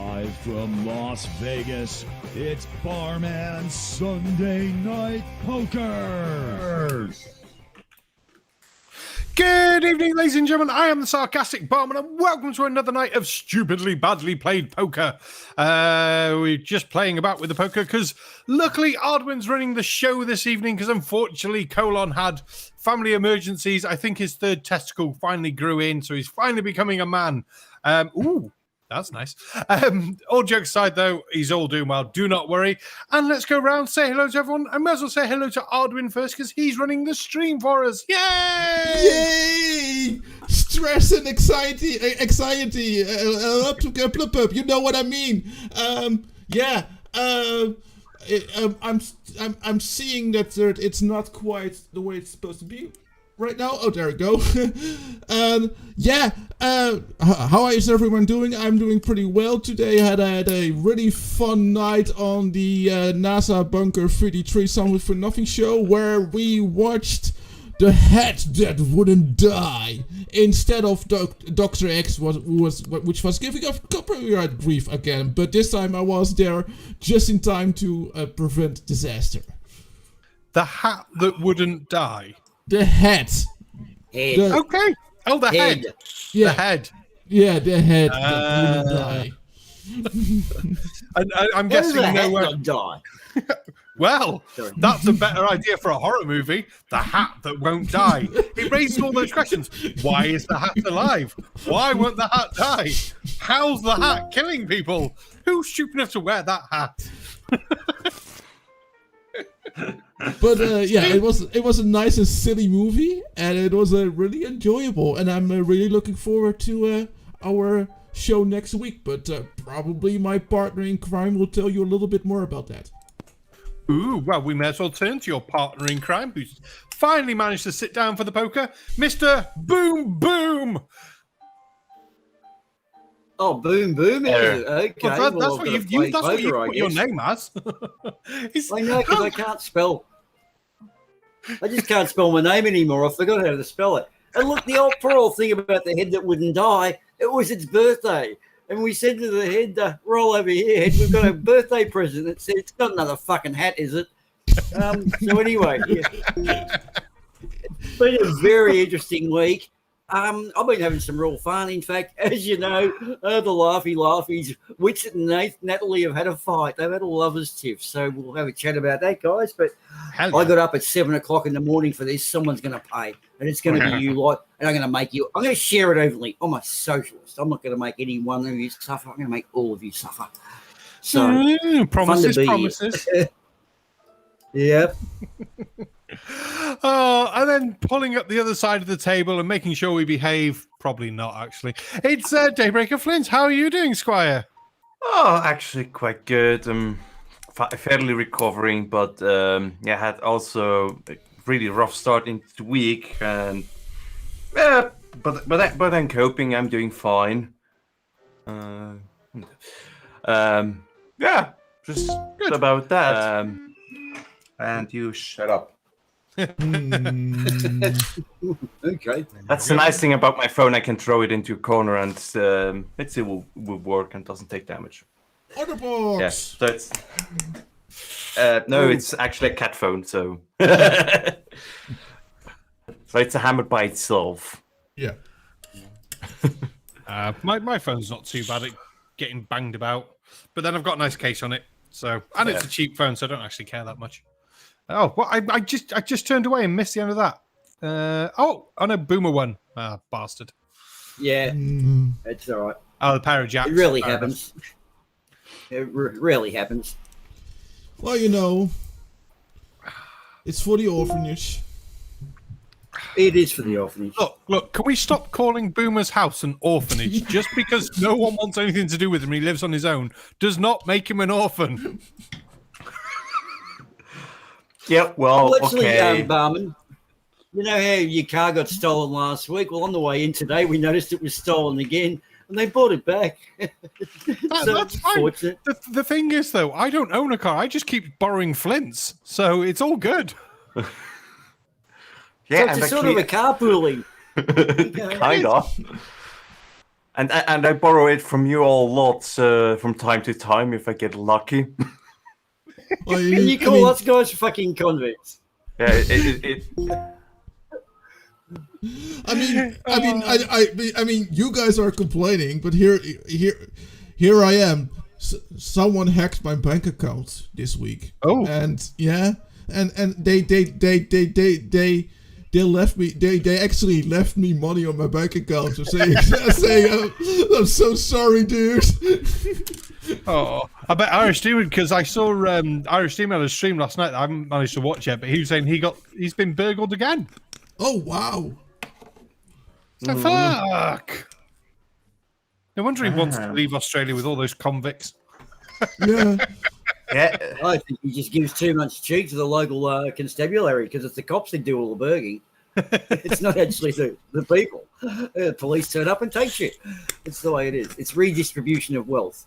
Live from Las Vegas, it's Barman Sunday Night Poker! Good evening, ladies and gentlemen. I am the Sarcastic Barman, and welcome to another night of stupidly badly played poker. We're just playing about with the poker because luckily Ardwin's running the show this evening because unfortunately Colon had family emergencies. I think his third testicle finally grew in, so he's finally becoming a man. Ooh. That's nice. All jokes aside, though, he's all doing well. Do not worry. And let's go around, say hello to everyone. I might as well say hello to Ardwin first because he's running the stream for us. Yay! Yay! Stress and anxiety. You know what I mean? I'm seeing that it's not quite the way it's supposed to be right now. Oh, there we go. How is everyone doing? I'm doing pretty well today. I had a really fun night on the NASA Bunker 3D3 Something for Nothing show where we watched The Head That Wouldn't Die instead of Dr. X, which was giving us copyright grief again. But this time I was there just in time to prevent disaster. The hat that wouldn't die. The head. Okay. Oh, the head. Yeah. The head. Yeah, the head that wouldn't die. I'm guessing the no head not die. Well, that's a better idea for a horror movie. The hat that won't die. It raises all those questions. Why is the hat alive? Why won't the hat die? How's the hat killing people? Who's stupid enough to wear that hat? But it was a nice and silly movie, and it was really enjoyable. And I'm really looking forward to our show next week. But probably my partner in crime will tell you a little bit more about that. Ooh, well, we may as well turn to your partner in crime, who's finally managed to sit down for the poker, Mr. Boom Boom. Oh, Boom Boom. Okay. Well, that's what you've put your name as. I know, because I can't spell. I just can't spell my name anymore. I forgot how to spell it. And look, the old thing about the head that wouldn't die, it was its birthday. And we said to the head, roll over here, head, we've got a birthday present. It said, it's not another fucking hat, is it? So anyway, yeah. It's been a very interesting week. I've been having some real fun. In fact, as you know, the Laughies, Witsit and Natalie have had a fight. They've had a lover's tiff. So we'll have a chat about that, guys. But I got up at 7 o'clock in the morning for this. Someone's going to pay. And it's going to be you lot. And I'm going to share it openly. I'm a socialist. I'm not going to make any one of you suffer. I'm going to make all of you suffer. So, promises. Yep. Oh, and then pulling up the other side of the table and making sure we behave. Probably not, actually. It's Daybreaker Flint. How are you doing, Squire? Oh, actually quite good. I'm fairly recovering, but had also a really rough start into the week, and but I'm coping. I'm doing fine. Just good about that. And you shut up. Okay. That's the nice thing about my phone. I can throw it into a corner and it will work and doesn't take damage. Other box. Yeah, so it's it's actually a cat phone, so so it's a hammer by itself. Yeah. My phone's not too bad at getting banged about, but then I've got a nice case on it. So it's a cheap phone, so I don't actually care that much. Oh, well, I just turned away and missed the end of that. Oh no, Boomer won. Ah, bastard. Yeah, it's all right. Oh, the pair of jacks. It really happens. It really happens. Well, you know, it's for the orphanage. It is for the orphanage. Look, can we stop calling Boomer's house an orphanage? Just because no one wants anything to do with him and he lives on his own does not make him an orphan. Yep, well, okay. Barman, you know how your car got stolen last week? Well, on the way in today, we noticed it was stolen again, and they bought it back. That's fine. The thing is, though, I don't own a car. I just keep borrowing Flints, so it's all good. Yeah, so it's sort of a carpooling. Kind of. And I borrow it from you all lots from time to time if I get lucky. Well, and you call us guys fucking convicts. Yeah, I mean, you guys are complaining, but here I am. Someone hacked my bank account this week. Oh, and yeah, and they left me. They actually left me money on my bank account. So saying, I'm so sorry, dude. Oh, I bet Irish Demon, because I saw Irish Demon on a stream last night. I haven't managed to watch it, but he was saying he's been burgled again. Oh wow! So fuck. No wonder he wants to leave Australia with all those convicts. Yeah. yeah. I think he just gives too much cheek to the local constabulary because it's the cops that do all the burging. It's not actually the people. The police turn up and take shit. It's the way it is. It's redistribution of wealth.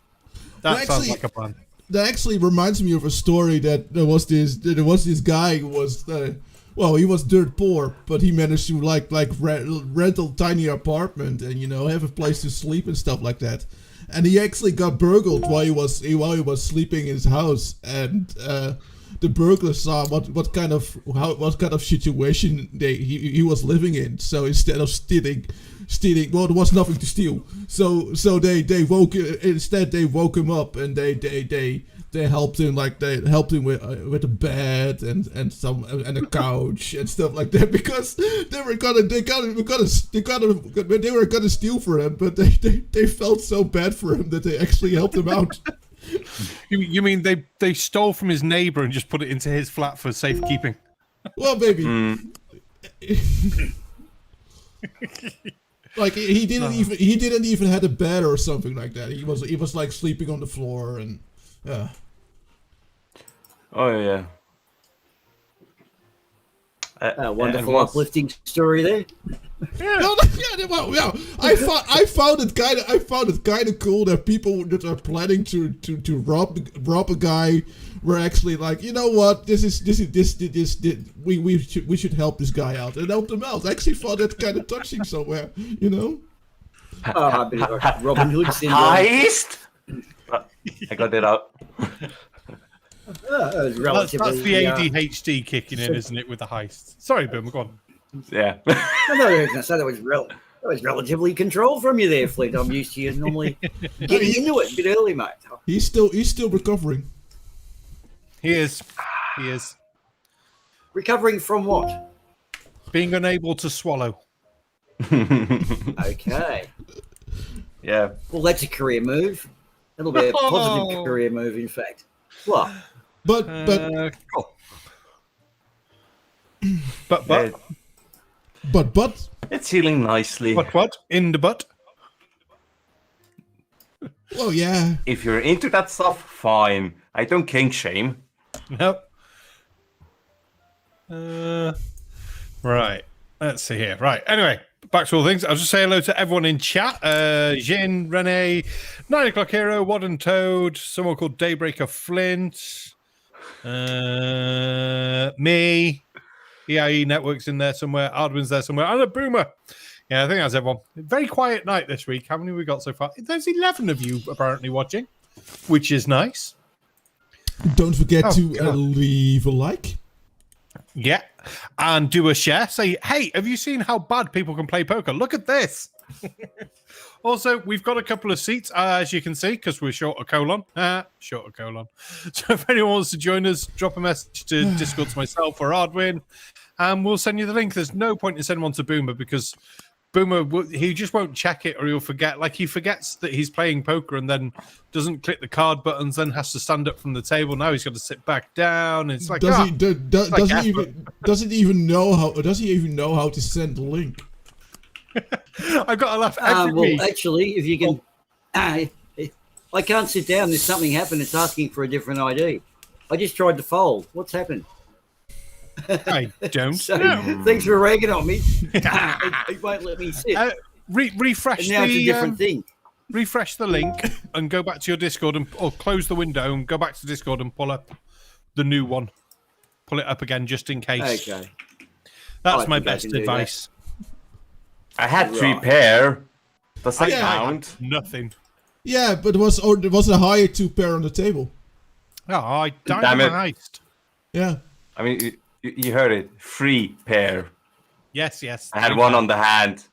That sounds like a plan. That actually reminds me of a story that there was this guy who was he was dirt poor, but he managed to rent a tiny apartment and have a place to sleep and stuff like that. And he actually got burgled while he was sleeping in his house, and the burglar saw what kind of situation he was living in. So instead of stealing, well, there was nothing to steal. So they woke him up and they helped him with a bed and a couch and stuff like that, because they were gonna steal for him, but they felt so bad for him that they actually helped him out. You mean they stole from his neighbor and just put it into his flat for safekeeping? Well, maybe. Like he didn't even had a bed or something like that. He was like sleeping on the floor and. Oh yeah. Wonderful uplifting story there. Yeah. I found it kind of cool that people that are planning to rob a guy were actually like, you know what, we should help this guy out and help him out. I actually found that kind of touching somewhere, A bit of a Robin Hood syndrome. Heist. I got it out. That's the ADHD kicking in, isn't it, with the heist? Sorry, Boomer, go on. Yeah. I know I was going to say that was relatively controlled from you there, Flint. I'm used to you normally getting into it a bit early, mate. He's still recovering. He is. Recovering from what? Being unable to swallow. Okay. Yeah. Well, that's a career move. That'll be a positive career move, in fact. What? But it's healing nicely. What? In the butt? Well, yeah. If you're into that stuff, fine. I don't kink shame. Nope. Right. Let's see here. Right. Anyway, back to all things. I'll just say hello to everyone in chat. Jin, Renee, 9 o'clock Hero, Wad and Toad, someone called Daybreaker Flint, me, EiE Network's in there somewhere, Ardwin's there somewhere, and a Boomer. Yeah, I think that's everyone. Very quiet night this week. How many we got so far? There's 11 of you apparently watching, which is nice. Don't forget to leave a like. Yeah, and do a share. Say, hey, have you seen how bad people can play poker? Look at this. Also, we've got a couple of seats, as you can see, because we're short a colon. Short a colon. So if anyone wants to join us, drop a message to Discord to myself or Ardwin, and we'll send you the link. There's no point in sending one to Boomer, because Boomer, he just won't check it, or he'll forget. Like, he forgets that he's playing poker and then doesn't click the card buttons, then has to stand up from the table. Now he's got to sit back down. It's like, doesn't even know how to send the link. I've got to laugh every week. Well, actually, if you can, I can't sit down. There's something happened. It's asking for a different ID. I just tried to fold. What's happened? I don't. Thanks for ragging on me. It won't let me sit. Refresh now it's a different thing. Refresh the link and go back to your Discord or close the window and go back to Discord and pull up the new one. Pull it up again just in case. Okay. That's my best advice. I had 3 pair. Does that Yeah. count? Nothing. Yeah, but there was a higher 2 pair on the table. Oh, I died Damn in it. my heist. Yeah. I mean, you heard it. Free pair. Yes, yes. I had one on the hand.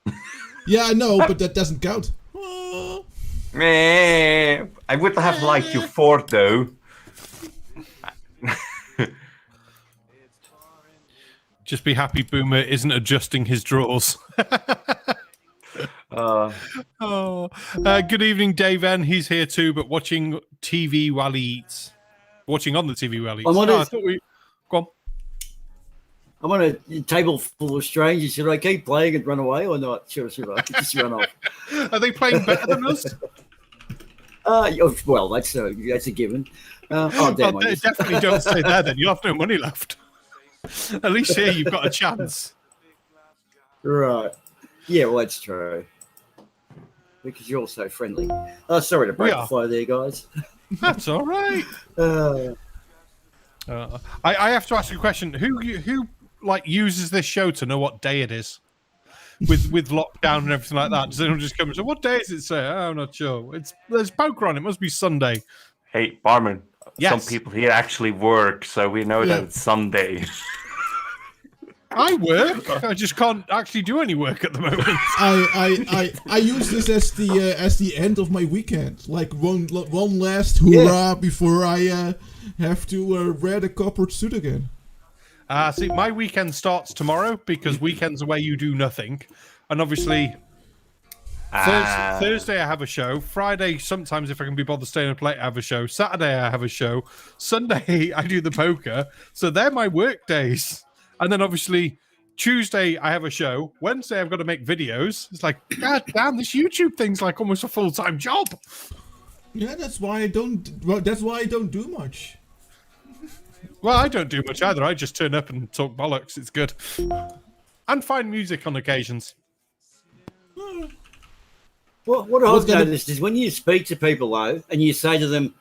Yeah, I know, but that doesn't count. Meh. I would have liked you 4 though. Just be happy Boomer isn't adjusting his drawers. Good evening, Dave N. He's here too, but watching TV while he eats. Watching on the TV while he eats. I thought we... Go on. I'm on a table full of strangers. Should I keep playing and run away or not? Should I just run off? Are they playing better than us? Well, that's a given. Damn, Well, definitely don't stay there then. You'll have no money left. At least here you've got a chance. Right. Yeah, well, that's true. Because you're so friendly. Sorry to break the flow there, guys. That's all right. I have to ask you a question. Who like uses this show to know what day it is? With lockdown and everything like that. Does anyone just come and say, what day is it, sir? Oh, I'm not sure. There's poker on. It must be Sunday. Hey, Barman. Yes. Some people here actually work, so we know that it's Sunday. I work. I just can't actually do any work at the moment. I use this as the end of my weekend, like one last hurrah before I have to wear the corporate suit again. See, my weekend starts tomorrow because weekends are where you do nothing, and obviously Thursday I have a show. Friday, sometimes if I can be bothered staying up late, I have a show. Saturday I have a show. Sunday I do the poker. So they're my work days. And then obviously Tuesday I have a show. Wednesday I've got to make videos. It's like, God damn, this YouTube thing's like almost a full-time job. Yeah, that's why I don't do much. Well, I don't do much either. I just turn up and talk bollocks. It's good. And find music on occasions. What I've noticed is when you speak to people, though, and you say to them,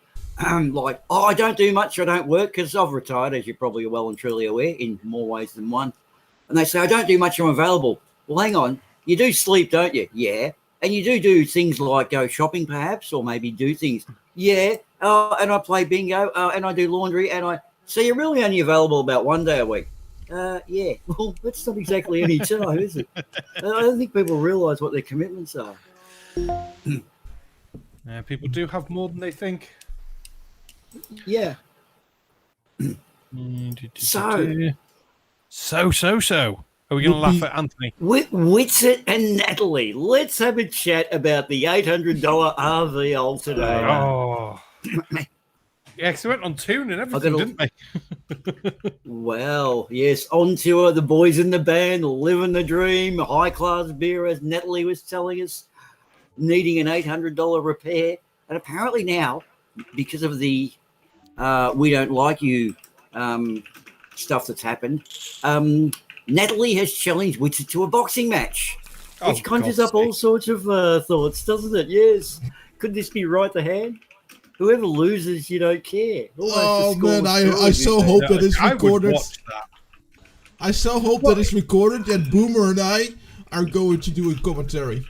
like, oh, I don't do much, I don't work, because I've retired, as you're probably well and truly aware, in more ways than one. And they say, I don't do much, I'm available. Well, hang on. You do sleep, don't you? Yeah. And you do things like go shopping, perhaps, or maybe do things. Yeah. And I play bingo, and I do laundry, and I... So you're really only available about 1 day a week? Yeah. Well, that's not exactly any time, is it? I don't think people realise what their commitments are. Yeah, people do have more than they think. Yeah. So. Are we going to laugh at Anthony? Whitsett and Natalie, let's have a chat about the $800 RVL today. Oh. Yeah, because they went on tune and everything, didn't they? Well, yes, on tour, the boys in the band, living the dream, high-class beer, as Natalie was telling us, needing an $800 repair. And apparently now, because of the We Don't Like You stuff that's happened, Natalie has challenged Whitsett to a boxing match, which conjures up all sorts of thoughts, doesn't it? Yes. Could this be right to hand? Whoever loses, you don't care. Oh, man, I so hope that it's recorded. I so hope that it's recorded and Boomer and I are going to do a commentary.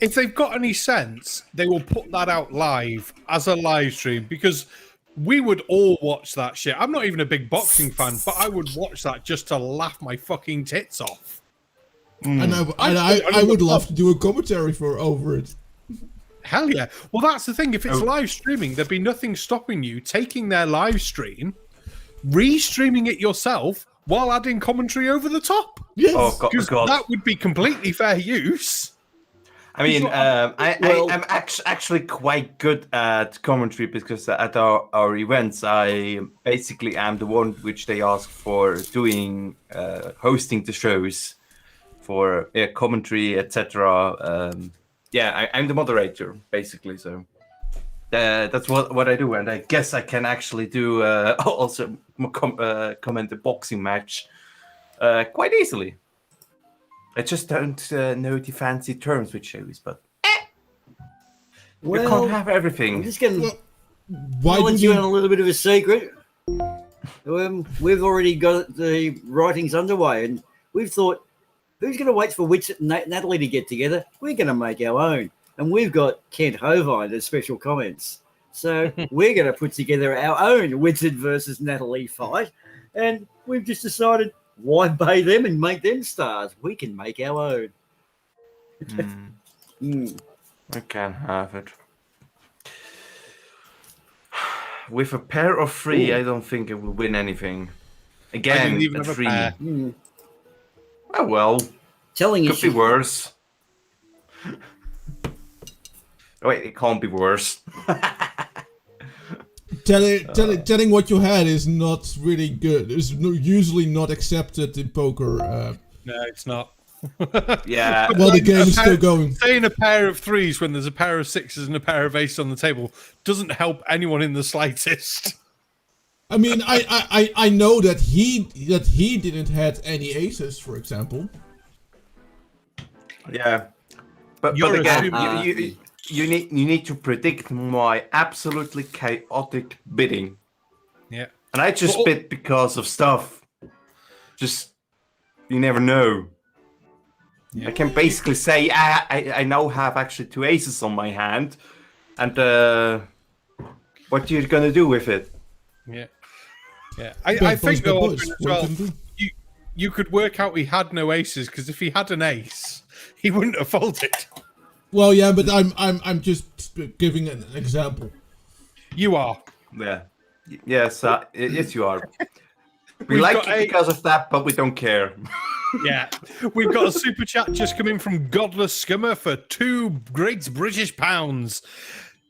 If they've got any sense, they will put that out live as a live stream, because we would all watch that shit. I'm not even a big boxing fan, but I would watch that just to laugh my fucking tits off. And I would love to do a commentary over it. Hell yeah. Well, that's the thing. If it's live streaming, there'd be nothing stopping you taking their live stream, re-streaming it yourself while adding commentary over the top. Yes. Oh, God. That would be completely fair use. I mean, I'm actually quite good at commentary, because at our events, I basically am the one which they ask for doing, hosting the shows for commentary, etc. I'm the moderator, basically, so that's what I do, and I guess I can actually do also comment the boxing match quite easily. I just don't know the fancy terms with shows, but you can't have everything. I'm just going to Why let you in a little bit of a secret. We've already got the writings underway, and we've thought, Who's going to wait for Whitsett and Natalie to get together? We're going to make our own. And we've got Kent Hovine as special comments. So we're going to put together our own Whitsett versus Natalie fight. And we've just decided, why pay them and make them stars? We can make our own. I can't have it. With a pair of 3, I don't think it will win anything. Again, a 3. Oh well. Telling could be worse. Wait, it can't be worse. Telling what you had is not really good. It's usually not accepted in poker. No, it's not. Yeah. Well, the game is still going. Saying a pair of 3s when there's a pair of 6s and a pair of aces on the table doesn't help anyone in the slightest. I mean, I know that he didn't have any aces, for example. Yeah, but again, you need to predict my absolutely chaotic bidding. Yeah, and I just bid because of stuff. Just you never know. Yeah. I can basically say I now have actually 2 aces on my hand, and what you're gonna do with it? Yeah, yeah. I think though, as well, you could work out he had no aces because if he had an ace, he wouldn't have folded. Well, yeah, but I'm just giving an example. You are. Yeah. Yes. Yes, you are. We like it because of that, but we don't care. Yeah, we've got a super chat just coming from Godless Scummer for 2 great British pounds.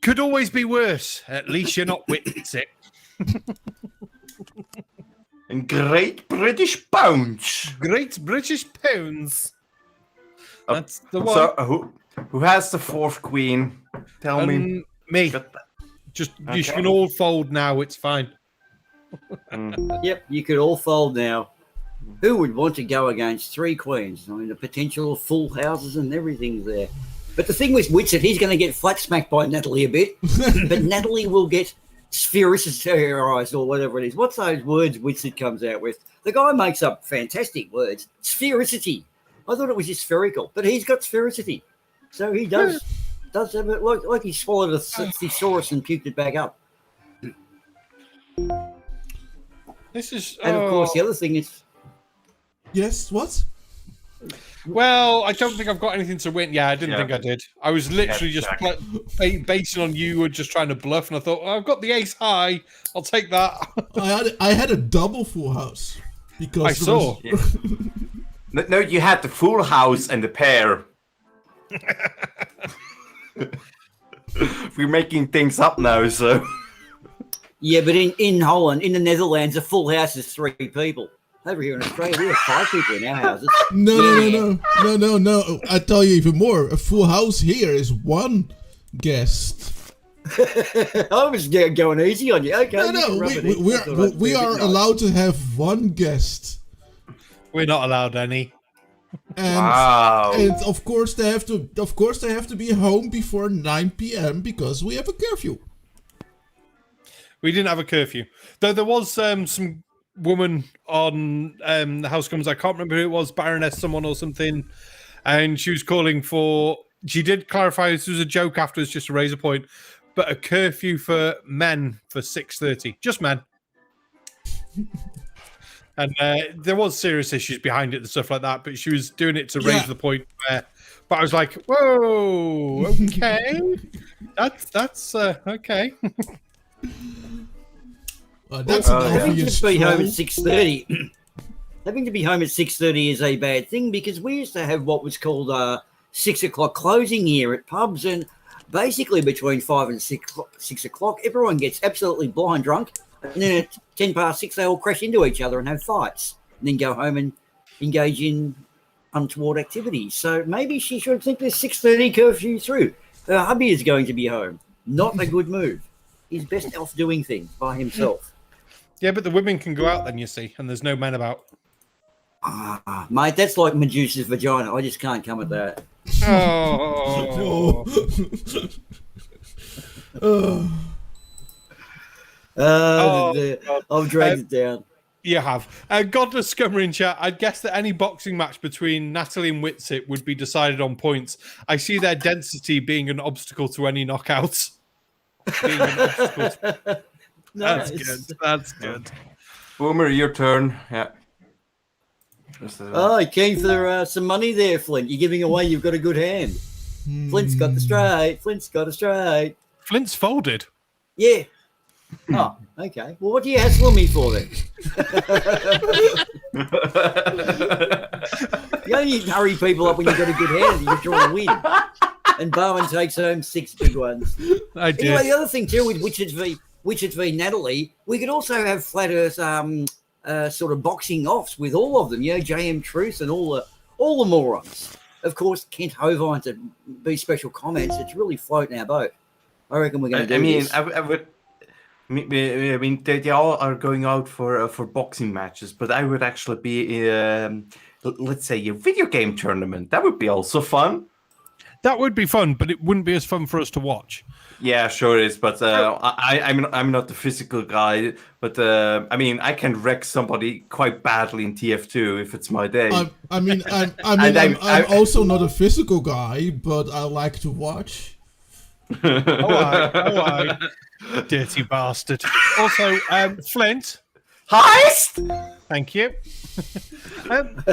Could always be worse. At least you're not Whitsett. And great British pounds. Great British pounds. That's the one. So who has the 4th queen? Tell me. Me. Just okay. You can all fold now. It's fine. Yep, you could all fold now. Who would want to go against 3 queens? I mean, the potential of full houses and everything's there. But the thing with Whitsett, he's going to get flat smacked by Natalie a bit, but Natalie will get sphericized or whatever it is. What's those words Whitsett comes out with? The guy makes up fantastic words. Sphericity. I thought it was just spherical, but he's got sphericity. So he does have it like he swallowed a thesaurus and puked it back up. This is, and of course, the other thing is. Yes, what? Well, I don't think I've got anything to win. Yeah, I didn't think I did. I was literally just basing on you were just trying to bluff, and I thought, I've got the ace high. I'll take that. I had a double full house because I saw. No, you had the full house and the pair. We're making things up now, so. Yeah, but in Holland, in the Netherlands, a full house is 3 people. Over here in Australia, we have 5 people in our houses. No. I tell you even more. A full house here is 1 guest. I was going easy on you. Okay. No. We are allowed to have 1 guest. We're not allowed any. And, wow. And of course they have to be home before 9 p.m. because we have a curfew. We didn't have a curfew, though. There was some woman on the House Comes. I can't remember who it was, Baroness someone or something, and she was calling for. She did clarify this was a joke afterwards, just to raise a point, but a curfew for men for 6:30, just men. And there was serious issues behind it and stuff like that, but she was doing it to raise the point where. But I was like, whoa, okay, that's okay. That's having to be home at 6:30. Having to be home at 6:30 is a bad thing because we used to have what was called 6 o'clock closing here at pubs, and basically between 5 and 6 o'clock, everyone gets absolutely blind drunk, and then at 10 past 6 they all crash into each other and have fights, and then go home and engage in untoward activities. So maybe she should think this 6:30 curfew through. Her hubby is going to be home. Not a good move. He's best off doing things by himself. Yeah, but the women can go out then, you see, and there's no men about. Mate, that's like Medusa's vagina. I just can't come at that. Oh. I've dragged it down. You have. Godless Scummer in chat. I'd guess that any boxing match between Natalie and Whitsitt would be decided on points. I see their density being an obstacle to any knockouts. That's good. That's good. Boomer, your turn. Yeah. Oh, keen for some money there, Flint. You're giving away. You've got a good hand. Flint's got the straight. Flint's got a straight. Flint's folded. Yeah. Oh, okay. Well, what do you hassle me for then? You only hurry people up when you've got a good hand and you're trying to win. And Barman takes home 6 big ones. I did. Anyway, the other thing too with Witches v Natalie, we could also have Flat Earth sort of boxing offs with all of them. You know, JM Truth and all the morons. Of course, Kent Hovine to be special comments. It's really floating our boat. I reckon we're going to do this. I mean, they all are going out for boxing matches, but I would actually be, let's say, a video game tournament. That would be also fun. That would be fun, but it wouldn't be as fun for us to watch. Yeah, sure it is, but I'm not the physical guy. But I mean, I can wreck somebody quite badly in TF2 if it's my day. I'm also not a physical guy, but I like to watch. I. Dirty bastard. Also, Flint. Heist! Thank you.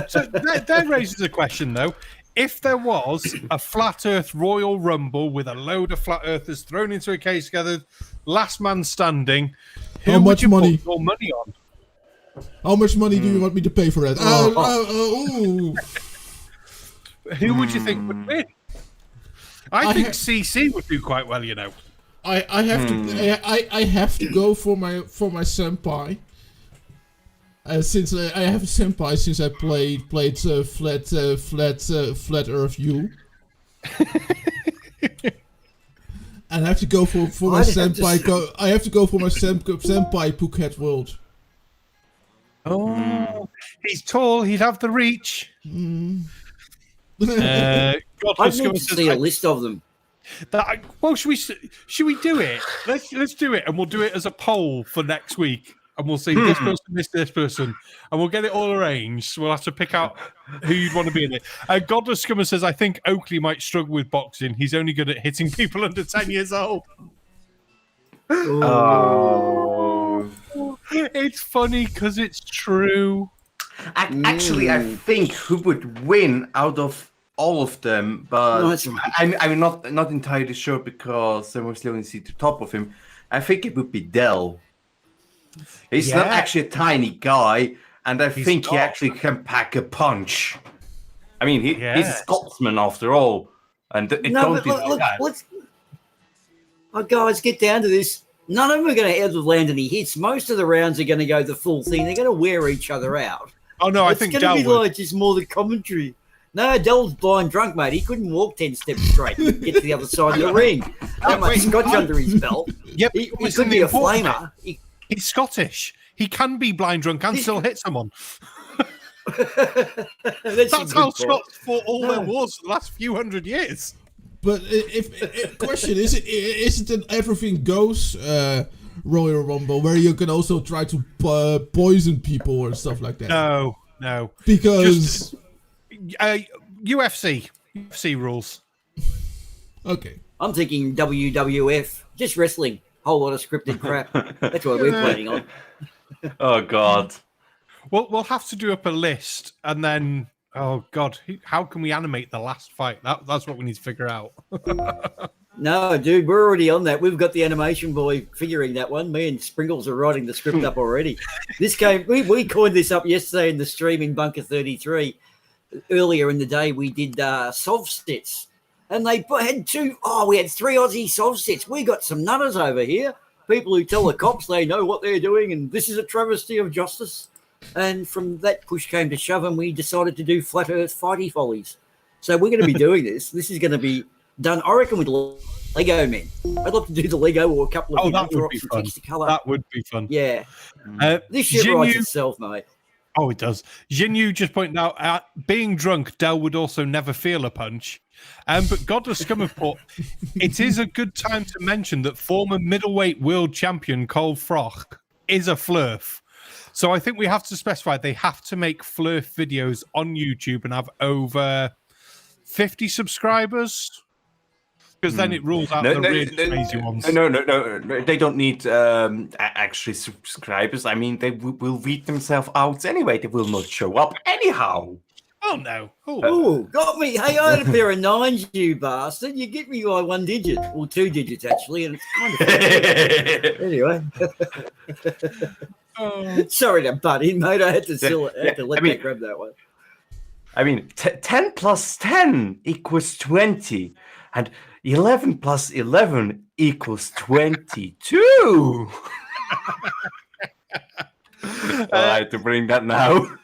So that raises a question, though. If there was a Flat Earth Royal Rumble with a load of Flat Earthers thrown into a cage together, last man standing, who would you put your money on? How much money do you want me to pay for it? Who would you think would win? I think CC would do quite well, you know. I have to go for my senpai. Since I have a senpai since I played Flat Earth U. And I have to go for my senpai. I have to go for my senpai Phuket World. Oh, he's tall. He'd have the reach. I need to see a list of them. Well, should we do it? Let's do it, and we'll do it as a poll for next week, and we'll see this person, and we'll get it all arranged. So we'll have to pick out who you'd want to be in it. Godless Scummer says, I think Oakley might struggle with boxing. He's only good at hitting people under 10 years old. Oh, it's funny because it's true. Actually, I think who would win out of all of them, but I'm not entirely sure because I mostly only see the top of him. I think it would be Dell. He's not actually a tiny guy, and I think he actually can pack a punch. I mean, he's a Scotsman after all, and let's guys, get down to this. None of them are going to ever land any hits. Most of the rounds are going to go the full thing. They're going to wear each other out. Oh no, I think it's going to be like just more the commentary. No, Dell's blind drunk, mate. He couldn't walk 10 steps straight to get to the other side of the ring. That much scotch under his belt. Yep, he could be a flamer. He's Scottish. He can be blind drunk and still hit someone. That's how Scots fought all their wars for the last few hundred years. But if question is it an everything goes Royal Rumble where you can also try to poison people or stuff like that? No. Because UFC rules. Okay. I'm thinking WWF, just wrestling. Whole lot of scripted crap. That's what we're planning on. Oh God. We'll have to do up a list, and then oh God, how can we animate the last fight? That's what we need to figure out. No, dude, we're already on that. We've got the animation boy figuring that one. Me and Sprinkles are writing the script up already. This game, we coined this up yesterday in the stream in Bunker 33. Earlier in the day, we did solve sets, and they had we had 3 Aussie solve sets. We got some nutters over here, people who tell the cops they know what they're doing, and this is a travesty of justice. And from that push came to shove, and we decided to do Flat Earth Fighty Follies. So we're going to be doing this. This is going to be done, I reckon, with Lego men. I'd love to do the Lego or a couple of that would be fun. That would be fun. Yeah. This shit writes itself, mate. Oh, it does. Jinyu just pointed out, being drunk, Dell would also never feel a punch. But Godless Scummer put, it is a good time to mention that former middleweight world champion Cole Froch is a flurf. So I think we have to specify they have to make Flurf videos on YouTube and have over 50 subscribers. Because then it rules out the really crazy ones. No. They don't need actually subscribers. I mean, they will read themselves out anyway. They will not show up anyhow. Oh, no. Oh, got me. Hey, I had a pair of 9s, you bastard. You get me by 1 digit. Well, 2 digits, actually. And it's kind of anyway. Sorry to butt in, mate. I had to grab that one. I mean, 10 plus 10 equals 20. And 11 plus 11 equals 22. I had to bring that now.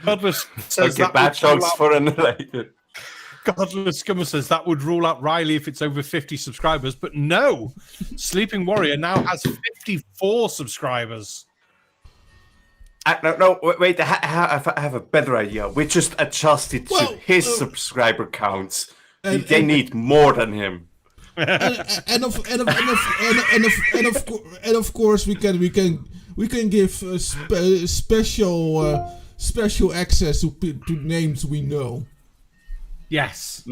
Godless says okay, bad jokes for another. Godless Scummer says that would rule out Riley if it's over 50 subscribers, but no. Sleeping Warrior now has 54 subscribers. No, wait. I have a better idea. We just adjusted to his subscriber counts. They need more than him. And of course we can give special access to names we know. Yes.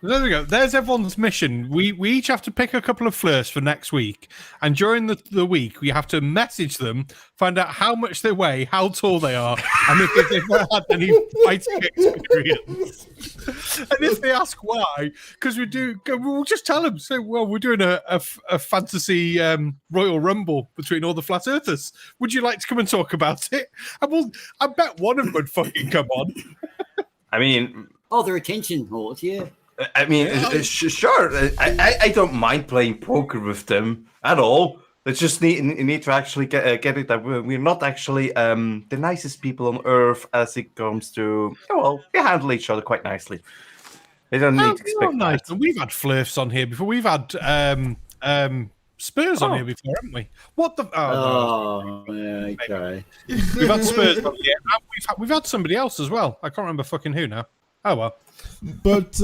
There we go. There's everyone's mission. We each have to pick a couple of flirts for next week, and during the week we have to message them, find out how much they weigh, how tall they are, and if they've ever had any fighting experience. And if they ask why, because we'll just tell them. Say, well, we're doing a fantasy Royal Rumble between all the flat earthers. Would you like to come and talk about it? And I bet one of them would fucking come on. I mean, they're attention whores, yeah. I mean, sure. I don't mind playing poker with them at all. They just need to actually get it that we're not actually the nicest people on earth as it comes to. We handle each other quite nicely. They don't need to expect nice. We've had flirfs on here before. We've had Spurs on here before, haven't we? What the? Okay. We've had Spurs on here. And we've had somebody else as well. I can't remember fucking who now. Oh well. But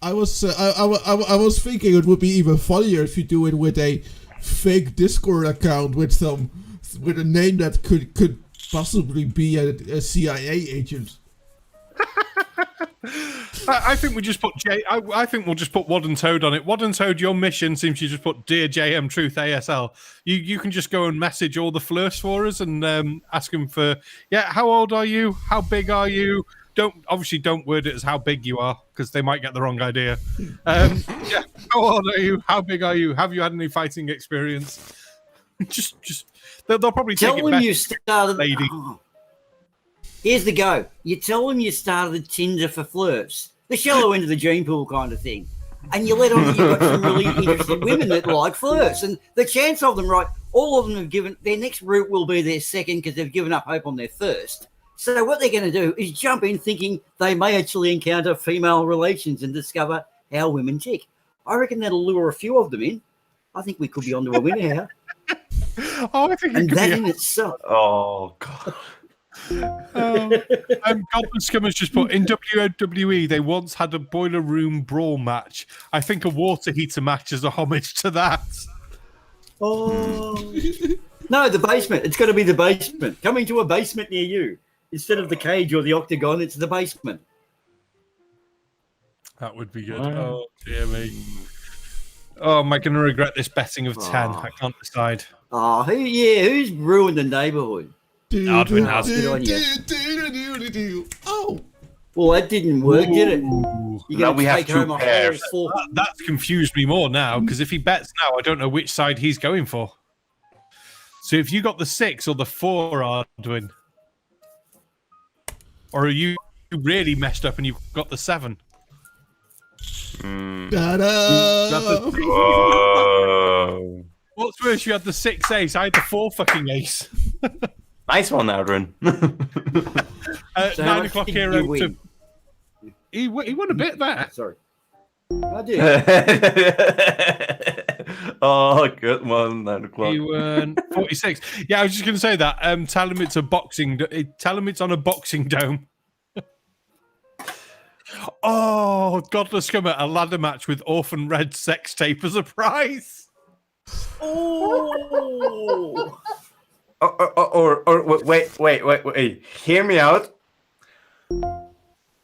I was thinking it would be even funnier if you do it with a fake Discord account with a name that could possibly be a CIA agent. I think we just put I think we'll just put Wad and Toad on it. Wad and Toad, your mission seems you just put Dear JM Truth ASL. You can just go and message all the flirts for us and ask them for how old are you? How big are you? Don't word it as how big you are because they might get the wrong idea. How old are you? How big are you? Have you had any fighting experience? just they'll probably tell take it them back, you started. lady. Here's the go. You tell them you started Tinder for flirts, the shallow end of the gene pool kind of thing, and you let on you've got some really interested women that like flirts, and the chance of them, right? All of them have given their next route will be their second because they've given up hope on their first. So what they're going to do is jump in thinking they may actually encounter female relations and discover how women tick. I reckon that'll lure a few of them in. I think we could be onto a winner here. I think and that in itself. Oh, God. Goblin Scummer's just put, in WWE, they once had a boiler room brawl match. I think a water heater match is a homage to that. Oh. No, the basement. It's got to be the basement. Coming to a basement near you. Instead of the cage or the octagon, it's the basement. That would be good. Oh, dear me. Oh, am I going to regret this betting of 10? I can't decide. Oh, who's ruined the neighbourhood? Adwin has. Oh. Well, that didn't work, did it? Now we have two pairs. That's confused me more now, because if he bets now, I don't know which side he's going for. So if you got the 6 or the 4, Adwin, or are you really messed up and you've got the 7? What's worse, you had the 6 ace, I had the 4 fucking ace. Nice one, Adrian. 9 o'clock hero. He won a bit there. Sorry. I did. Oh, good one, 9 o'clock. He won 46. Yeah, I was just going to say that. Tell him it's a boxing. Tell him it's on a boxing dome. Oh, Godless Scummer, a ladder match with Orphan Red sex tape as a prize. Oh. Or wait. Hear me out.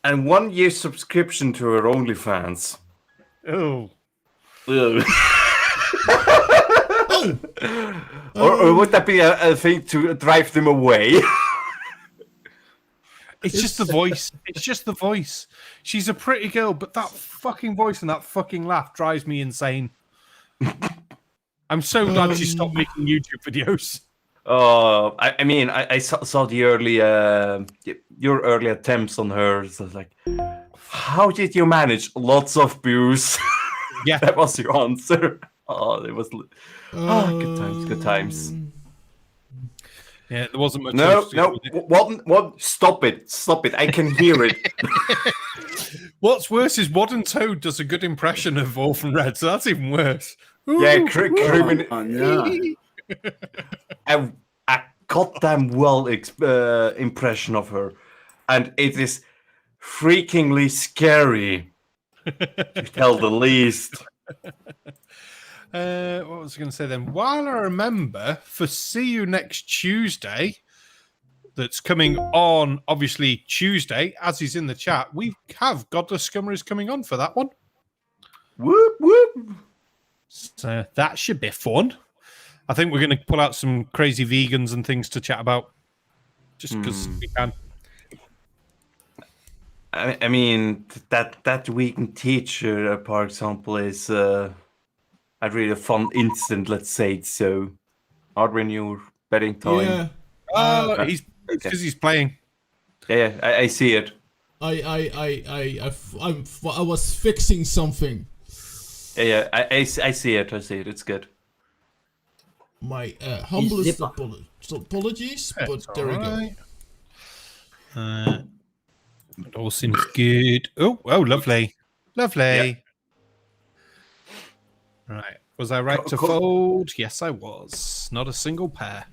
And 1 year subscription to her OnlyFans. Oh. Ugh. Or would that be a thing to drive them away? It's just the voice. It's just the voice. She's a pretty girl, but that fucking voice and that fucking laugh drives me insane. I'm so glad she stopped making YouTube videos. Oh, I mean, I saw the early, your early attempts on her. So I was like, how did you manage lots of views? Yeah, that was your answer. Oh, it was. Good times. Yeah, there wasn't much. No. What? Stop it! I can hear it. What's worse is Wad and Toad does a good impression of Orphan Red, so that's even worse. Yeah, criminal. Oh, no. A goddamn well impression of her, and it is freakingly scary, to tell the least. What was I going to say then? While I remember, for See You Next Tuesday, that's coming on, obviously, Tuesday, as is in the chat, we have Godless Scummeries coming on for that one. Whoop, whoop. So that should be fun. I think we're going to pull out some crazy vegans and things to chat about, just because we can. I mean, that vegan teacher, for example, is a really fun instant, let's say it so. Hardware new betting time. Yeah. He's because he's playing. Yeah, I see it. I was fixing something. Yeah, I see it. It's good. My humblest apologies, but there we go. Dawson's good. Oh, lovely. Yeah. Right. Was I right to fold? Yes, I was. Not a single pair.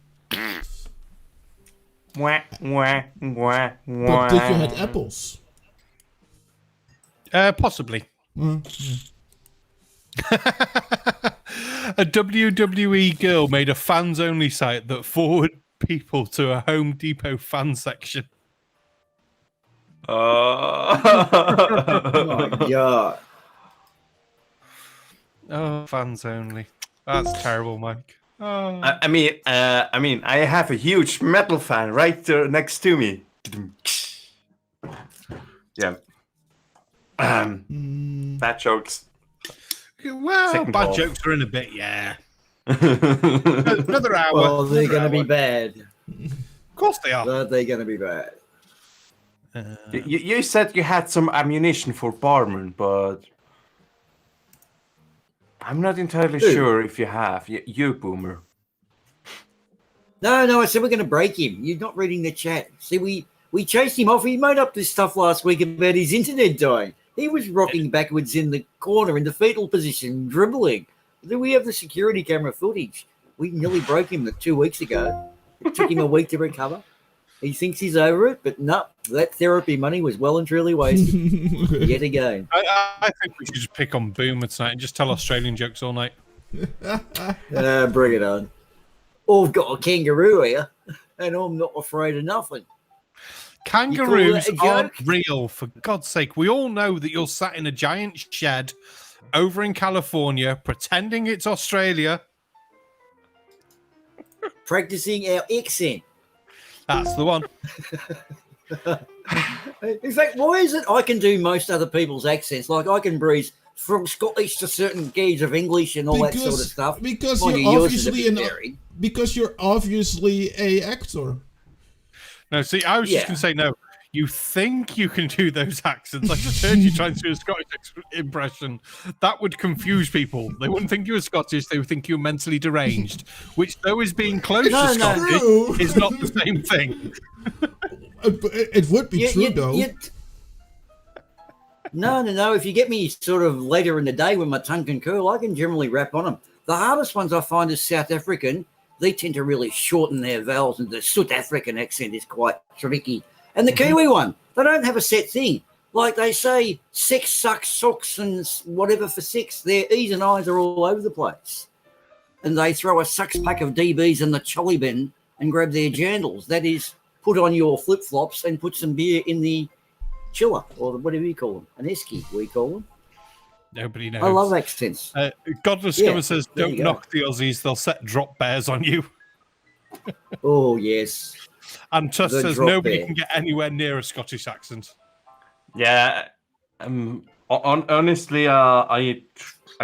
Wah, wah, wah, wah. But did you had apples? Possibly. A WWE girl made a fans-only site that forwarded people to a Home Depot fan section. Oh my god. Oh, fans only. That's terrible, Mike. Oh. I mean, I have a huge metal fan right there next to me. Yeah. Bad jokes. Well, Second bad ball. jokes are in a bit, yeah. Another hour. Well, they're Another going to be hour. bad. Of course they are. They're going to be bad. You said you had some ammunition for Barman, but I'm not entirely sure if you have. You Boomer. No, I said we're going to break him. You're not reading the chat. See, we chased him off. He made up this stuff last week about his internet dying. He was rocking backwards in the corner in the fetal position, dribbling. Then we have the security camera footage. We nearly broke him 2 weeks ago. It took him a week to recover. He thinks he's over it, but no, that therapy money was well and truly wasted. Yet again. I think we should just pick on Boomer tonight and just tell Australian jokes all night. Bring it on. I've got a kangaroo here, and I'm not afraid of nothing. Kangaroos You call that a aren't joke? real, for God's sake. We all know that you're sat in a giant shed over in California pretending it's Australia. Practicing our accent. That's the one. In fact, why is it I can do most other people's accents? Like I can breeze from Scottish to certain gauge of English and all that sort of stuff. Because Mind you're you, yours is a obviously bit varied. because you're obviously a actor. No, see, I was just going to say, no, you think you can do those accents. I just heard you trying to do a Scottish impression. That would confuse people. They wouldn't think you were Scottish. They would think you were mentally deranged, which, though is being close to Scottish, True. is not the same thing. It would be true, though. No. If you get me sort of later in the day when my tongue can curl, I can generally rap on them. The hardest ones I find is South African. They tend to really shorten their vowels, and the South African accent is quite tricky. And the Kiwi one, they don't have a set thing. Like they say, sex sucks, socks, and whatever for sex. Their E's and I's are all over the place. and they throw a six-pack of DBs in the trolley bin and grab their jandals. That is, put on your flip-flops and put some beer in the chiller, or whatever you call them. An esky, we call them. Nobody knows. I love accents. Godless Scummer says, don't knock the Aussies, they'll set drop bears on you. Oh, yes. And Tuss says, nobody can get anywhere near a Scottish accent. Yeah. Honestly, I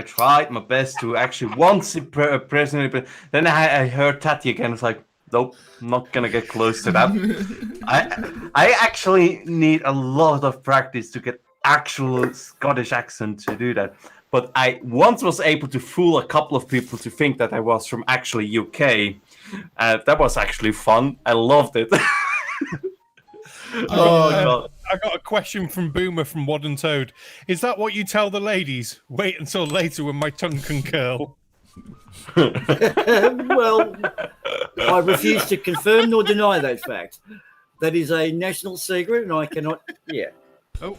tried my best to actually once impersonate, but then I heard Tatty again. It's like, nope, I'm not gonna get close to that. I actually need a lot of practice to get actual Scottish accent to do that. But I once was able to fool a couple of people to think that I was from actually UK. That was actually fun. I loved it. God. I got a question from Boomer from Wad and Toad. Is that what you tell the ladies? Wait until later when my tongue can curl. Well, I refuse to confirm nor deny that fact. That is a national secret, and I cannot. Yeah. Oh,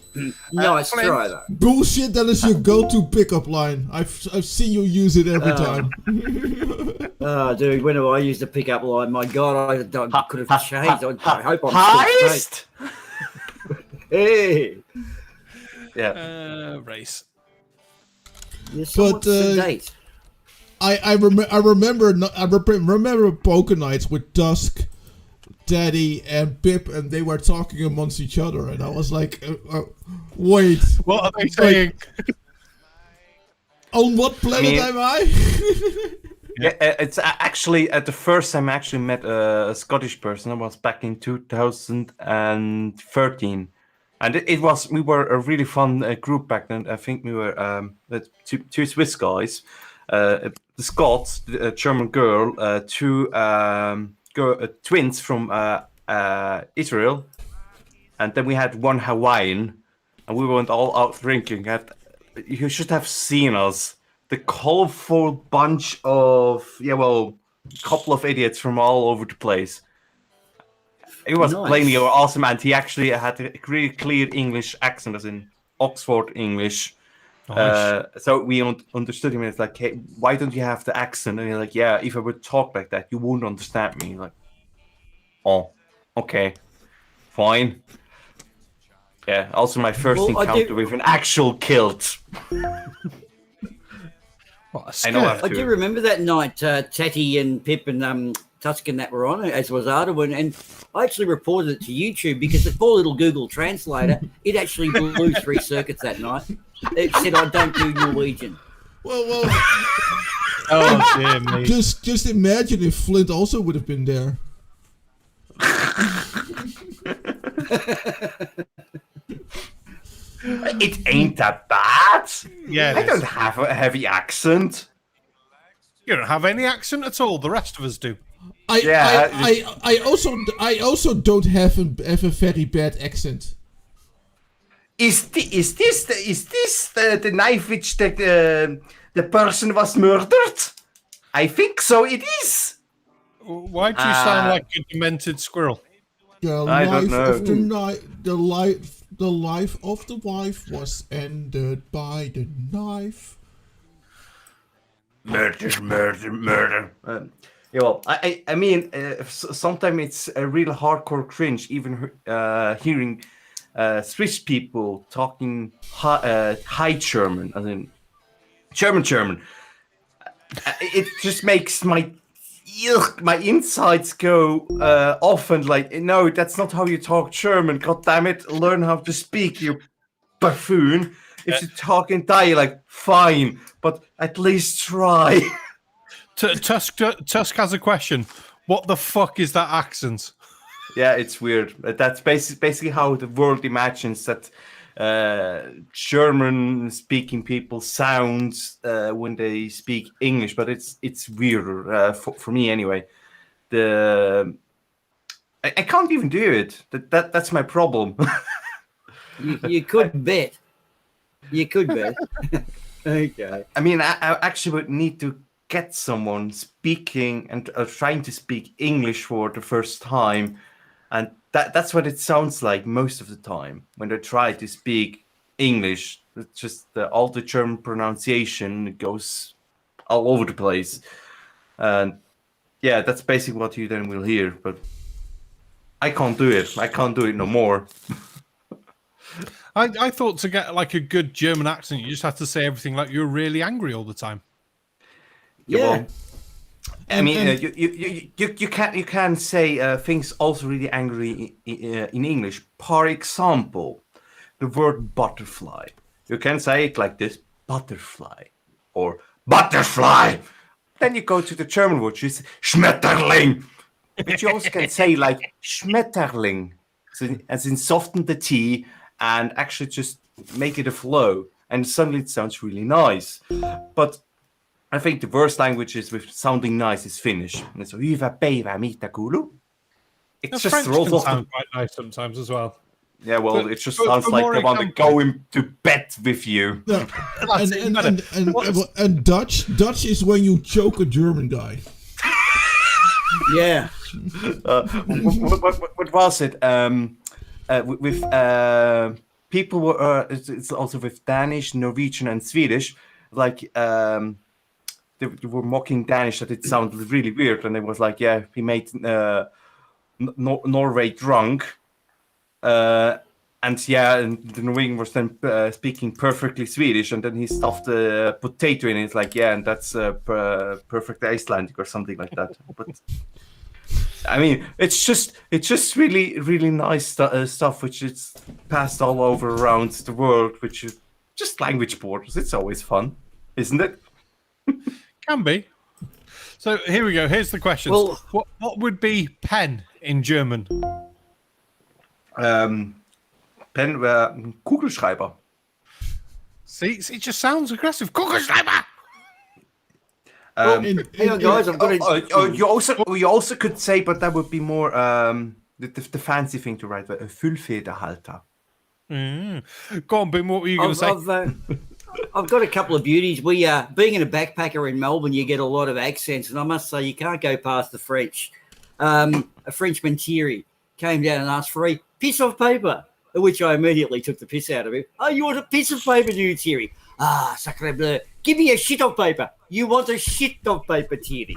nice try though. Bullshit. That is your go-to pickup line. I've seen you use it every time. Oh, dude, whenever I used the pickup line, my God, I could have changed. I hope I'm Heist. Hey. Yeah. Race. But sedate. I remember poker nights with Dusk, Daddy, and Pip, and they were talking amongst each other, and I was like, wait. What are they saying? On what planet am I? Yeah, it's actually the first time I actually met a Scottish person. I was back in 2013, and we were a really fun group back then. I think we were two Swiss guys, the Scots, a German girl, two twins from Israel, and then we had one Hawaiian, and we went all out drinking. You should have seen us. The colorful bunch of, couple of idiots from all over the place. It was plainly awesome, and he actually had a really clear English accent, as in Oxford English. Nice. So we understood him, and it's like, hey, why don't you have the accent? And he's like, yeah, if I would talk like that, you wouldn't understand me. Like, oh, okay, fine. Yeah, also my first encounter with an actual kilt. I do remember that night, Tatty and Pip and Tusk and that were on, as was Arda, and I actually reported it to YouTube because the poor little Google translator, it actually blew 3 circuits that night. It said I don't do Norwegian. Well. Oh dear me. Just imagine if Flint also would have been there. It ain't that bad. Yeah, I don't have a heavy accent. You don't have any accent at all. The rest of us do. I also don't have a very bad accent. Is this the knife which the person was murdered? I think so. It is. Why do you sound like a demented squirrel? I don't know. The life of the wife was ended by the knife. Murder. I mean, sometimes it's a real hardcore cringe, even hearing Swiss people talking high German, as in German. It just makes my insides go off and like, no, that's not how you talk German. God damn it, learn how to speak, you buffoon. If you talk in dialect, fine, but at least try. Tusk has a question. What the fuck is that accent? Yeah, it's weird. That's basically how the world imagines that German-speaking people sound when they speak English, but it's weirder for me anyway. I can't even do it. That's my problem. You could bet. You could bet. Okay. I mean, I actually would need to get someone speaking and trying to speak English for the first time, and that's what it sounds like most of the time when they try to speak English. It's just all the German pronunciation goes all over the place. And yeah, that's basically what you then will hear. But I can't do it. I can't do it no more. I thought to get like a good German accent, you just have to say everything like you're really angry all the time. Yeah. Well, I mean, you can say things also really angry in English. For example, the word butterfly. You can say it like this: butterfly, or butterfly. Then you go to the German word, which is Schmetterling. But you also can say like Schmetterling, so as in soften the T and actually just make it a flow. And suddenly it sounds really nice. But I think the worst language is with sounding nice is Finnish. And it's hyvä päivä, mitä kuuluu. It just French rolls can off sound quite nice sometimes as well. Yeah, well, But it just for sounds like more they want to example- go into bed with you. No. That's And Dutch is when you choke a German guy. Yeah. What was it? With people were it's also with Danish, Norwegian, and Swedish. Like they were mocking Danish that it sounded really weird, and it was like, yeah, he made Norway drunk. And yeah, and the Norwegian was then speaking perfectly Swedish, and then he stuffed a potato in it. It's like, yeah, and that's perfect Icelandic or something like that. But I mean, it's just really, really nice stuff, which is passed all over around the world, which is just language borders. It's always fun, isn't it? Can be. So here we go. Here's the question. Well- what would be pen in German? Pen, Kugelschreiber. See, it just sounds aggressive. Kugelschreiber! Hang on, guys. I've got to. You also could say, but that would be more the fancy thing to write, a Füllfederhalter. Go on, Bim, what were you going to say? I've got a couple of beauties. We being in a backpacker in Melbourne, you get a lot of accents, and I must say you can't go past the French. A Frenchman, Thierry, came down and asked for a piece of paper, which I immediately took the piss out of him. Oh, you want a piece of paper, do you, Thierry? Ah, sacre bleu. Give me a shit of paper. You want a shit of paper, Thierry.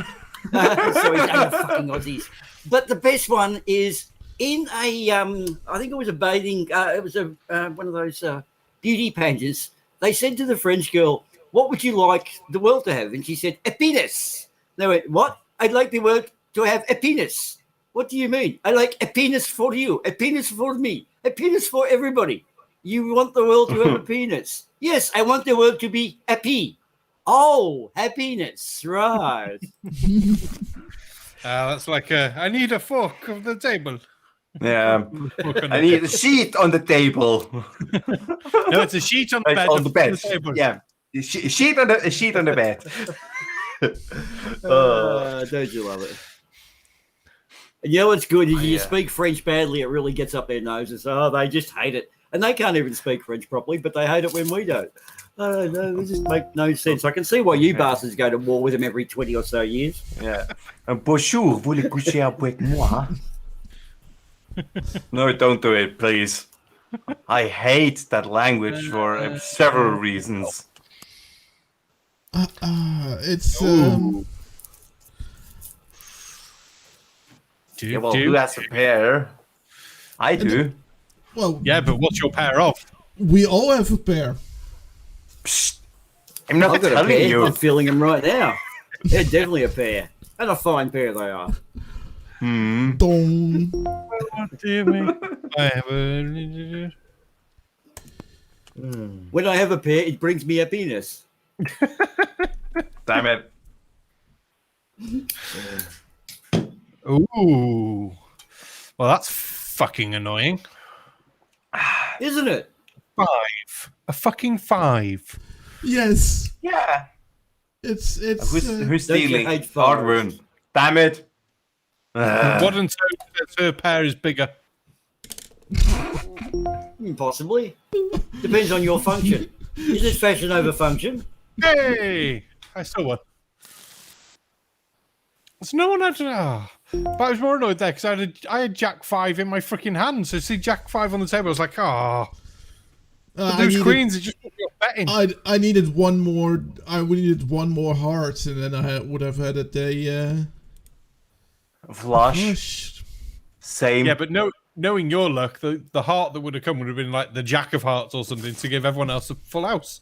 So he's fucking Aussies. But the best one is in a, I think it was a bathing, it was a one of those beauty pageants. They said to the French girl, what would you like the world to have? And she said, a penis. They went, what? I'd like the world to have a penis. What do you mean? I like a penis for you, a penis for me, a penis for everybody. You want the world to have a penis? Yes, I want the world to be happy. Oh, happiness, right. That's like I need a fork of the table. Yeah, I need a sheet on the table. No, it's a sheet on the bed. On the bed. Table. Yeah, a sheet on the bed. Don't you love it? And you know what's good? You speak French badly, it really gets up their noses. Oh, they just hate it. And they can't even speak French properly, but they hate it when we don't. Oh, no, they just make no sense. I can see why you bastards go to war with them every 20 or so years. Yeah. Bonjour, voulez coucher avec moi? No, don't do it, please. I hate that language for several reasons. It's Yeah, well, who has a pair? I do. well, Yeah, but what's your pair of? we all have a pair. Psst. I'm not I've got a telling pair. you. I'm feeling them right now. They're definitely a pair. And a fine pair they are. Dong. When I have a pair, it brings me happiness. Damn it. Ooh. Well, that's fucking annoying. Isn't it? 5. A fucking 5. Yes, Yeah. it's Who's Don't you stealing? hate Hard fives? one. Damn it. What and her pair is bigger? Possibly. Depends on your function. Is it fashion over function? Hey! I saw one. So no one had but I was more annoyed there because I had Jack 5 in my freaking hand. So to see Jack 5 on the table, I was like, those queens are just put your betting. I needed one more. I needed one more heart, and then would have had a day. Flush. Same. Yeah, but knowing your luck, the heart that would have come would have been like the Jack of Hearts or something to give everyone else a full house.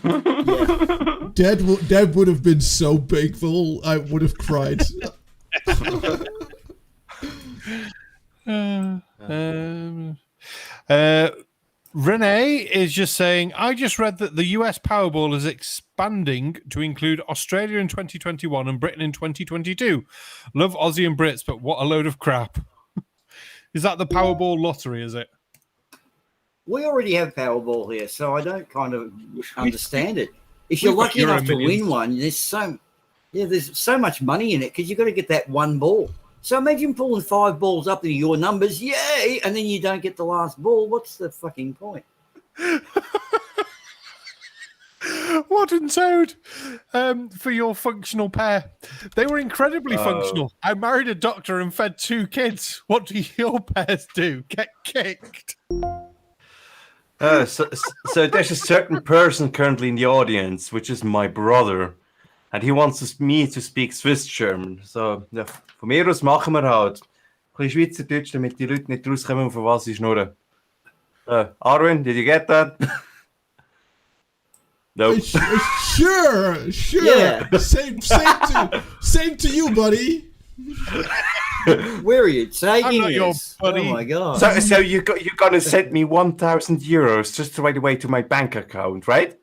That would have been so painful. I would have cried. Renee is just saying, I just read that the US Powerball is expanding to include Australia in 2021 and Britain in 2022. Love Aussie and Brits, but what a load of crap. Is that the Powerball lottery, is it? We already have Powerball here, so I don't kind of understand it. If you're lucky enough to win one, there's so much money in it because you've got to get that one ball. So imagine pulling 5 balls up to your numbers, yay, and then you don't get the last ball. What's the fucking point? What and Toad for your functional pair. They were incredibly functional. I married a doctor and fed 2 kids. What do your pairs do? Get kicked. So there's a certain person currently in the audience, which is my brother. And he wants me to speak Swiss German. So, ja, von mir aus machen wir halt ein bisschen Schweizerdeutsch, damit die Leute nicht rauskommen, von was sie schnurren. Arwen, did you get that? No. Sure. Yeah. Same to you, buddy. Where are you taking I'm not your this? buddy. Oh my god! So you're gonna send me 1,000 euros just right away to my bank account, right?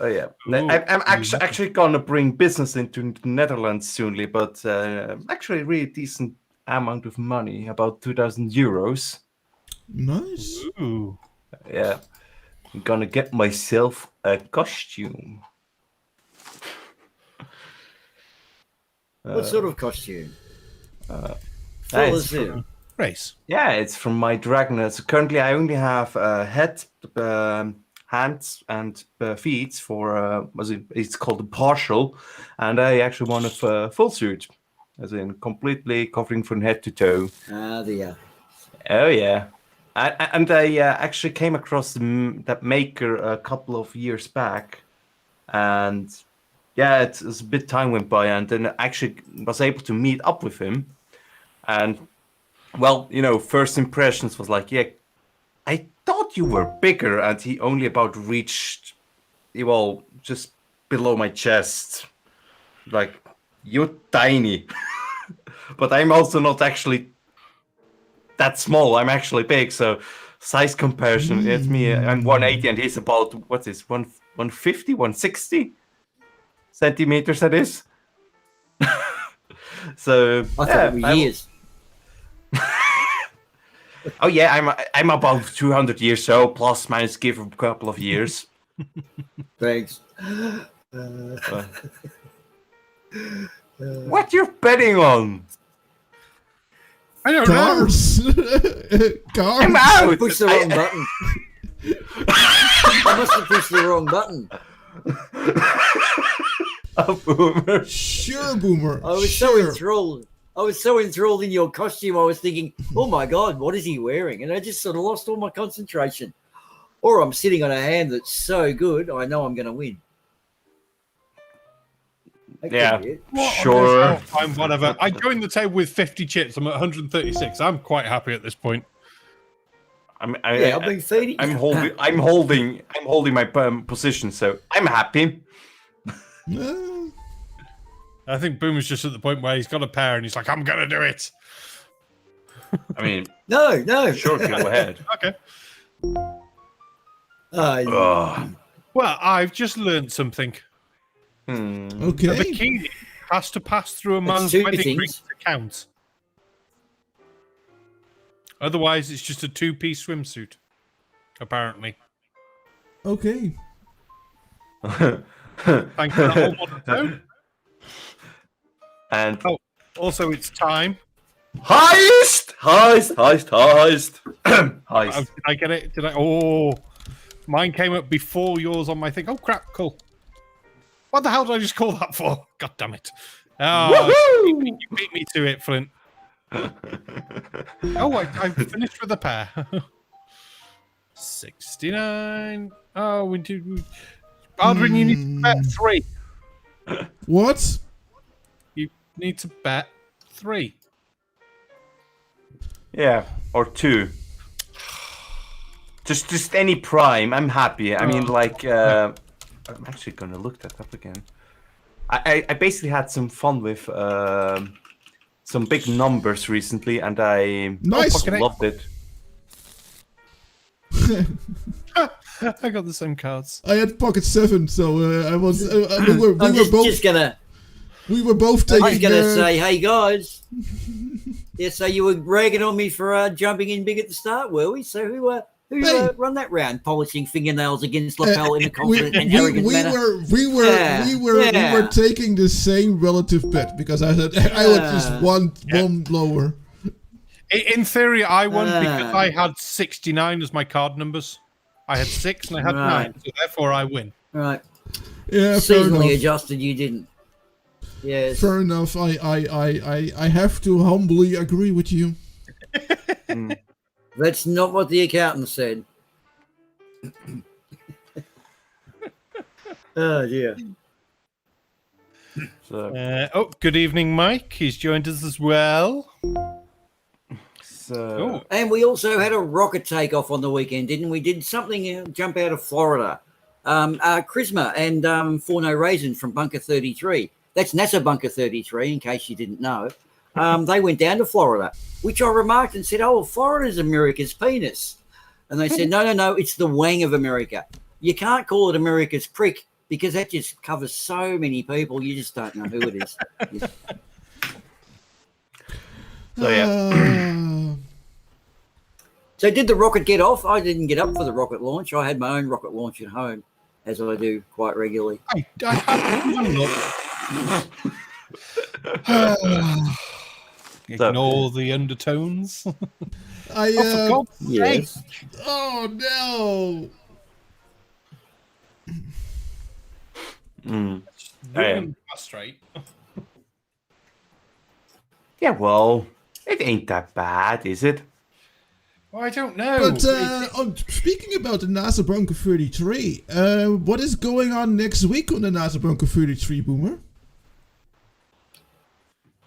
Oh yeah, I'm actually gonna bring business into the Netherlands soonly, but actually a really decent amount of money, about 2,000 euros. Nice. Ooh. Yeah, I'm gonna get myself a costume. What sort of costume? Race. Yeah, it's from my dragon. So currently I only have head, hands, and feet for it's called a partial, and I actually want a full suit, as in completely covering from head to toe. Oh yeah, and I actually came across that maker a couple of years back, and yeah, it's a bit time went by, and then I actually was able to meet up with him, and well, you know, first impressions was like, yeah, I thought you were bigger, and he only about reached, well, just below my chest. Like, you're tiny. But I'm also not actually that small. I'm actually big, so size comparison, it's me. I'm 180, and he's about, what's this, 150, 160 centimeters, that is. So, I thought it was years. Oh yeah, I'm about 200 years old, plus minus give a couple of years. Thanks. What you're betting on? I don't Cars. Cars. I'm I out. pushed the wrong button. I must have pushed the wrong button. A boomer. Sure, Boomer. I was so enthralled. I was so enthralled in your costume. I was thinking, "Oh my god, what is he wearing?" And I just sort of lost all my concentration. Or I'm sitting on a hand that's so good, I know I'm going to win. That Yeah, could be it. sure. Fine, whatever. I joined the table with 50 chips. I'm at 136. I'm quite happy at this point. I've been feeding. I'm holding my position, so I'm happy. I think Boomer's just at the point where he's got a pair and he's like, I'm going to do it. I mean, No. sure, go ahead. Okay. Ugh. Well, I've just learned something. A Okay. bikini has to pass through a man's two wedding ring things. to count. Otherwise, it's just a 2-piece swimsuit, apparently. Okay. Thank you for that whole one. And Oh, also, it's time. heist. Did I get it? Did I? Oh, mine came up before yours on my thing. Oh, crap. Cool. What the hell did I just call that for? God damn it. Oh, you beat me to it, Flint. Oh, I finished with a pair. 69. Oh, we do. Aldrin, you need to bet 3. What? You need to bet 3. Yeah, or 2. Just any prime. I'm happy. I mean, like, I'm actually gonna look that up again. I basically had some fun with some big numbers recently, and I loved it. I got the same cards. I had pocket 7, so I was. We were both taking. I was gonna say, hey guys. Yeah, so you were ragging on me for jumping in big at the start, were we? So who run that round, polishing fingernails against lapel in a confident and arrogant manner? We were taking the same relative bet because I was just one lower. In theory, I won because I had 69 as my card numbers. I had 6 and I had 9, so therefore I win. Right. Yeah, seasonally adjusted, you didn't. Yes. Fair enough. I have to humbly agree with you. That's not what the accountant said. Oh dear. So, good evening, Mike. He's joined us as well. So, and we also had a rocket takeoff on the weekend, didn't we? Did something jump out of Florida? Charisma and Forno Raisin from Bunker 33. That's NASA Bunker 33, in case you didn't know. They went down to Florida, which I remarked and said, oh, Florida's America's penis. And they said, no, it's the wang of America. You can't call it America's prick because that just covers so many people. You just don't know who it is. So, yeah. So did the rocket get off? I didn't get up for the rocket launch. I had my own rocket launch at home, as I do quite regularly. Ignore the undertones. Yes. Oh no. Straight. Yeah, well, it ain't that bad, is it? Well, I don't know. But speaking about the NASA Bunker 33, what is going on next week on the NASA Bunker 33, Boomer?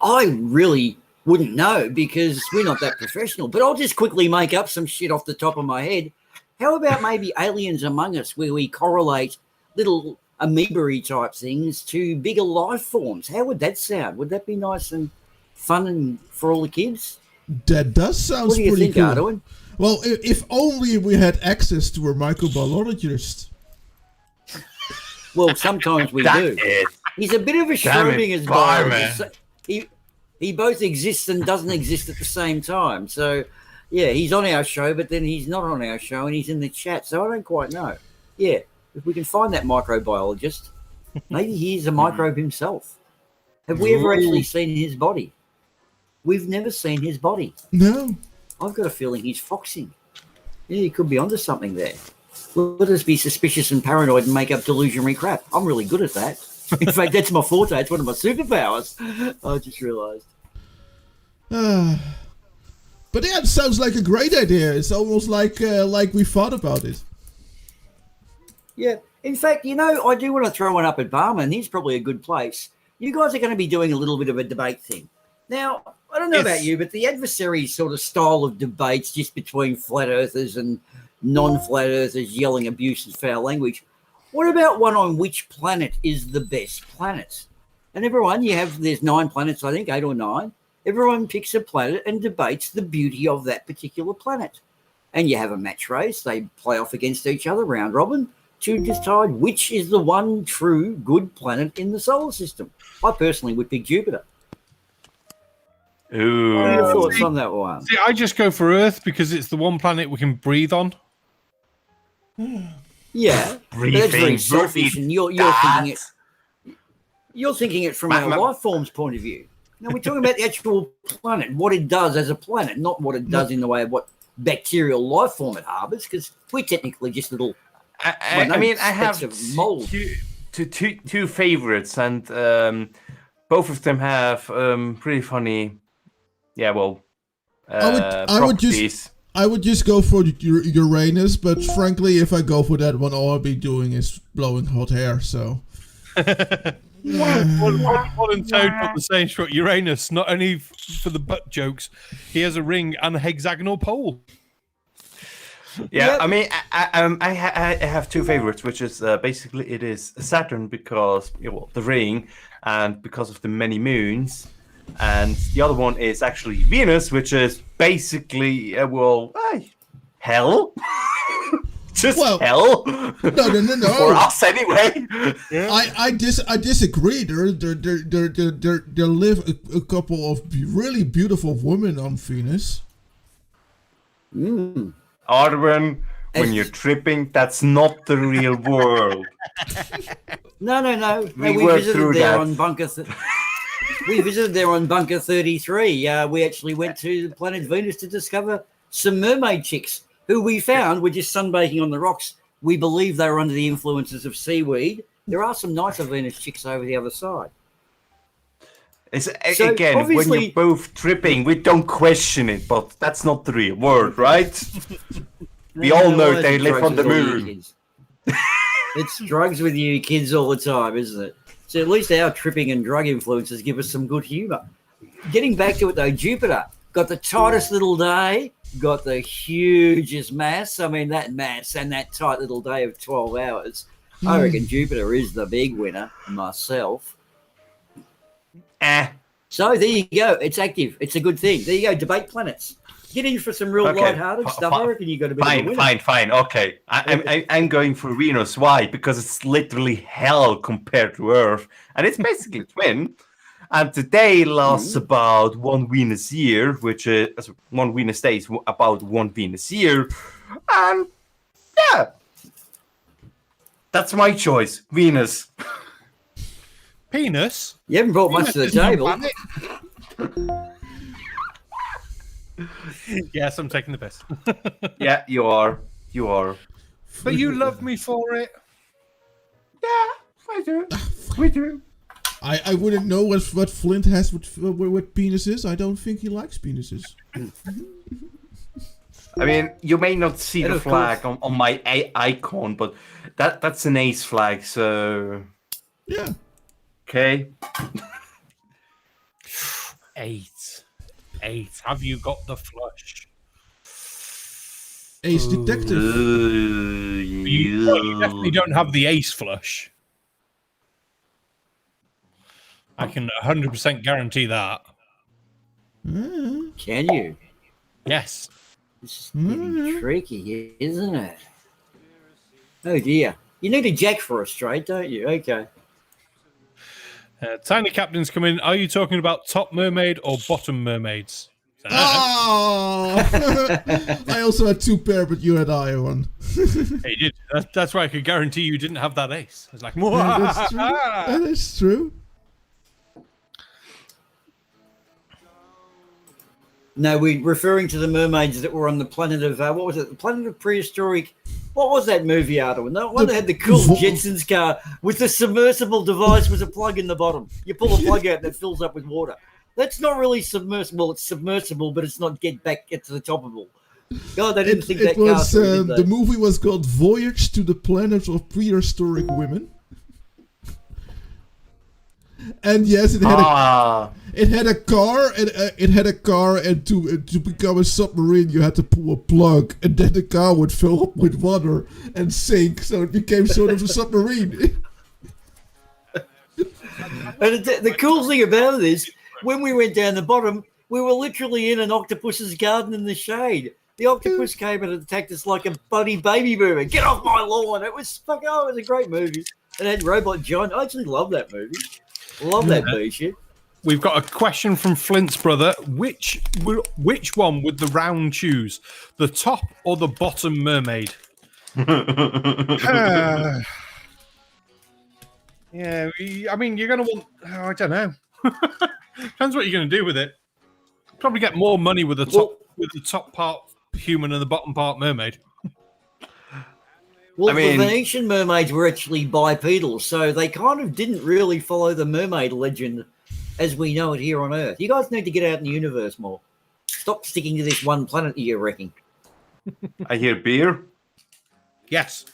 I really wouldn't know because we're not that professional, but I'll just quickly make up some shit off the top of my head. How about maybe Aliens Among Us, where we correlate little amoeba-y type things to bigger life forms? How would that sound? Would that be nice and fun and for all the kids? That does sound pretty cool. What do you think, Arduin? Well, if only we had access to a microbiologist. Well, sometimes we do. He's a bit of a Schrodinger's biologist. He both exists and doesn't exist at the same time. So, yeah, he's on our show, but then he's not on our show and he's in the chat. So I don't quite know. Yeah, if we can find that microbiologist, maybe he's a microbe himself. Have we ever actually seen his body? We've never seen his body. No. I've got a feeling he's foxing. Yeah, he could be onto something there. Let us be suspicious and paranoid and make up delusionary crap. I'm really good at that. In fact, that's my forte. It's one of my superpowers. I just realised. But yeah, it sounds like a great idea. It's almost like we thought about it. Yeah. In fact, you know, I do want to throw one up at Barman. He's probably a good place. You guys are going to be doing a little bit of a debate thing. Now, I don't know about you, but the adversary sort of style of debates just between flat earthers and non-flat earthers yelling abuse and foul language. What about one on which planet is the best planet? And everyone, there's 9 planets, I think, 8 or 9. Everyone picks a planet and debates the beauty of that particular planet. And you have a match race. They play off against each other, round robin, to decide which is the one true good planet in the solar system. I personally would pick Jupiter. Ooh. What are your thoughts on that one? See, I just go for Earth because it's the one planet we can breathe on. Yeah, that's very selfish, and you're thinking it from our life form's point of view. Now we're talking about the actual planet, what it does as a planet, not what it does in the way of what bacterial life form it harbours, because we're technically just little. I mean, I have mold. two favorites, and both of them have pretty funny. Yeah, well, properties. I would just go for Uranus, but frankly, if I go for that one, all I'll be doing is blowing hot air. So. What and Toad got the same for Uranus, not only for the butt jokes, he has a ring and a hexagonal pole. Yeah, Yep. I mean, I have two favorites, which is basically it is Saturn because the ring, and because of the many moons, and the other one is actually Venus, which is basically hell. Just hell. No. For us anyway. Yeah. I disagree. There live a couple of really beautiful women on Venus. Arwen, when you're tripping, that's not the real world. No. We We worked visited through there that. on Bunker. We visited there on Bunker 33. We actually went to the planet Venus to discover some mermaid chicks who we found were just sunbaking on the rocks. We believe they were under the influences of seaweed. There are some nicer Venus chicks over the other side. It's, So, again, when obviously- you're both tripping, we don't question it, but that's not the real world, right? We all know they live on the moon. It's drugs with you kids all the time, isn't it? So at least our tripping and drug influences give us some good humour. Getting back to it though, Jupiter got the tightest little day, got the hugest mass. I mean, that mass and that tight little day of 12 hours. I reckon Jupiter is the big winner myself. So there you go. It's active. It's a good thing. There you go. Debate planets. Get in for some real lighthearted stuff. I reckon you got a bit of a winner. Fine. Okay, I'm going for Venus. Why? Because it's literally hell compared to Earth, and it's basically twin. And the day lasts about 1 Venus year, which is 1 Venus day is about 1 Venus year, and yeah, that's my choice. Venus. Penis? You haven't brought much to the Venus isn't a table. planet. Yes, I'm taking the piss. Yeah, you are. But you love me for it. Yeah, I do. We do. I wouldn't know what Flint has with penises. I don't think he likes penises. I mean, you may not see And the of flag on my icon, but that's an ace flag, so... Yeah. Okay. 8. Have you got the flush? Ace detective. You definitely don't have the ace flush. I can 100% guarantee that. Can you? Yes. This is getting tricky, isn't it? Oh dear. You need a jack for a straight, don't you? Okay. Tiny Captain's come in. Are you talking about top mermaid or bottom mermaids? Oh! I also had 2 pair, but you had I one. Hey, you did. That's why I could guarantee you didn't have that ace. It's like, Yeah, that's true. That is true. No, we're referring to the mermaids that were on the planet of what was it? The planet of prehistoric. What was that movie, Ardo? The one that had the cool Jetsons car with the submersible device with a plug in the bottom. You pull the plug out and it fills up with water. That's not really submersible. It's submersible, but it's not get to the top of it. God, they didn't think that car through, did they? The movie was called Voyage to the Planet of Prehistoric Women. And yes, it had a car, and to become a submarine, you had to pull a plug, and then the car would fill up with water and sink, so it became sort of a submarine. And the cool thing about it is, when we went down the bottom, we were literally in an octopus's garden in the shade. The octopus came and attacked us like a bloody baby boomer. Get off my lawn! It was it was a great movie. And had Robot John. I actually love that movie. Love that shit. We've got a question from Flint's brother. Which one would the round choose? The top or the bottom mermaid? Yeah, I mean, you're going to want... I don't know. Depends what you're going to do with it. Probably get more money with the top part human and the bottom part mermaid. Well, the Venetian mermaids were actually bipedal, so they kind of didn't really follow the mermaid legend as we know it here on Earth. You guys need to get out in the universe more. Stop sticking to this one planet you're wrecking. I hear beer. Yes.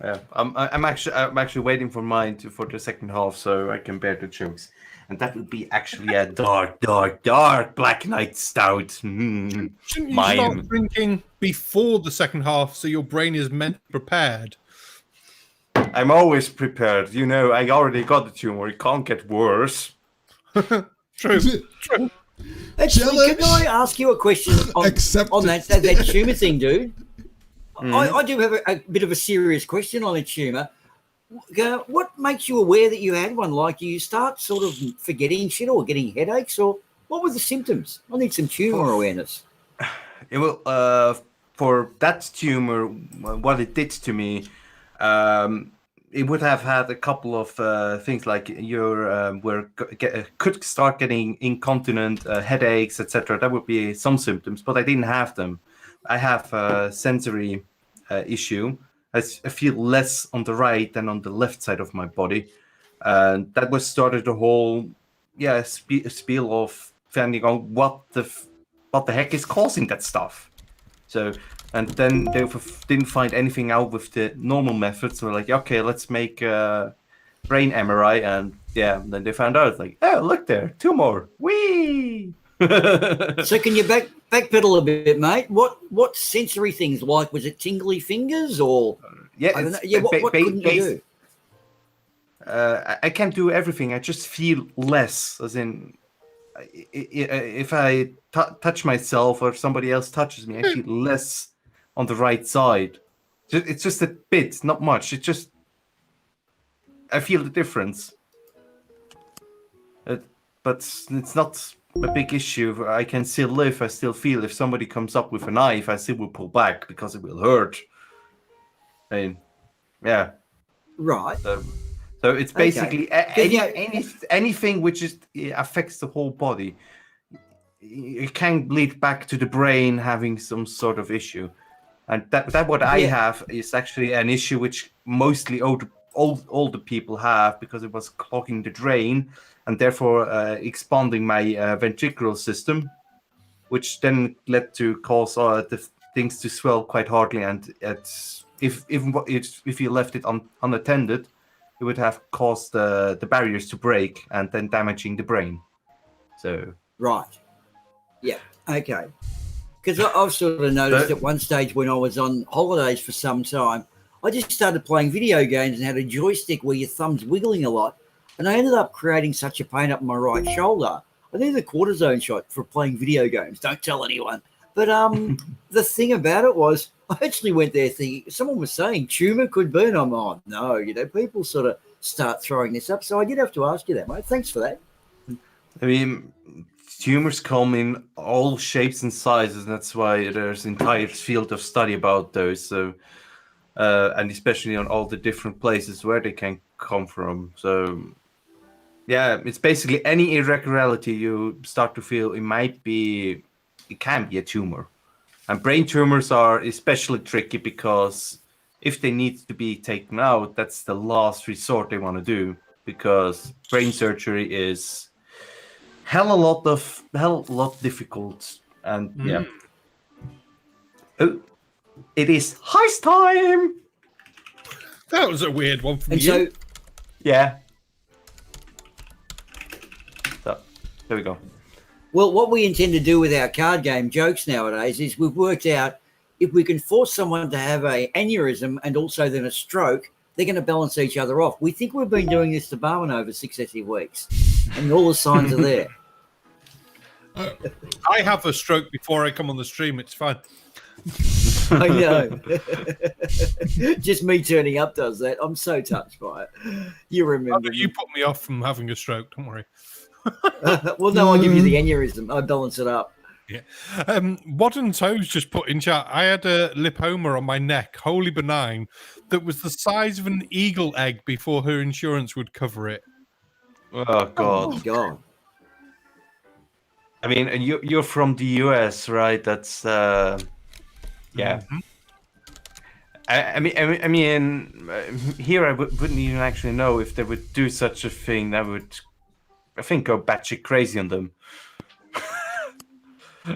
Yeah, I'm actually waiting for mine for the second half so I can bear the jokes, and that would be actually a dark Black Knight Stout. Shouldn't you start drinking before the second half so your brain is prepared? I'm always prepared. You know, I already got the tumor. It can't get worse. True. Actually, can I ask you a question on that tumor thing, dude? I do have a bit of a serious question on a tumor. What makes you aware that you had one? Like, you start sort of forgetting shit or getting headaches, or what were the symptoms? I need some tumor awareness. It will, for that tumor, what it did to me, it would have had a couple of things like could start getting incontinent, headaches, etc. That would be some symptoms, but I didn't have them. I have a sensory issue. I feel less on the right than on the left side of my body. And that was started the whole spiel of finding out what the heck is causing that stuff. So, and then they didn't find anything out with the normal methods. So we're like, okay, let's make a brain MRI. And then they found out, like, oh, look there, tumor. Whee! So can you backpedal a bit, mate? What sensory things like? Was it tingly fingers or? What couldn't you do? I can't do everything. I just feel less, as in, if I touch myself or somebody else touches me, I feel less on the right side. It's just a bit, not much. It's just I feel the difference. But it's not a big issue. I can still live. I still feel. If somebody comes up with a knife, I still will pull back because it will hurt. Right. So it's basically anything which affects the whole body. It can bleed back to the brain having some sort of issue, and that what I have is actually an issue which mostly older people have because it was clogging the drain and therefore expanding my ventricular system, which then led to cause the things to swell quite hardly. And if you left it unattended, it would have caused the barriers to break and then damaging the brain. So okay. Because I've sort of noticed at one stage when I was on holidays for some time, I just started playing video games and had a joystick where your thumb's wiggling a lot. And I ended up creating such a pain up my right shoulder. I needed a cortisone shot for playing video games. Don't tell anyone. But the thing about it was, I actually went there thinking, someone was saying tumor could burn. I'm on. No, people sort of start throwing this up. So I did have to ask you that, mate. Thanks for that. I mean, tumors come in all shapes and sizes. And that's why there's an entire field of study about those. So, and especially on all the different places where they can come from. So, it's basically any irregularity you start to feel it can be a tumor. And brain tumors are especially tricky because if they need to be taken out, that's the last resort they want to do, because brain surgery is hell a lot difficult. And it is heist time. That was a weird one from you. So there we go. Well, what we intend to do with our card game jokes nowadays is we've worked out if we can force someone to have an aneurysm and also then a stroke, they're going to balance each other off. We think we've been doing this to Barman over successive weeks, and all the signs are there. I have a stroke before I come on the stream. It's fine. I know. Just me turning up does that. I'm so touched by it. You remember. You put me off from having a stroke. Don't worry. Well, no, I'll give you the aneurysm. I balance it up. Yeah. Modern Toes just put in chat, I had a lipoma on my neck, wholly benign, that was the size of an eagle egg before her insurance would cover it. Oh, God. Oh, God. I mean, you're from the US, right? That's, I mean, here I wouldn't even actually know if they would do such a thing. That would, I think, go batshit crazy on them.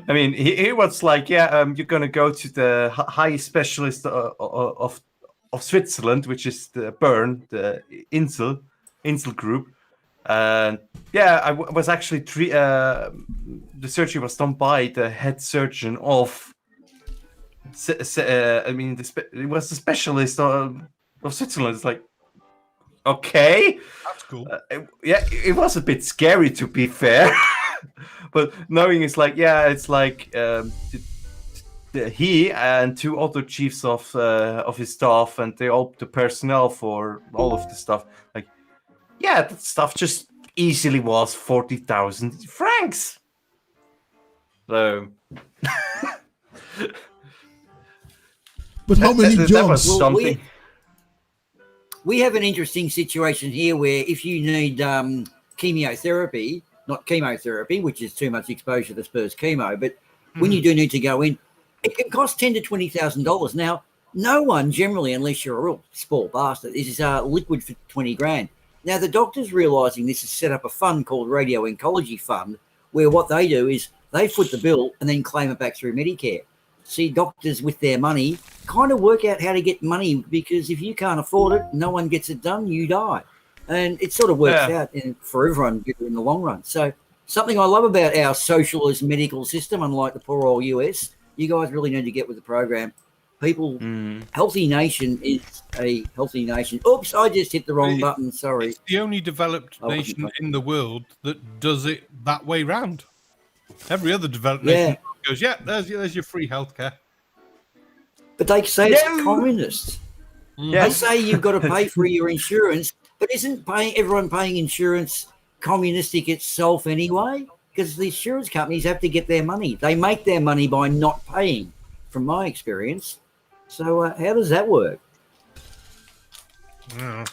I mean, here was like, you're gonna go to the high specialist of Switzerland, which is the Bern, the Insel group. And I was actually the surgery was done by the head surgeon of. It was the specialist of Switzerland. It's like, okay, That's cool. It was a bit scary, to be fair. But knowing it's like, he and two other chiefs of his staff, and the personnel for all of the stuff. Like, that stuff just easily was 40,000 francs. So. But how many jobs? That was something. We have an interesting situation here where if you need chemotherapy, not chemotherapy, which is too much exposure to Spurs chemo, but when you do need to go in, it can cost $10,000 to $20,000. Now, no one generally, unless you're a real spoiled bastard, is liquid for 20 grand. Now, the doctors realising this has set up a fund called Radio Oncology Fund, where what they do is they foot the bill and then claim it back through Medicare. See, doctors with their money kind of work out how to get money, because if you can't afford it, no one gets it done, you die. And it sort of works out for everyone in the long run. So something I love about our socialist medical system, unlike the poor old US, you guys really need to get with the program. People, healthy nation is a healthy nation. Oops, I just hit the wrong button. Sorry. It's the only developed nation in the world that does it that way round. Every other developed nation goes, there's your free healthcare. But they say it's communist. They say you've got to pay for your insurance, but isn't everyone paying insurance communistic itself anyway? Because the insurance companies have to get their money. They make their money by not paying, from my experience. So how does that work? I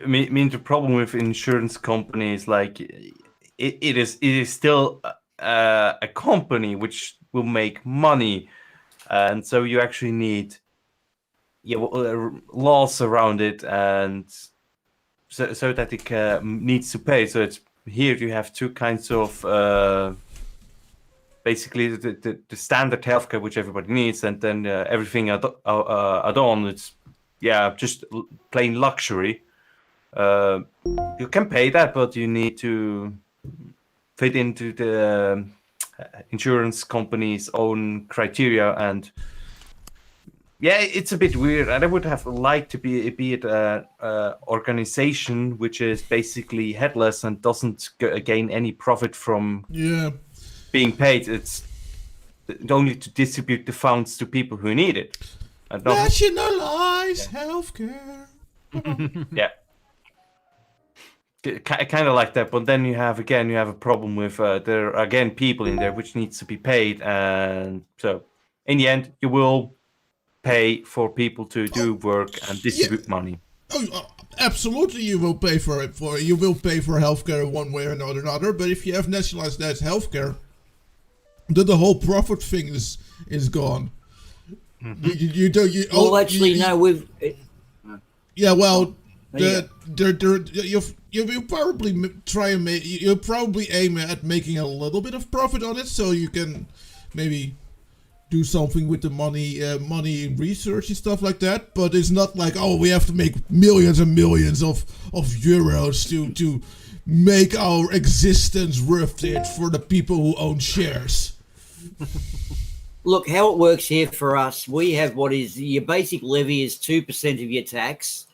mean, the problem with insurance companies, like, it is still a company which will make money, and so you actually need laws around it, and so that it needs to pay. So it's here you have two kinds of basically the standard healthcare which everybody needs, and then everything add-on. It's just plain luxury. You can pay that, but you need to fit into the insurance company's own criteria, and it's a bit weird. And I would have liked to be at an organization which is basically headless and doesn't gain any profit from being paid. It's only to distribute the funds to people who need it. Nationalize healthcare. Kind of like that, but then you have a problem with there are again people in there which needs to be paid, and so in the end you will pay for people to do work and distribute money. Absolutely, you will pay for it. You will pay for healthcare one way or another. But if you have nationalized that healthcare, then the whole profit thing is gone. You will probably try and you'll probably aim at making a little bit of profit on it, so you can maybe do something with the money in research and stuff like that. But it's not like, we have to make millions and millions of euros to make our existence worth it for the people who own shares. Look, how it works here for us, we have what is your basic levy is 2% of your tax.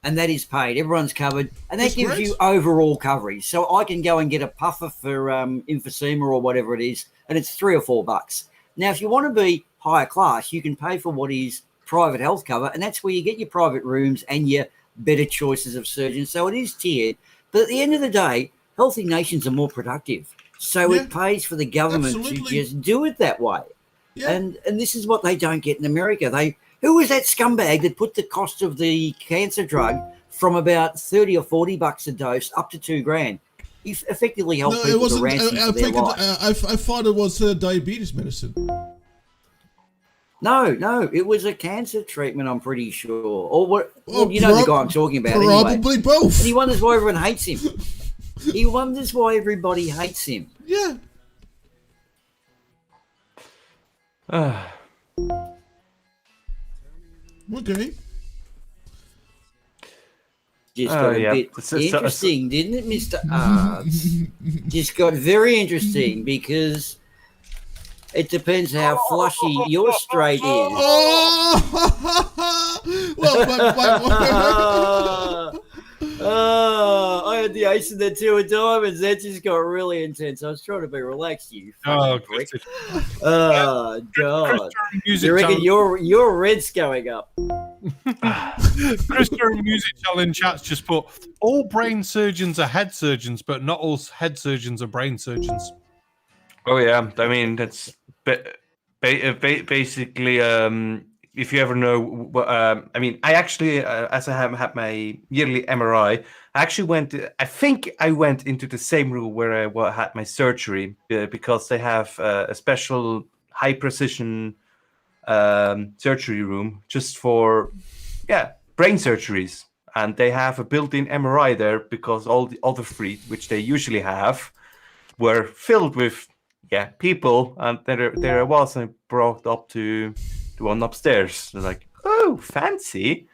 And that is paid. Everyone's covered. And that gives you overall coverage. So I can go and get a puffer for emphysema or whatever it is, and it's $3 or $4. Now, if you want to be higher class, you can pay for what is private health cover, and that's where you get your private rooms and your better choices of surgeons. So it is tiered. But at the end of the day, healthy nations are more productive. So it pays for the government to just do it that way. Yeah. And this is what they don't get in America. Who was that scumbag that put the cost of the cancer drug from about $30 or $40 a dose up to $2,000? He effectively helped people to ransom for their life. I thought it was diabetes medicine. No, it was a cancer treatment, I'm pretty sure. Or what? Well, you know the guy I'm talking about. Probably both. And he wonders why everyone hates him. He wonders why everybody hates him. Yeah. Okay. Just got a bit interesting, didn't it, Mr. Arts? Just got very interesting because it depends how flushy your straight is. Well, I had the ace and the two of diamonds. That just got really intense. I was trying to be relaxed, you prick. Oh, God. You reckon your red's going up? Krista and Music Challenge chats just put, all brain surgeons are head surgeons, but not all head surgeons are brain surgeons. Oh, yeah. I mean, that's basically... if you ever know, I mean, I actually, as I have had my yearly MRI, I think I went into the same room where I had my surgery because they have a special high precision surgery room just for, brain surgeries. And they have a built-in MRI there because all the other three, which they usually have, were filled with, people. And there I was, and brought up to the one upstairs. They're like, oh, fancy.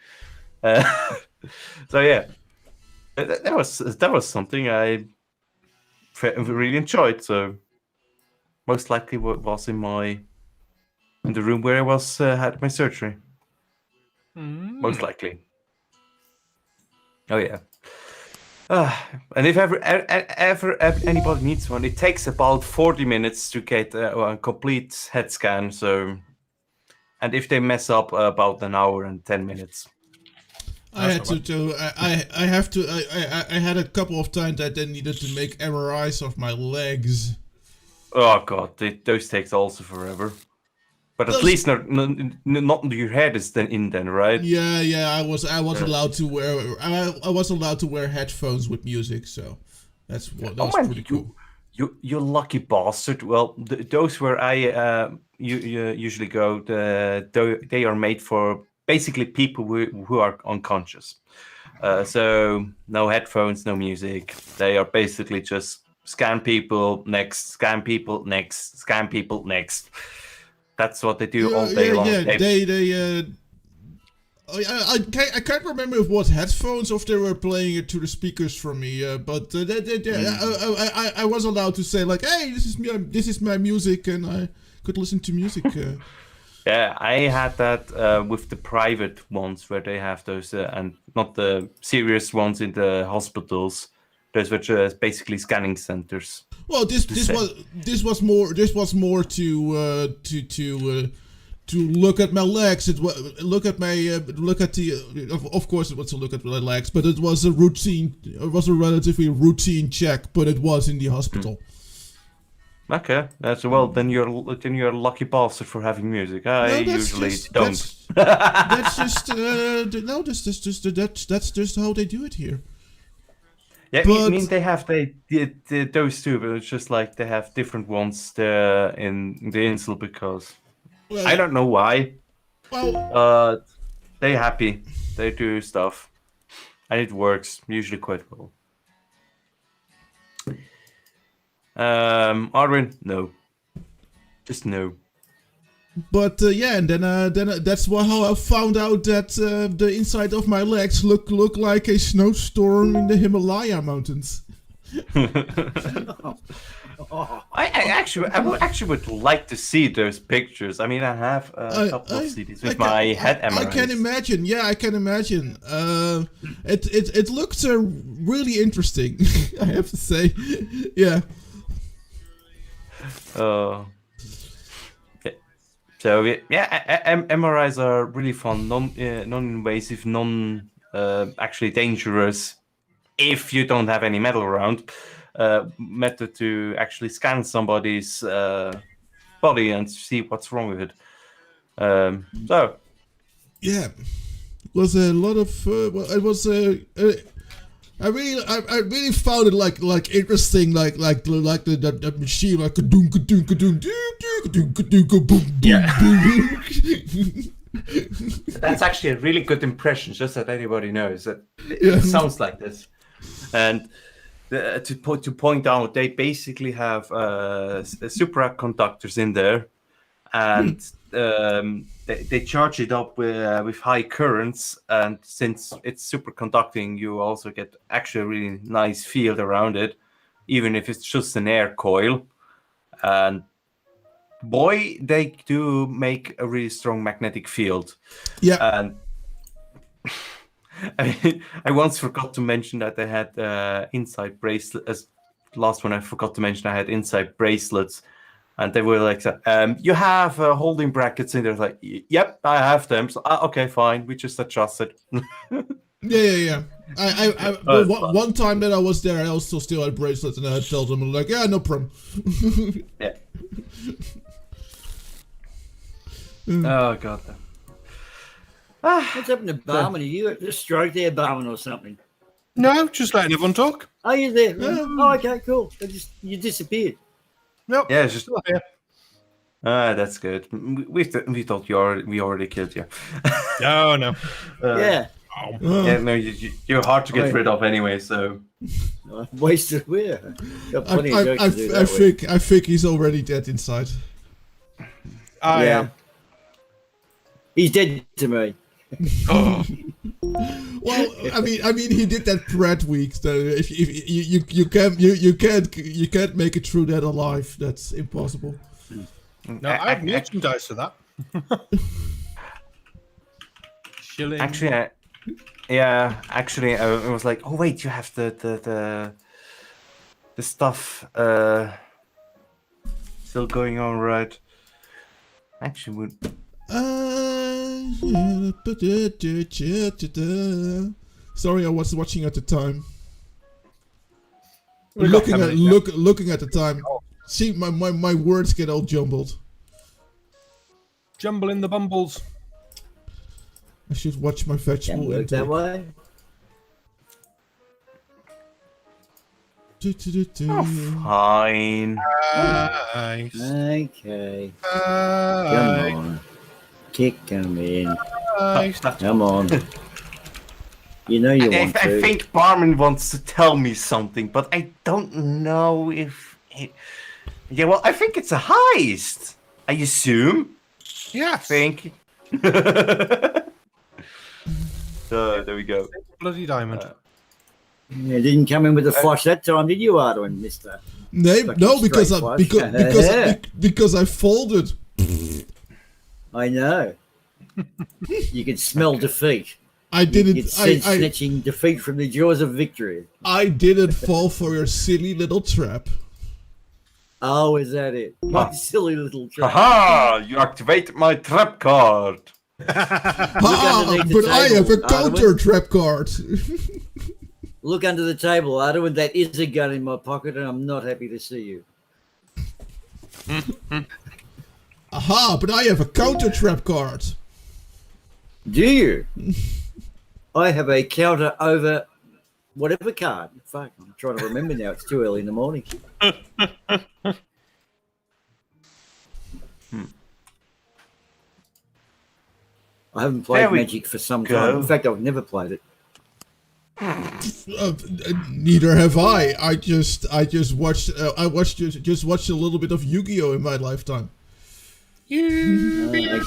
So yeah, that was something I really enjoyed. So most likely was in the room where I was had my surgery. Most likely. Oh yeah. And if ever anybody needs one, it takes about 40 minutes to get a complete head scan. So. And if they mess up, about an hour and 10 minutes. I had I had a couple of times that I needed to make MRIs of my legs. Oh God, those takes also forever. But at least not your head is then right? Yeah. I was allowed to wear I was allowed to wear headphones with music, so that's pretty cool. You lucky bastard. Well, those where I usually go, they are made for basically people who are unconscious. So no headphones, no music. They are basically just scan people, next, scan people, next, scan people, next. That's what they do all day long. Yeah, I can't remember if it was headphones or if they were playing it to the speakers for me, but I was allowed to say like, hey, this is my music, and I could listen to music. Yeah, I had that with the private ones where they have those, and not the serious ones in the hospitals. Those were just basically scanning centers. Well, this was more to look at my legs. Of course it was to look at my legs, but it was a relatively routine check, but it was in the hospital. Okay, that's well. Then you're a lucky bastard for having music. I usually don't. That's just how they do it here. Yeah, I mean they have those too, but it's just like they have different ones there in the Insel because. Well, I don't know why. Well, they're happy. They do stuff, and it works usually quite well. Arwin, no, just no. But and then that's how I found out that the inside of my legs look like a snowstorm in the Himalaya mountains. I actually would like to see those pictures. I mean, I have a couple of CDs with my head MRIs. I can imagine. Yeah, I can imagine. It looked really interesting. I have to say. Yeah. So MRIs are really fun, non-invasive, actually dangerous if you don't have any metal around. Method to actually scan somebody's body and see what's wrong with it. Yeah, it was a lot of. It was I really found it like interesting, like the machine, like kadoom kadoom kadoom kadoom kadoom kadoom boom. That's actually a really good impression, just that anybody knows that it sounds like this. And to point out, they basically have supraconductors in there, and they charge it up with high currents. And since it's superconducting, you also get actually a really nice field around it, even if it's just an air coil. And boy, they do make a really strong magnetic field. Yeah. And I once forgot to mention that they had inside bracelets. Last one I forgot to mention, I had inside bracelets, and they were like, "You have holding brackets in there." Like, "Yep, I have them." So, okay, fine. We just adjusted. Yeah. One time that I was there, I also still had bracelets, and I told them like, "Yeah, no problem." Yeah. Oh god. What's happened to Barman? Are you at a stroke there, Barman, or something? No, just letting everyone talk. Are you there? Oh, okay, cool. You disappeared. Nope. Yeah, it's just Still here. that's good. We thought we already killed you. No. Yeah. Yeah, no, you're hard to get rid of anyway. So Wasted. Where? Got plenty of jokes to do that I think he's already dead inside. I am. He's dead to me. Well, I mean, he did that Pred week. So if you can't make it through that alive. That's impossible. No, I have merchandise for that. Shilling. actually, I was like, oh wait, you have the stuff still going on, right? Actually, sorry, I was watching at the time. Looking at the time. See, my words get all jumbled. Jumble in the bumbles. I should watch my vegetable Look intake. that way. fine. Nice. Okay. Come on. Kick him in. Nice. Come on. You know you want to. I think Barman wants to tell me something, but I don't know if yeah, well, I think it's a heist. I assume. Yes. I think. So there we go. Bloody diamond. You didn't come in with a flush that time, did you, Arwen, mister? No, because I folded. I know. You could smell defeat. I didn't. You could sense snatching defeat from the jaws of victory. I didn't fall for your silly little trap. Oh, is that it? My silly little trap. Haha! You activated my trap card. But I have a counter trap card. Look under the table, Arwen. That is a gun in my pocket, and I'm not happy to see you. Aha! But I have a counter trap card. Do you? I have a counter over whatever card. Fuck, I'm trying to remember now. It's too early in the morning. I haven't played Magic for some time. In fact, I've never played it. Neither have I. I just watched. I watched a little bit of Yu-Gi-Oh in my lifetime. Okay. Yeah.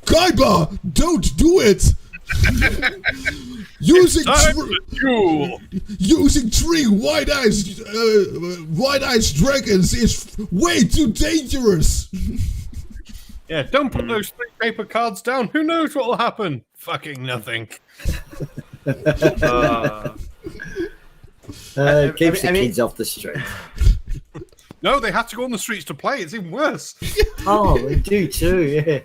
Kaiba, don't do it. using three white-eyed dragons is way too dangerous. Yeah, don't put those 3 paper cards down. Who knows what will happen? Fucking nothing. Keeps the kids off the street. No, they have to go on the streets to play. It's even worse. Oh, they do too, yeah.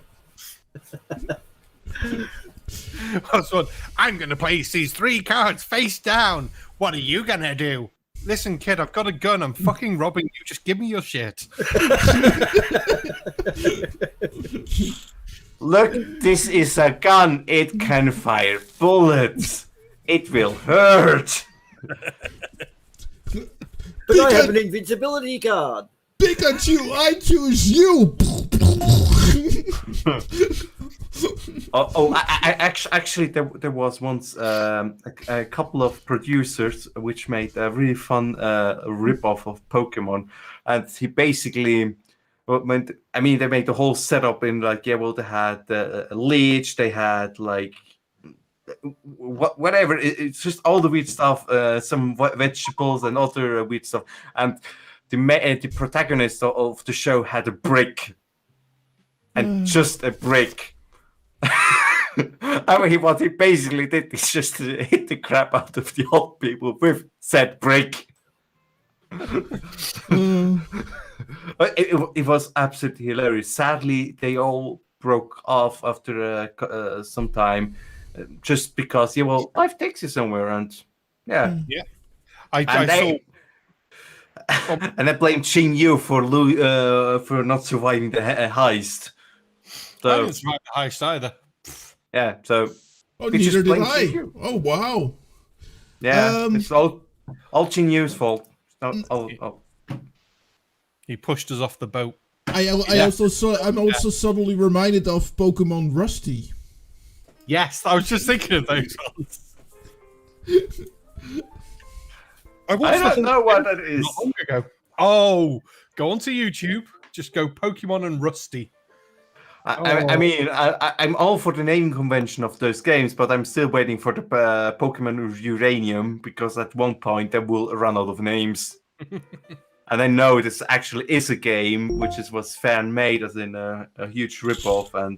That's what I'm going to place these 3 cards face down. What are you going to do? Listen, kid, I've got a gun. I'm fucking robbing you. Just give me your shit. Look, this is a gun. It can fire bullets. It will hurt. But I have an invincibility card. Pikachu, I choose you. Actually, there was once a couple of producers which made a really fun rip-off of Pokemon, and he basically, they made the whole setup in like, they had a leech, they had like whatever, it's just all the weird stuff, some vegetables and other weird stuff, and the protagonist of the show had a brick, and just a brick. What he basically did is just hit the crap out of the old people with said brick. It was absolutely hilarious. Sadly, they all broke off after some time, just because life takes you somewhere, and I blame Xing Yu for not surviving the heist. So, I didn't survive the heist either. Yeah, so. Oh, neither did I. Oh, wow. Yeah, it's all Xing Yu's fault. He pushed us off the boat. I'm also suddenly reminded of Pokemon Rusty. Yes, I was just thinking of those ones. I don't know what that is. Not long ago. Oh, go onto YouTube. Just go Pokemon and Rusty. I'm all for the naming convention of those games, but I'm still waiting for the Pokemon Uranium, because at one point they will run out of names. And I know this actually is a game which was fan made, as in a huge ripoff, and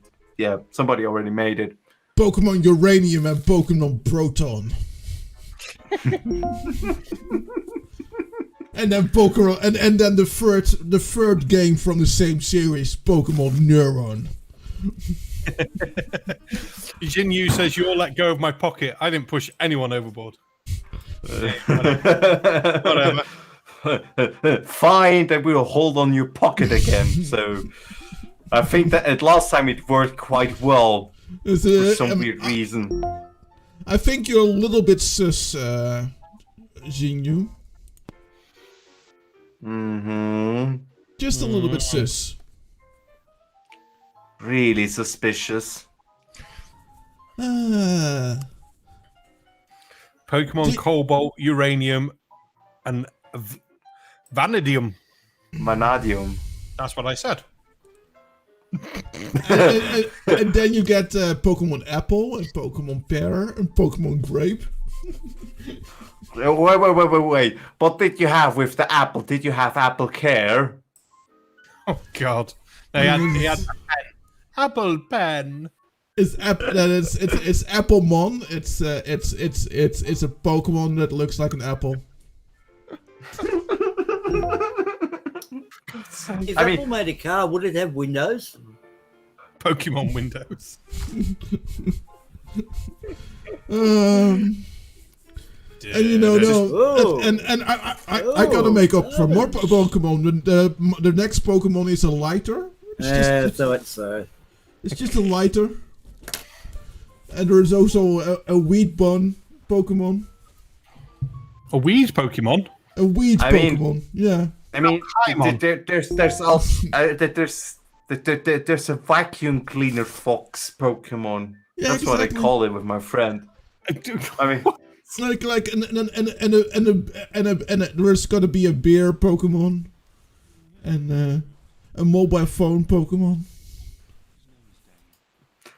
somebody already made it. Pokemon Uranium and Pokemon Proton. And then Pokemon, and then the third game from the same series, Pokemon Neuron. Jin Yu says, "You all let go of my pocket. I didn't push anyone overboard." Whatever. Fine, then we'll hold on your pocket again. So I think that last time it worked quite well for some weird reason. I think you're a little bit sus, Jin Yu. Just a little bit sus. Really suspicious. Pokemon Cobalt, Uranium, and Vanadium. Vanadium. That's what I said. and then you get Pokemon Apple, and Pokemon Pear, and Pokemon Grape. Wait. What did you have with the apple? Did you have Apple Care? Oh God! He had a pen. Apple Pen. It's Applemon. It's a Pokemon that looks like an apple. If Apple made a car, would it have windows? Pokemon Windows. And I gotta make up for more Pokemon. The next Pokemon is a lighter. It's just a lighter. And there's also a weed bun Pokemon. A weed Pokemon? A weed Pokemon, yeah. I mean, there's also there's a vacuum cleaner fox Pokemon. Yeah, that's what I call it with my friend. I mean, it's like there's gotta be a beer Pokemon, and a mobile phone Pokemon.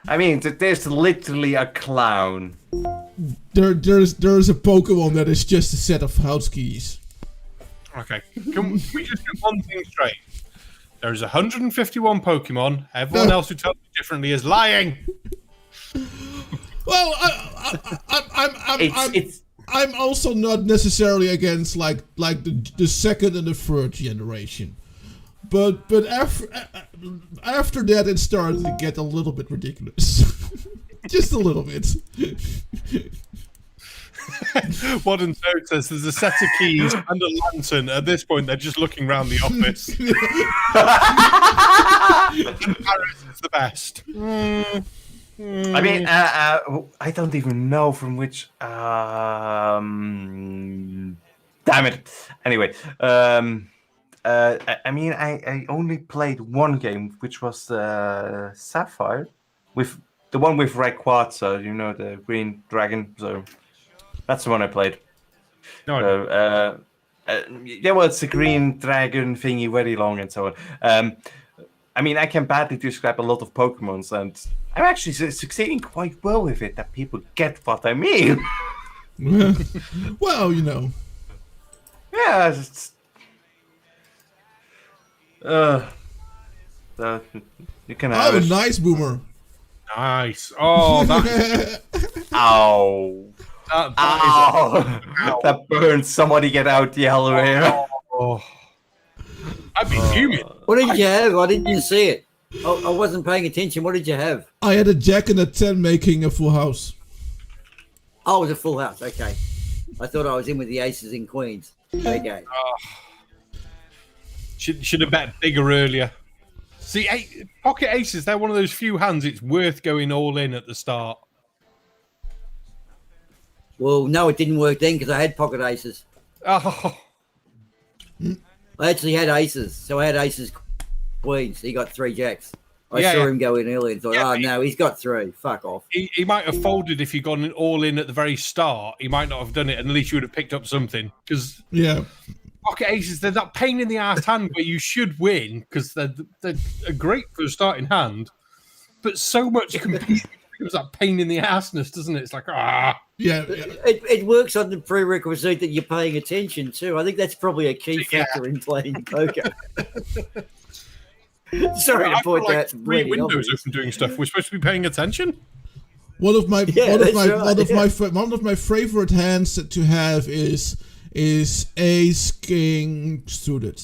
I mean, there's literally a clown. There's a Pokemon that is just a set of house keys. Okay, can we just get one thing straight? There's 151 Pokemon. Everyone else who tells me differently is lying. Well, I'm also not necessarily against like the second and the third generation, but after that it started to get a little bit ridiculous, just a little bit. Modern Toad says there's a set of keys and a lantern. At this point, they're just looking around the office. And Paris is the best. I mean, I don't even know from which. Damn it. Anyway, I mean, I only played one game, which was Sapphire, with the one with Rayquaza, you know, the green dragon. So that's the one I played. No, So, yeah, well, it's a green dragon thingy, very long and so on. I mean, I can badly describe a lot of Pokemons, and I'm actually succeeding quite well with it, that people get what I mean. Well, you know. Yeah, it's... you can have it. Nice, Boomer. nice. Oh, that, Ow. that Ow. That burns. Somebody get out the elevator. oh. I'd be fuming. What did you have? I didn't see it. I wasn't paying attention. What did you have? I had a Jack and a 10 making a full house. Oh, it was a full house. Okay. I thought I was in with the aces and queens. Okay. Should have bet bigger earlier. See, pocket aces, they're one of those few hands it's worth going all in at the start. Well, no, it didn't work then because I had pocket aces. Oh, I actually had aces. So I had aces, queens. He got 3 jacks. I Yeah, saw yeah. him go in early and thought, Yeah, oh, but no, he's got 3. Fuck off. he might have folded if you'd gone all in at the very start. He might not have done it, and at least you would have picked up something. Because Yeah. pocket aces, they're that pain in the ass hand where you should win because they're a great for a starting hand, but so much competes becomes that pain in the assness, doesn't it? It's like, Yeah. It works on the prerequisite that you're paying attention too. I think that's probably a key factor in playing poker. Sorry to I've point got like that. 3 windows open doing stuff. We're supposed to be paying attention. One of my Yeah, one of that's my right, one of my favorite hands to have is ace king suited.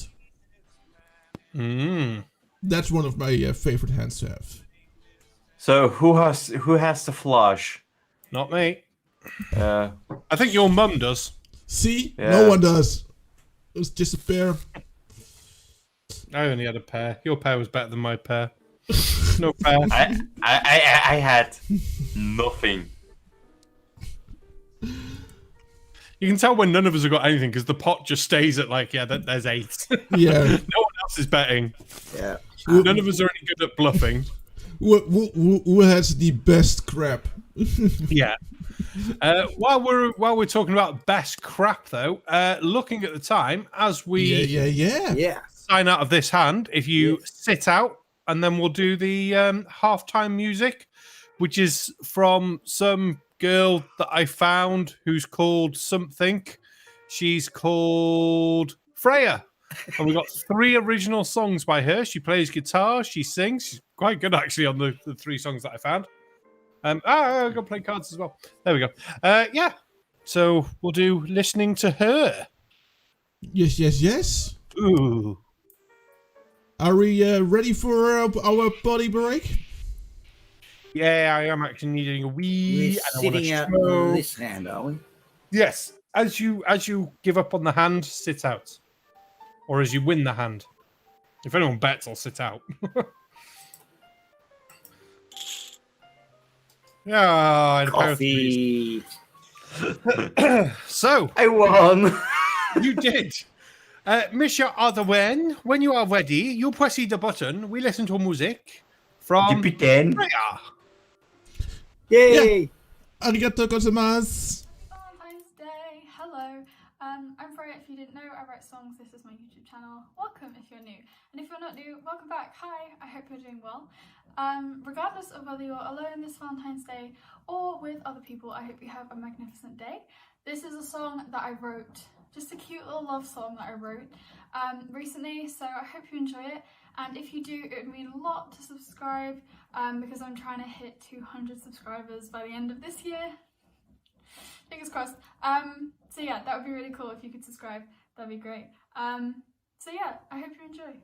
That's one of my favorite hands to have. So who has the flush? Not me. Uh, I think your mum does. See, Yeah. no one does. It was just a pair. I only had a pair. Your pair was better than my pair. No pair. I had nothing. You can tell when none of us have got anything because the pot just stays at like, there's 8. Yeah. No one else is betting. Yeah. None of us are any good at bluffing. Who has the best crap? Yeah. While we're talking about best crap though, looking at the time as we Yeah. sign out of this hand, if you sit out, and then we'll do the halftime music, which is from some girl that I found who's called something. She's called Freya. And we've got 3 original songs by her. She plays guitar, she sings. She's quite good actually on the 3 songs that I found. I've got to play cards as well. There we go. Yeah. So we'll do listening to her. Yes. Ooh. Are we ready for our body break? Yeah, I am actually needing a wee. We're sitting out on this hand, are we? Yes. As you give up on the hand, sit out. Or as you win the hand. If anyone bets, I'll sit out. Yeah, I had a pair of threes. Coffee. So, I won. you did. Misha Otherwen, when you are ready, you press the button. We listen to music from You begin. Freya. Yay! Arigato gozaimasu. Valentine's Day. Hello. I'm Freya. If you didn't know, I write songs. This is my YouTube channel. Welcome if you're new. And if you're not new, welcome back. Hi. I hope you're doing well. Regardless of whether you're alone this Valentine's Day or with other people, I hope you have a magnificent day. This is a song that I wrote, just a cute little love song that I wrote recently, so I hope you enjoy it. And if you do, it would mean a lot to subscribe because I'm trying to hit 200 subscribers by the end of this year. Fingers crossed. So yeah, that would be really cool if you could subscribe. That'd be great. So yeah, I hope you enjoy.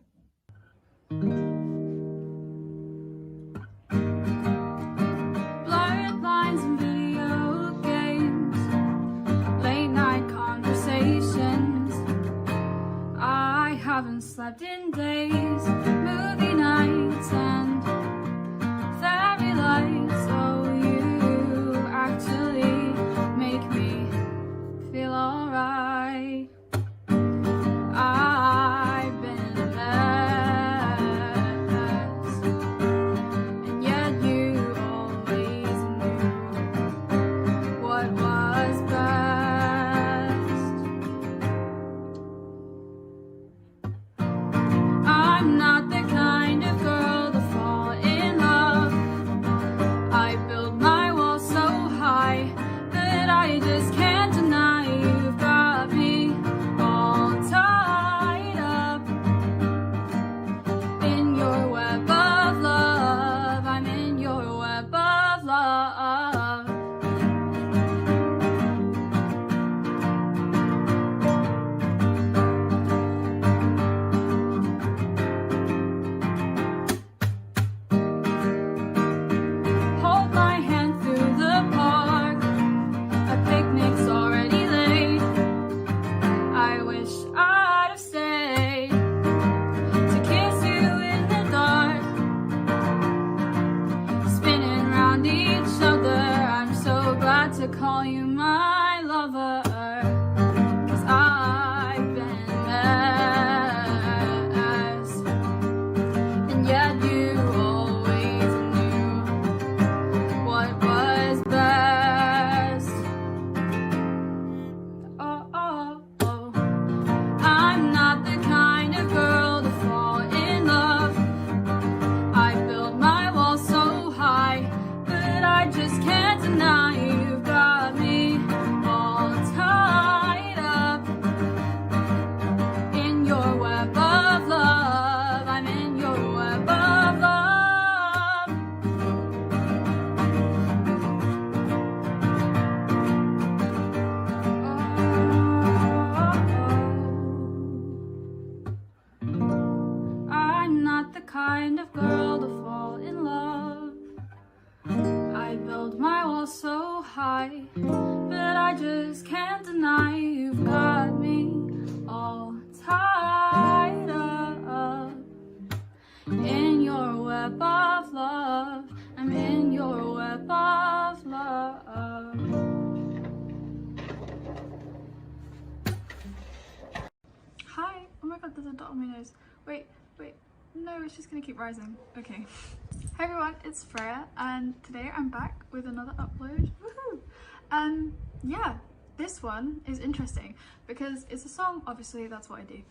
Blurred lines and video games, late night conversations. I haven't slept in days, movie nights and fairy lights. kind of girl to fall in love. I build my wall so high, but I just can't deny you've got me all tied up in your web of love. I'm in your web of love. Hi. Oh my god, there's a dot on my nose. Wait. No, it's just gonna keep rising. Okay. Hi everyone, it's Freya, and today I'm back with another upload. Woohoo! Yeah, this one is interesting because it's a song, obviously that's what I do.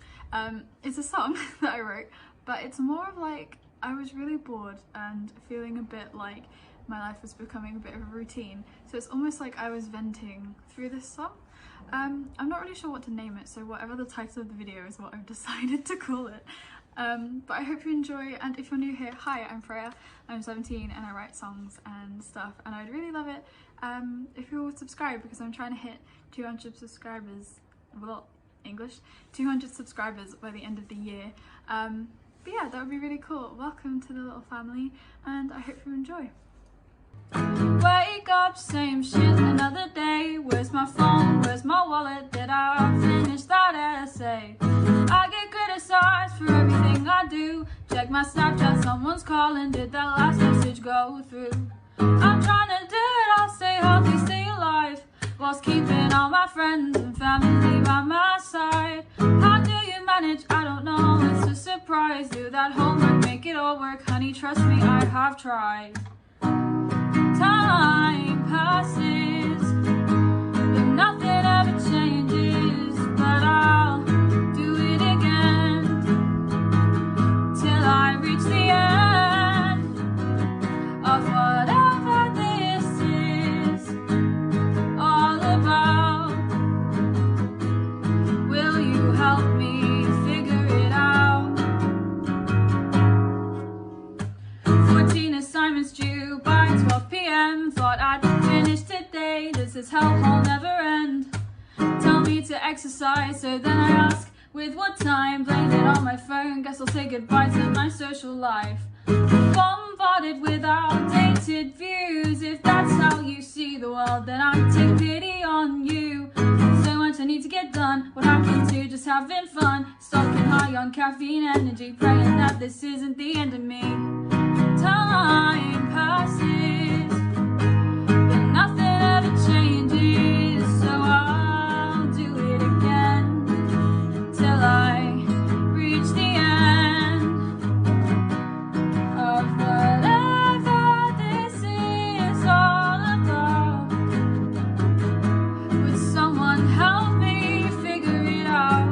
It's a song that I wrote, but it's more of like, I was really bored and feeling a bit like my life was becoming a bit of a routine. So it's almost like I was venting through this song. I'm not really sure what to name it, so whatever the title of the video is what I've decided to call it. But I hope you enjoy, and if you're new here, hi, I'm Freya, I'm 17 and I write songs and stuff, and I'd really love it if you would subscribe because I'm trying to hit 200 subscribers, well, English, 200 subscribers by the end of the year. But yeah, that would be really cool. Welcome to the little family, and I hope you enjoy. Wake up, same shit, another day. Where's my phone? Where's my wallet? Did I finish that essay? I get criticized for everything I do. Check my Snapchat, someone's calling. Did that last message go through? I'm trying to do it, I'll stay healthy, stay alive, whilst keeping all my friends and family by my side. How do you manage? I don't know, it's a surprise. Do that homework, make it all work. Honey, trust me, I have tried. Time passes, but nothing ever changes. But I'll do it again till I reach the end of whatever this is all about. Will you help me figure it out? 14 assignments due by 12 p.m. Thought I'd finish today. Does this hellhole never end? Tell me to exercise, so then I ask, with what time? Blame it on my phone. Guess I'll say goodbye to my social life. Bombarded with outdated views. If that's how you see the world, then I take pity on you. So much I need to get done. What happened to just having fun? Stalking high on caffeine energy, praying that this isn't the end of me. Time passes, but nothing ever changes. So I'll do it again till I reach the end of whatever this is all about. Would someone help me figure it out?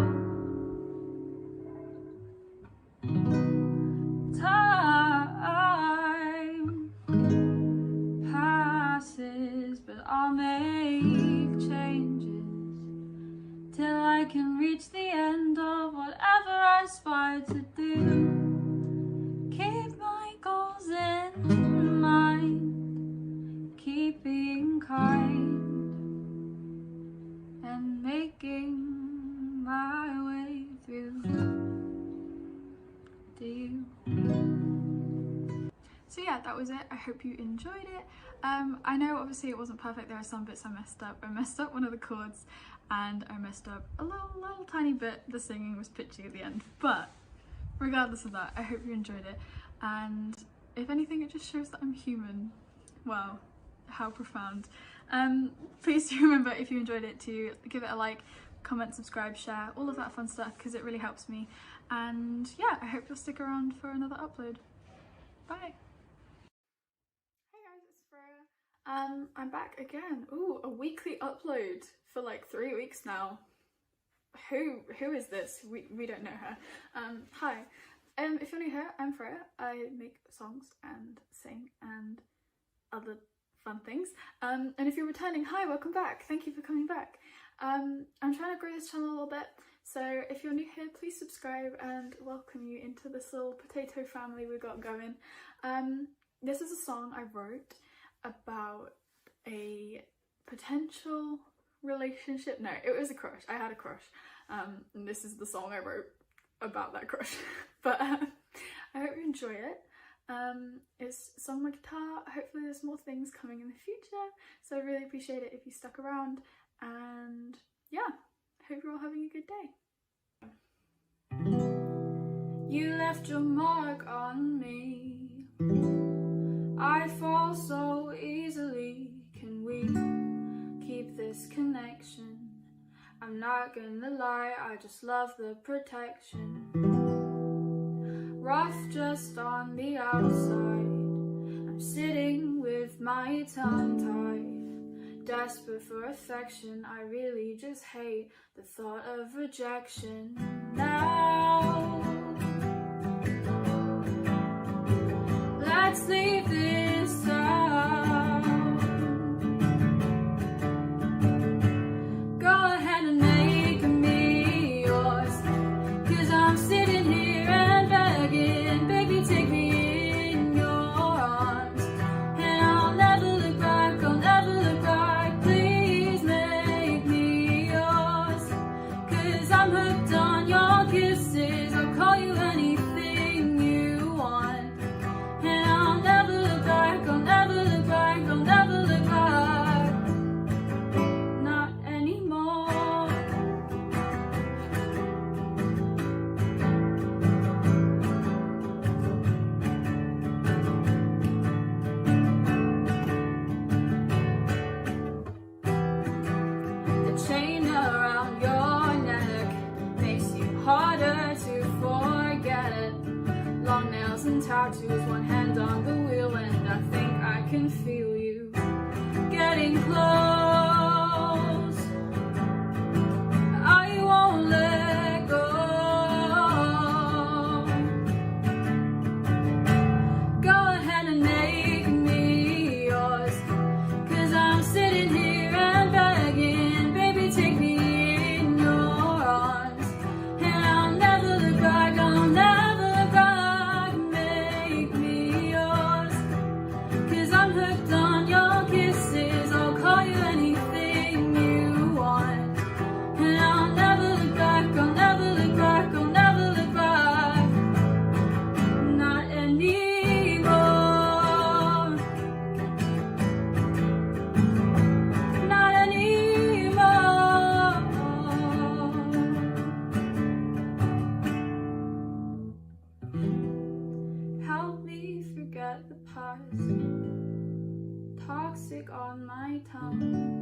But I'll make changes till I can reach the end of whatever I aspire to do. Keep my goals in mind, keep being kind and making my way through. Do you? So yeah, that was it. I hope you enjoyed it. I know obviously it wasn't perfect. There are some bits I messed up. I messed up one of the chords and I messed up a little tiny bit. The singing was pitchy at the end, but regardless of that, I hope you enjoyed it. And if anything, it just shows that I'm human. Wow, how profound. Please do remember, if you enjoyed it, to give it a like, comment, subscribe, share, all of that fun stuff, because it really helps me. And yeah, I hope you'll stick around for another upload. Bye. I'm back again. Ooh, a weekly upload for like 3 weeks now. Who is this? We don't know her. Hi. If you're new here, I'm Freya. I make songs and sing and other fun things. And if you're returning, hi, welcome back. Thank you for coming back. I'm trying to grow this channel a little bit, so if you're new here, please subscribe and welcome you into this little potato family we got going. This is a song I wrote about a potential relationship. No, it was a crush. I had a crush. And this is the song I wrote about that crush. But I hope you enjoy it. It's a song on my guitar. Hopefully there's more things coming in the future, so I really appreciate it if you stuck around, and yeah, hope you're all having a good day. You left your mark on me. I fall so easily. Can we keep this connection? I'm not gonna lie, I just love the protection. Rough just on the outside, I'm sitting with my tongue tied, desperate for affection. I really just hate the thought of rejection. Now let's leave this out. Go ahead and make me yours, 'cause I'm sitting here and begging, baby, take me in your arms, and I'll never look back, I'll never look back. Please make me yours, 'cause I'm hooked on your kisses. I'll call you anything you want, and I'll never look back, I'll never look back, I'll never look back. Not anymore. The chain around your neck makes you harder to forget it. Long nails and tattoos, one hand on the wheel, and I think I can feel you getting close. I won't let go. Go ahead and make me yours, 'cause I'm sitting here and begging, baby, take me in your arms, and I'll never look back, I'll never look back. Make me yours, 'cause I'm hooked on your kisses. I'll call you anything you want, and I'll never look back, I'll never look back, I'll never look back. Not anymore. Not anymore. Help me forget the past. Toxic on my tongue.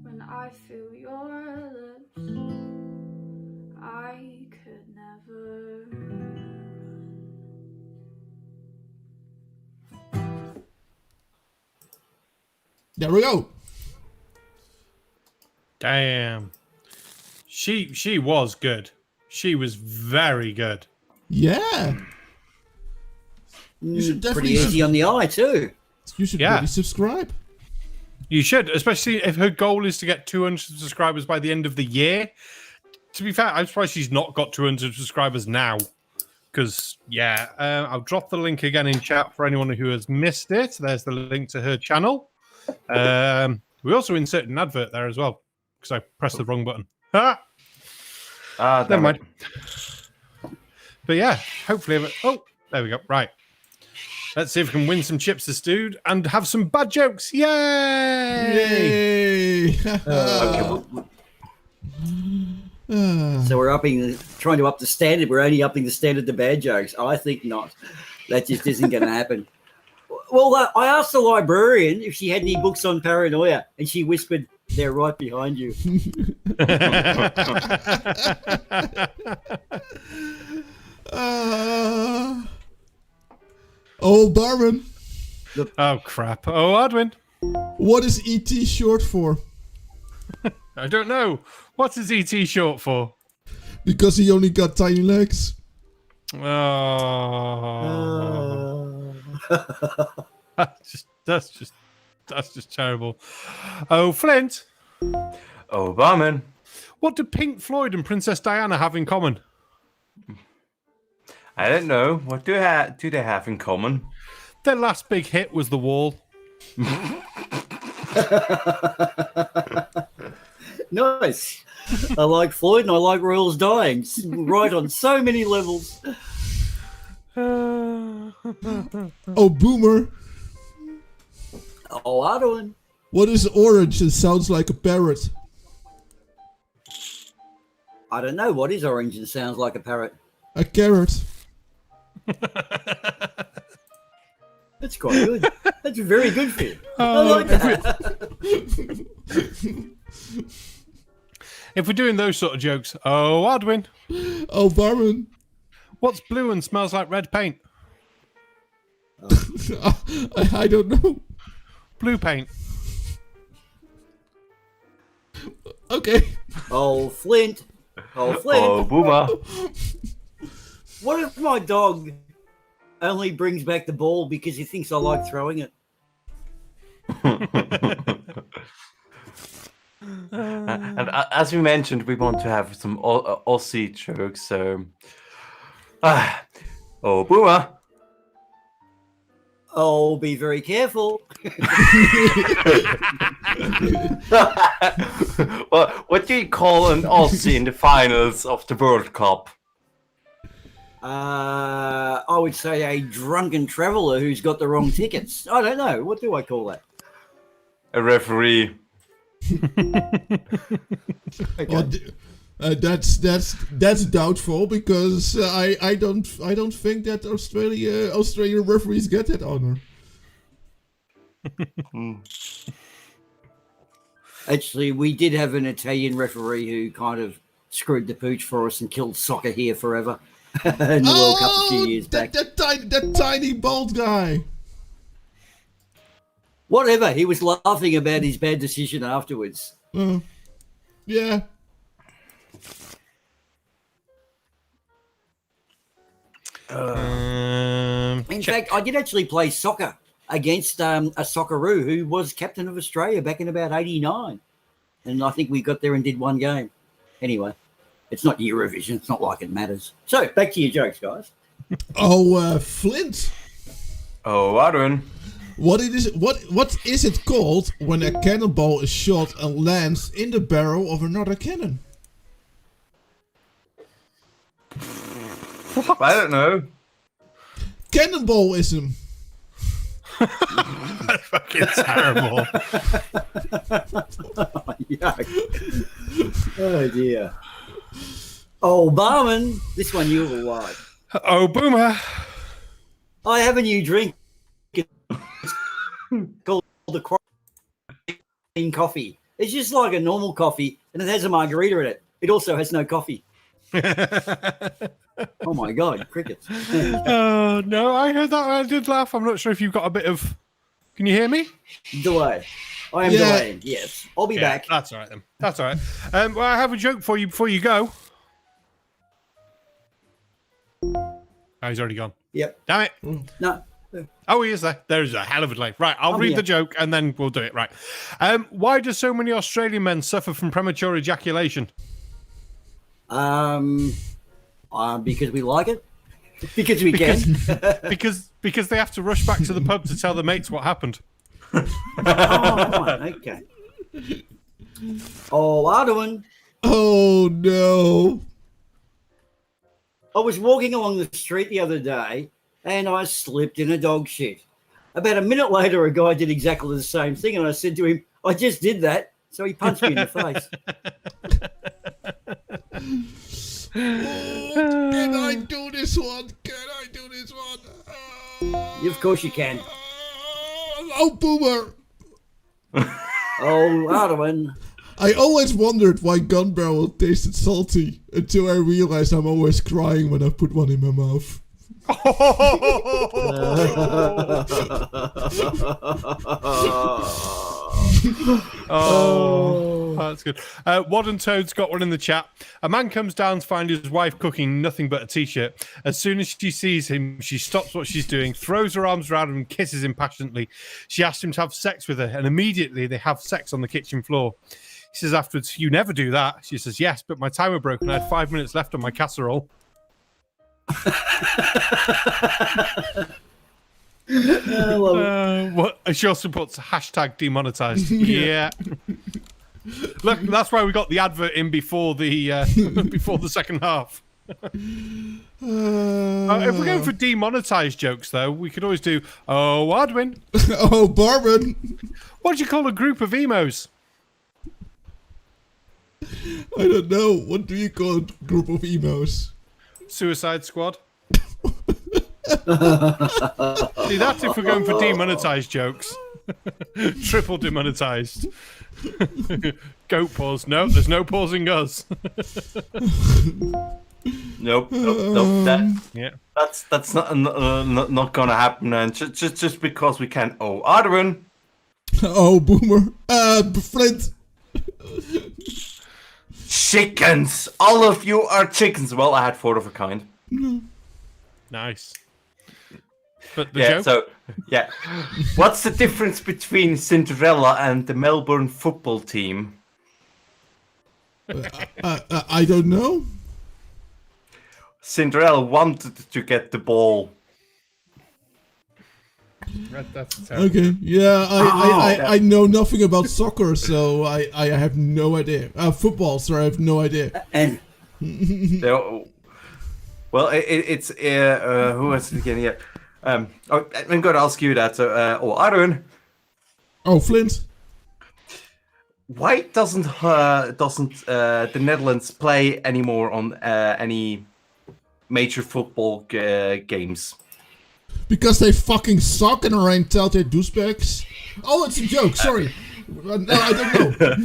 When I feel your lips, I could never. There we go. Damn. She was good. She was very good. Yeah. You should Pretty definitely easy on the eye too. You should Yeah. really subscribe. You should, especially if her goal is to get 200 subscribers by the end of the year. To be fair, I'm surprised she's not got 200 subscribers now. Because, yeah, I'll drop the link again in chat for anyone who has missed it. There's the link to her channel. We also inserted an advert there as well, because I pressed the wrong button. Never mind. But yeah, hopefully... Oh, there we go. Right. Let's see if we can win some chips this dude and have some bad jokes. Yay! Yay! So we're trying to up the standard. We're only upping the standard to bad jokes. I think not. That just isn't going to happen. Well, I asked the librarian if she had any books on paranoia, and she whispered, "They're right behind you." Oh, Barman. Oh, crap. Oh, Adwin. What is ET short for? I don't know. What is ET short for? Because he only got tiny legs. Oh. That's just terrible. Oh, Flint. Oh, Barman. What do Pink Floyd and Princess Diana have in common? I don't know. What do they have in common? Their last big hit was The Wall. Nice. I like Floyd and I like Royals dying. Right on so many levels. Oh, Boomer. Oh, Arwen. What is orange and sounds like a parrot? I don't know. What is orange and sounds like a parrot? A carrot. That's quite good. That's very good for you. I like that. If we're doing those sort of jokes, oh, Adwin, Oh, Barman. what's blue and smells like red paint? I don't know. Blue paint. Okay. Oh, Flint. Oh, Flint. Oh, Boomer. What if my dog only brings back the ball because he thinks I like throwing it? And as we mentioned, we want to have some Aussie jokes. So, oh, Boomer. Oh, be very careful. Well, what do you call an Aussie in the finals of the World Cup? I would say a drunken traveller who's got the wrong tickets. I don't know. What do I call that? A referee. Okay. That's doubtful because I don't think that Australian referees get that honor. Actually, we did have an Italian referee who kind of screwed the pooch for us and killed soccer here forever in the World Cup a few years back. That tiny bald guy. Whatever, he was laughing about his bad decision afterwards. Yeah. In fact, I did actually play soccer against a Socceroo who was captain of Australia back in about 89. And I think we got there and did one game. Anyway, it's not Eurovision. It's not like it matters. So, back to your jokes, guys. Oh, Flint. Oh, Arun. What is it called when a cannonball is shot and lands in the barrel of another cannon? I don't know. Cannonballism. That's fucking terrible. Yuck. Oh, dear. Oh, Barman. This one you will like. Oh, Boomer. I have a new drink called the Cream Coffee. It's just like a normal coffee, and it has a margarita in it. It also has no coffee. Oh my God, crickets. Oh, no, I heard that. I did laugh. I'm not sure if you've got a bit of... Can you hear me? Delay. I am delaying, yes. I'll be back. That's all right, then. That's all right. Well, I have a joke for you before you go. Oh, he's already gone. Yep. Damn it. No. Oh, he is there. There's a hell of a delay. Right, I'll read the joke and then we'll do it. Right. Why do so many Australian men suffer from premature ejaculation? Because we like it. Because we can. because they have to rush back to the pub to tell their mates what happened. Oh, right, okay. Oh, Arwen. Oh no. I was walking along the street the other day and I slipped in a dog shit. About a minute later, a guy did exactly the same thing, and I said to him, I just did that. So he punched me in the face. Can I do this one? Of course you can. Oh, Boomer. Oh, Arwen. I always wondered why gun barrel tasted salty until I realized I'm always crying when I put one in my mouth. Oh, that's good. Wad and Toad's got one in the chat. A man comes down to find his wife cooking nothing but a t-shirt. As soon as she sees him, she stops what she's doing, throws her arms around him and kisses him passionately. She asks him to have sex with her, and immediately they have sex on the kitchen floor. He says afterwards, "You never do that." She says, "Yes, but my timer broke and I had 5 minutes left on my casserole." She also puts hashtag demonetized. Yeah. Look, that's why we got the advert in before the second half. If we're going for demonetized jokes, though, we could always do, oh, Adwin. Oh, Barman. What do you call a group of emos? I don't know. What do you call a group of emos? Suicide Squad. See, that's if we're going for demonetized jokes. Triple demonetized. Goat pause. No, there's no pausing us. Nope. That's not gonna happen. And just because we can. Oh, Arwen. Oh, Boomer. Flint. Chickens. All of you are chickens. Well, I had 4 of a kind. Nice. But the joke? What's the difference between Cinderella and the Melbourne football team? I don't know. Cinderella wanted to get the ball. That's terrible. Okay, yeah, I know nothing about soccer, so I have no idea. Football, sorry, I have no idea. And Well, it's who was it again? Yeah. I'm going to ask you that. Arun. Oh, Flint. Why doesn't the Netherlands play anymore on any major football games? Because they fucking suck and are entitled douchebags. Oh, it's a joke. Sorry. No, I don't know.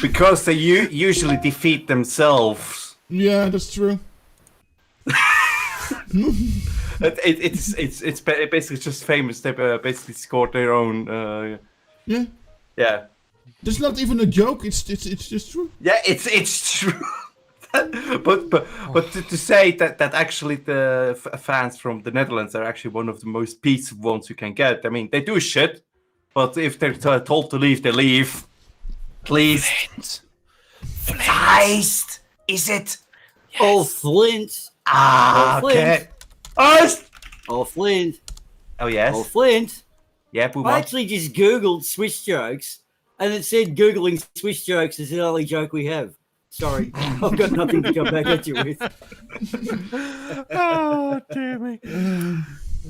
Because they usually defeat themselves. Yeah, that's true. It's basically just famous. They basically scored their own. Yeah. Yeah. There's not even a joke. It's just true. Yeah, it's true. but to say that actually the fans from the Netherlands are actually one of the most peaceful ones you can get. I mean, they do shit, but if they're told to leave, they leave. Please. Flint. Heist, is it? Yes. Oh, Flint. Ah, oh, okay. Flint. Oh, Flint. Oh, yes. Oh, Flint. Yeah, Boomer. I actually just Googled Swiss jokes, and it said Googling Swiss jokes is the only joke we have. Sorry, I've got nothing to come back at you with. Oh, dear me.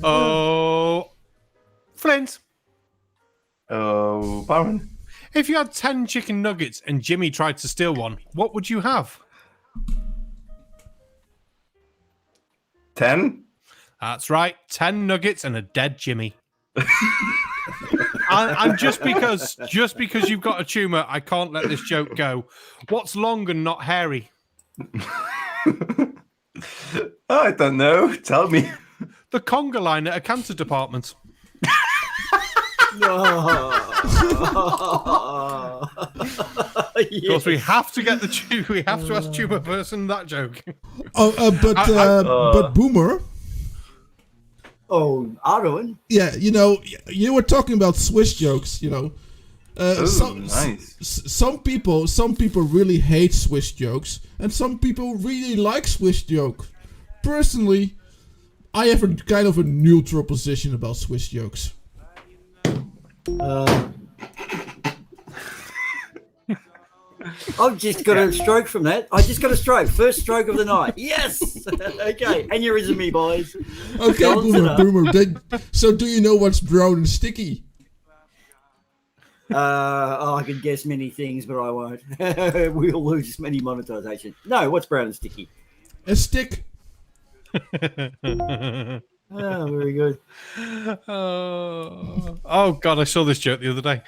Oh, Flint. Oh, Baron. If you had 10 chicken nuggets and Jimmy tried to steal one, what would you have? 10? That's right, 10 nuggets and a dead Jimmy. and just because you've got a tumour, I can't let this joke go. What's long and not hairy? I don't know. Tell me. The conga line at a cancer department. Of course, we have to get we have to ask tumour person that joke. But Boomer. Oh, Arwen. Yeah, you were talking about Swiss jokes, Nice. Some people really hate Swiss jokes, and some people really like Swiss jokes. Personally, I have a kind of a neutral position about Swiss jokes. I've just got a stroke from that. I just got a stroke. First stroke of the night. Yes. Okay. Aneurysm, me boys. Okay, Boomer. So do you know what's brown and sticky? I could guess many things, but I won't. We'll lose many monetization. No, what's brown and sticky? A stick. Oh, very good. Oh God, I saw this joke the other day.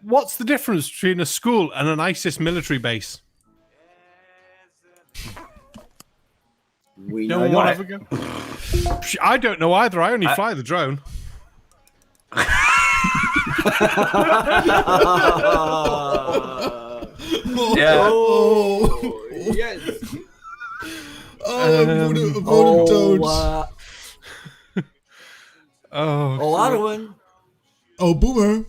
What's the difference between a school and an ISIS military base? We know not. I don't know either. I only fly the drone. Yeah. Oh, yes. Arwen. Oh, Boomer.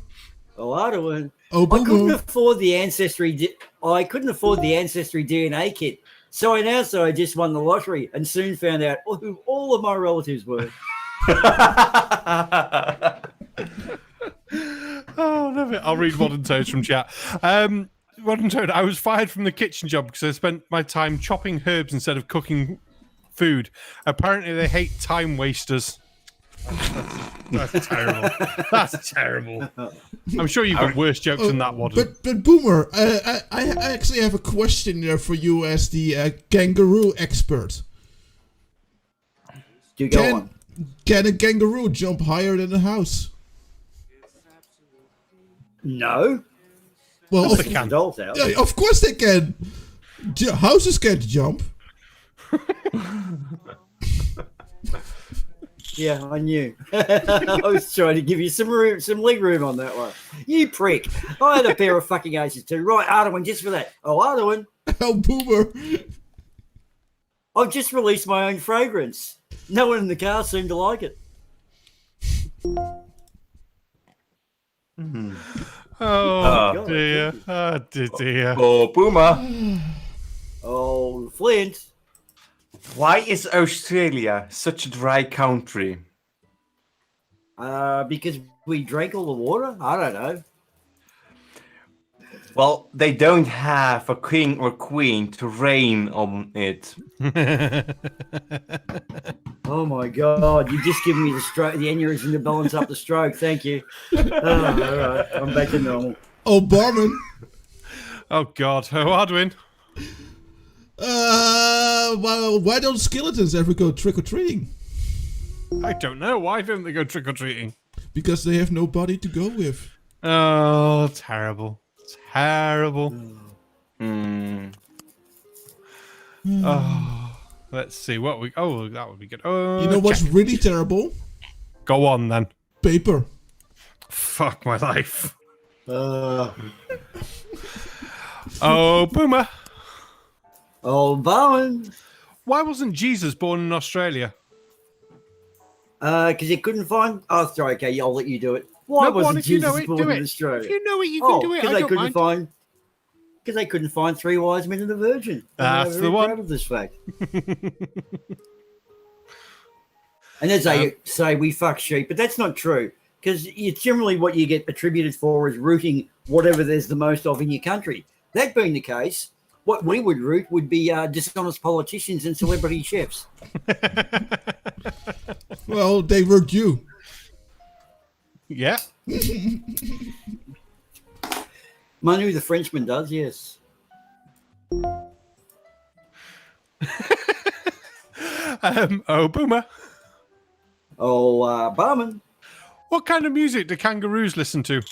Oh, Arwen. Oh, Boomer. I couldn't afford the ancestry DNA kit, so I announced that I just won the lottery, and soon found out who all of my relatives were. Oh, love it. I'll read Modern Toads from chat. Modern Toad, I was fired from the kitchen job because I spent my time chopping herbs instead of cooking food. Apparently, they hate time wasters. That's terrible. That's terrible. I'm sure you've got worse jokes than that, Waddle. But Boomer, I actually have a question there for you as the kangaroo expert. Do go on. Can a kangaroo jump higher than a house? No. Well, They can. Dolls out. yeah, of course they can. Houses can't jump. Yeah, I knew. I was trying to give you some room, some leg room on that one. You prick. I had a pair of fucking aces too. Right, Arduin, just for that. Oh, Arduin, Oh, Boomer. I've just released my own fragrance. No one in the car seemed to like it. Oh, dear. Oh, dear. Oh, Boomer. Oh, Flint. Why is Australia such a dry country? Because we drank all the water? I don't know. Well, they don't have a king or queen to reign on it. Oh my God! You've just given me the stroke, the aneurysm to balance up the stroke. Thank you. All right, I'm back to normal. Oh, Barman. Oh, God. Oh, Arduin. Well, why don't skeletons ever go trick-or-treating? I don't know. Why don't they go trick-or-treating? Because they have nobody to go with. Oh, terrible. Terrible. Oh, let's see what we... Oh, that would be good. Oh, You know what's check. really terrible? Go on, then. Paper. Fuck my life. Oh, Oh, Boomer. Barman. Why wasn't Jesus born in Australia? Because he couldn't find. Oh, sorry. Okay, I'll let you do it. Why No, go on, wasn't if you know Jesus it, born do in it. Australia? If you know it, you can do it. I don't mind. Because they couldn't find 3 wise men and a virgin. That's I'm the very one. proud of this fact. And as they say, we fuck sheep, but that's not true. Because generally what you get attributed for is rooting whatever there's the most of in your country. That being the case, what we would root would be dishonest politicians and celebrity chefs. Well, they worked you. Yeah. Manu the Frenchman does, yes. Oh, Boomer. Oh, Barman, What kind of music do kangaroos listen to?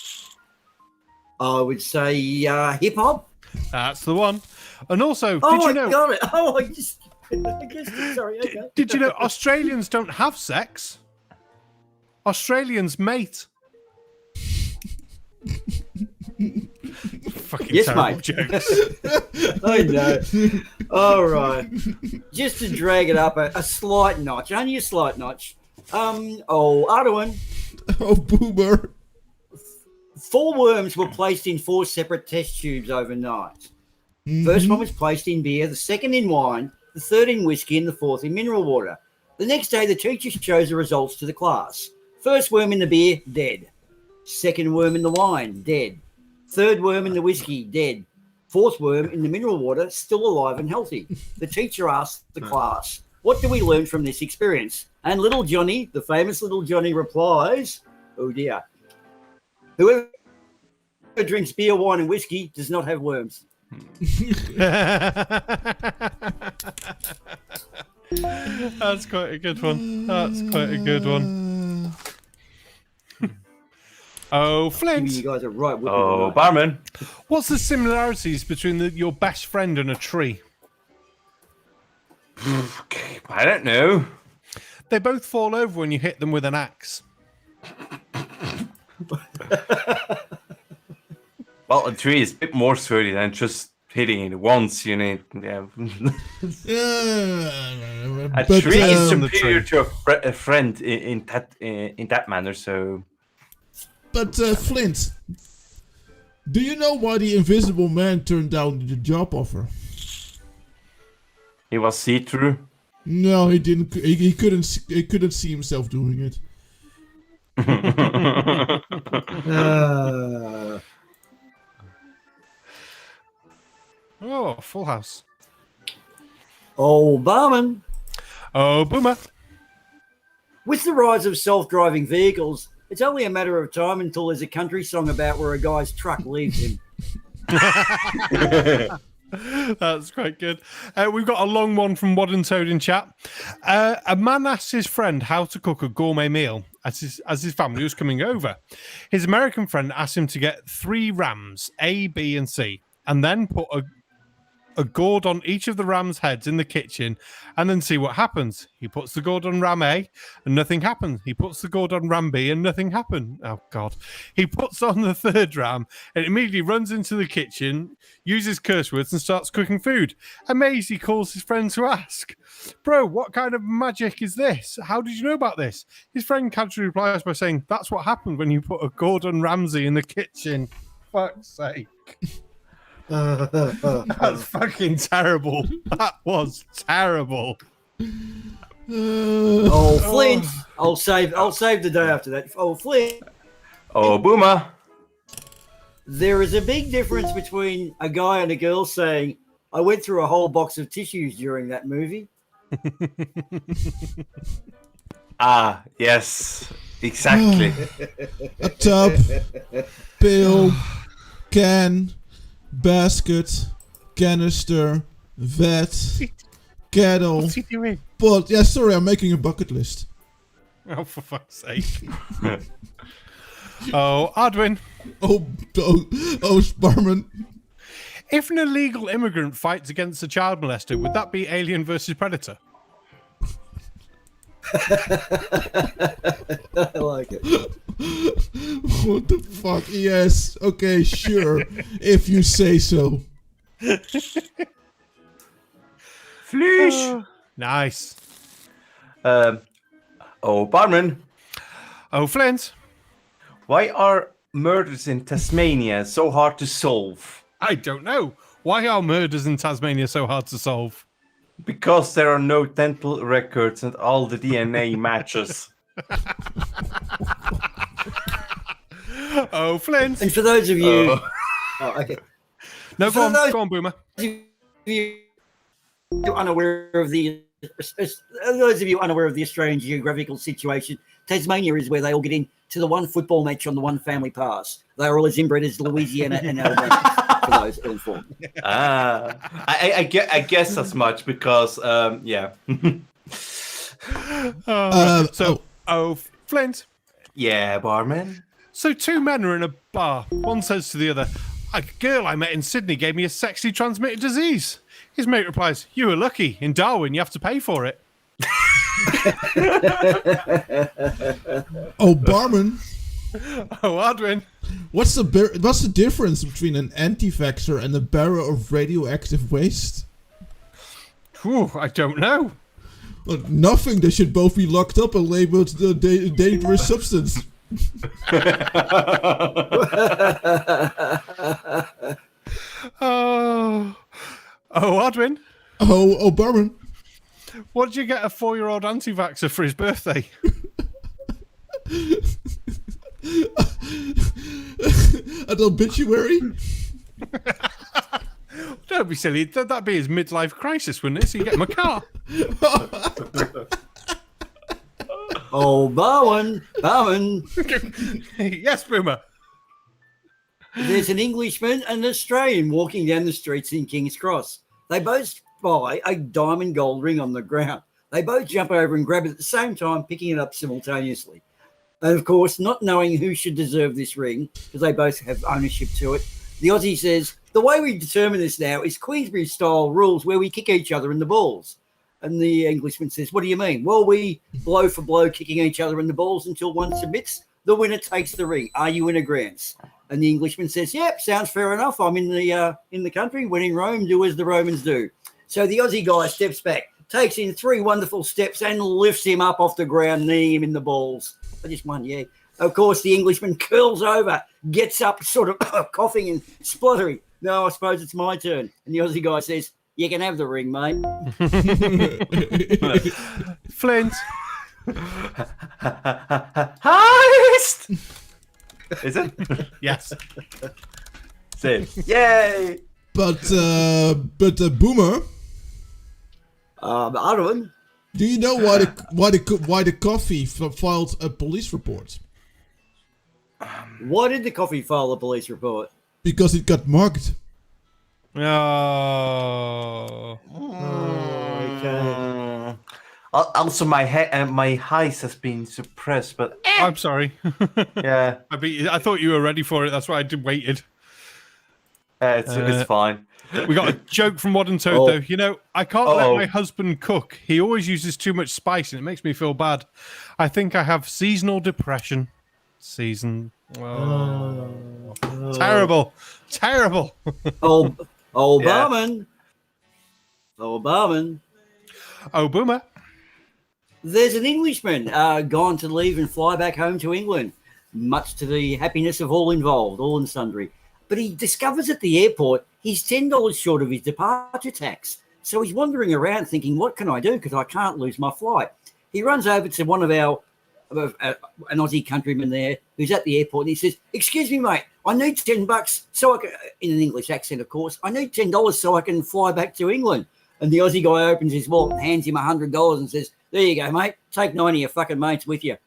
I would say hip-hop. That's the one. And also, Oh, did you I know... got it. Oh, I guessed it. Sorry, okay. Did you know Australians don't have sex? Australians mate. Fucking Yes, terrible mate. jokes. I know. All right. Just to drag it up a slight notch, only a slight notch. Arduin, Oh, Boomer. 4 worms were placed in 4 separate test tubes overnight. First one was placed in beer, the second in wine, the third in whiskey, and the fourth in mineral water. The next day, the teacher shows the results to the class. First worm in the beer, dead. Second worm in the wine, dead. Third worm in the whiskey, dead. Fourth worm in the mineral water, still alive and healthy. The teacher asks the class, what do we learn from this experience? And little Johnny, the famous little Johnny, replies, oh dear, whoever drinks beer, wine, and whiskey does not have worms. That's quite a good one. That's quite a good one. Oh, Flint. You guys are right. Oh, Barman. What's the similarities between your best friend and a tree? I don't know. They both fall over when you hit them with an axe. Well, a tree is a bit more sturdy than just hitting it once. You need, yeah. A tree is superior to a friend in that manner. So, But Flint, do you know why the Invisible Man turned down the job offer? he was see-through. No, he didn't. He couldn't. He couldn't see himself doing it. Oh, Full House. Oh, Barman. Oh, Boomer. With the rise of self-driving vehicles, it's only a matter of time until there's a country song about where a guy's truck leaves him. That's quite good. We've got a long one from Wad and Toad in chat. A man asked his friend how to cook a gourmet meal as his family was coming over. His American friend asked him to get 3 rams, A, B, and C, and then put a gourd on each of the ram's heads in the kitchen and then see what happens. He puts the gourd on ram A and nothing happened. He puts the gourd on ram B and nothing happened. Oh, God. He puts on the 3rd ram and immediately runs into the kitchen, uses curse words and starts cooking food. Amazed, he calls his friend to ask, "Bro, what kind of magic is this? How did you know about this?" His friend casually replies by saying, "That's what happened when you put a gourd on Ramsay in the kitchen." Fuck's sake. That's fucking terrible. That was terrible. Flint. I'll save the day after that. Oh, Flint. Oh, Boomer. There is a big difference between a guy and a girl saying, "I went through a whole box of tissues during that movie." Ah, yes, exactly. A tub, pail, can, basket, canister, vat, kettle. What's he doing? But yeah, sorry, I'm making a bucket list. Oh, for fuck's sake. Oh, Adwin. Oh, Barman. If an illegal immigrant fights against a child molester, would that be Alien versus Predator? I like it. What the fuck? Yes. Okay, sure. If you say so. Fleesh. Nice. Oh, Barman. Oh, Flint. Why are murders in Tasmania so hard to solve? I don't know. Why are murders in Tasmania so hard to solve? Because there are no dental records and all the DNA matches. Oh, Flint. And for those of you, okay. No, For those go on, Boomer. of you unaware of the Australian geographical situation, Tasmania is where they all get into the one football match on the one family pass. They are all as inbred as Louisiana and Alabama. For those ill-informed. I guess as much because yeah. Flint. Yeah, Barman. So 2 men are in a bar. One says to the other, "A girl I met in Sydney gave me a sexually transmitted disease." His mate replies, "You were lucky. In Darwin, you have to pay for it." Oh, Barman. Oh, Adwin. What's the difference between an anti-vaxxer and a barrel of radioactive waste? Whew, I don't know. Well, nothing. They should both be locked up and labeled a dangerous substance. Oh, Adwin. Oh, Barman. What did you get a 4-year-old anti-vaxxer for his birthday? An obituary? Don't be silly. That'd be his midlife crisis, wouldn't it? So you get him a car. Oh, Barman. Yes, Boomer. There's an Englishman and an Australian walking down the streets in King's Cross. They both spy a diamond gold ring on the ground. They both jump over and grab it at the same time, picking it up simultaneously. And of course, not knowing who should deserve this ring, because they both have ownership to it, the Aussie says, "The way we determine this now is Queensbury-style rules where we kick each other in the balls." And the Englishman says, "What do you mean?" "Well, we blow for blow, kicking each other in the balls until one submits. The winner takes the ring. Are you in agreement?" And the Englishman says, "Yep, sounds fair enough. I'm in the country. When in Rome, do as the Romans do." So the Aussie guy steps back, takes in 3 wonderful steps and lifts him up off the ground, kneeing him in the balls. I just won, yeah. Of course, the Englishman curls over, gets up, sort of coughing and spluttering. "No, I suppose it's my turn." And the Aussie guy says, "You can have the ring, mate." Flint. Heist! Is it? Yes. Say, yay! But Boomer. Arwen, Do you know why the coffee filed a police report? Why did the coffee file a police report? Because it got mugged. Oh. Okay. Also, my highs has been suppressed, but I'm sorry. yeah, I thought you were ready for it. That's why I waited. it's fine. We got a joke from Modern Toad, though. You know, I can't let my husband cook. He always uses too much spice, and it makes me feel bad. I think I have seasonal depression. Terrible. Terrible. Barman. Oh, Boomer. There's an Englishman gone to leave and fly back home to England, much to the happiness of all involved, all and sundry. But he discovers at the airport he's $10 short of his departure tax. So he's wandering around thinking, what can I do? Because I can't lose my flight. He runs over to one of our, an Aussie countryman there who's at the airport, and he says, excuse me, mate, I need $10 so I can, in an English accent, of course, I need $10 so I can fly back to England. And the Aussie guy opens his wallet and hands him $100 and says, there you go, mate. Take 90 of your fucking mates with you.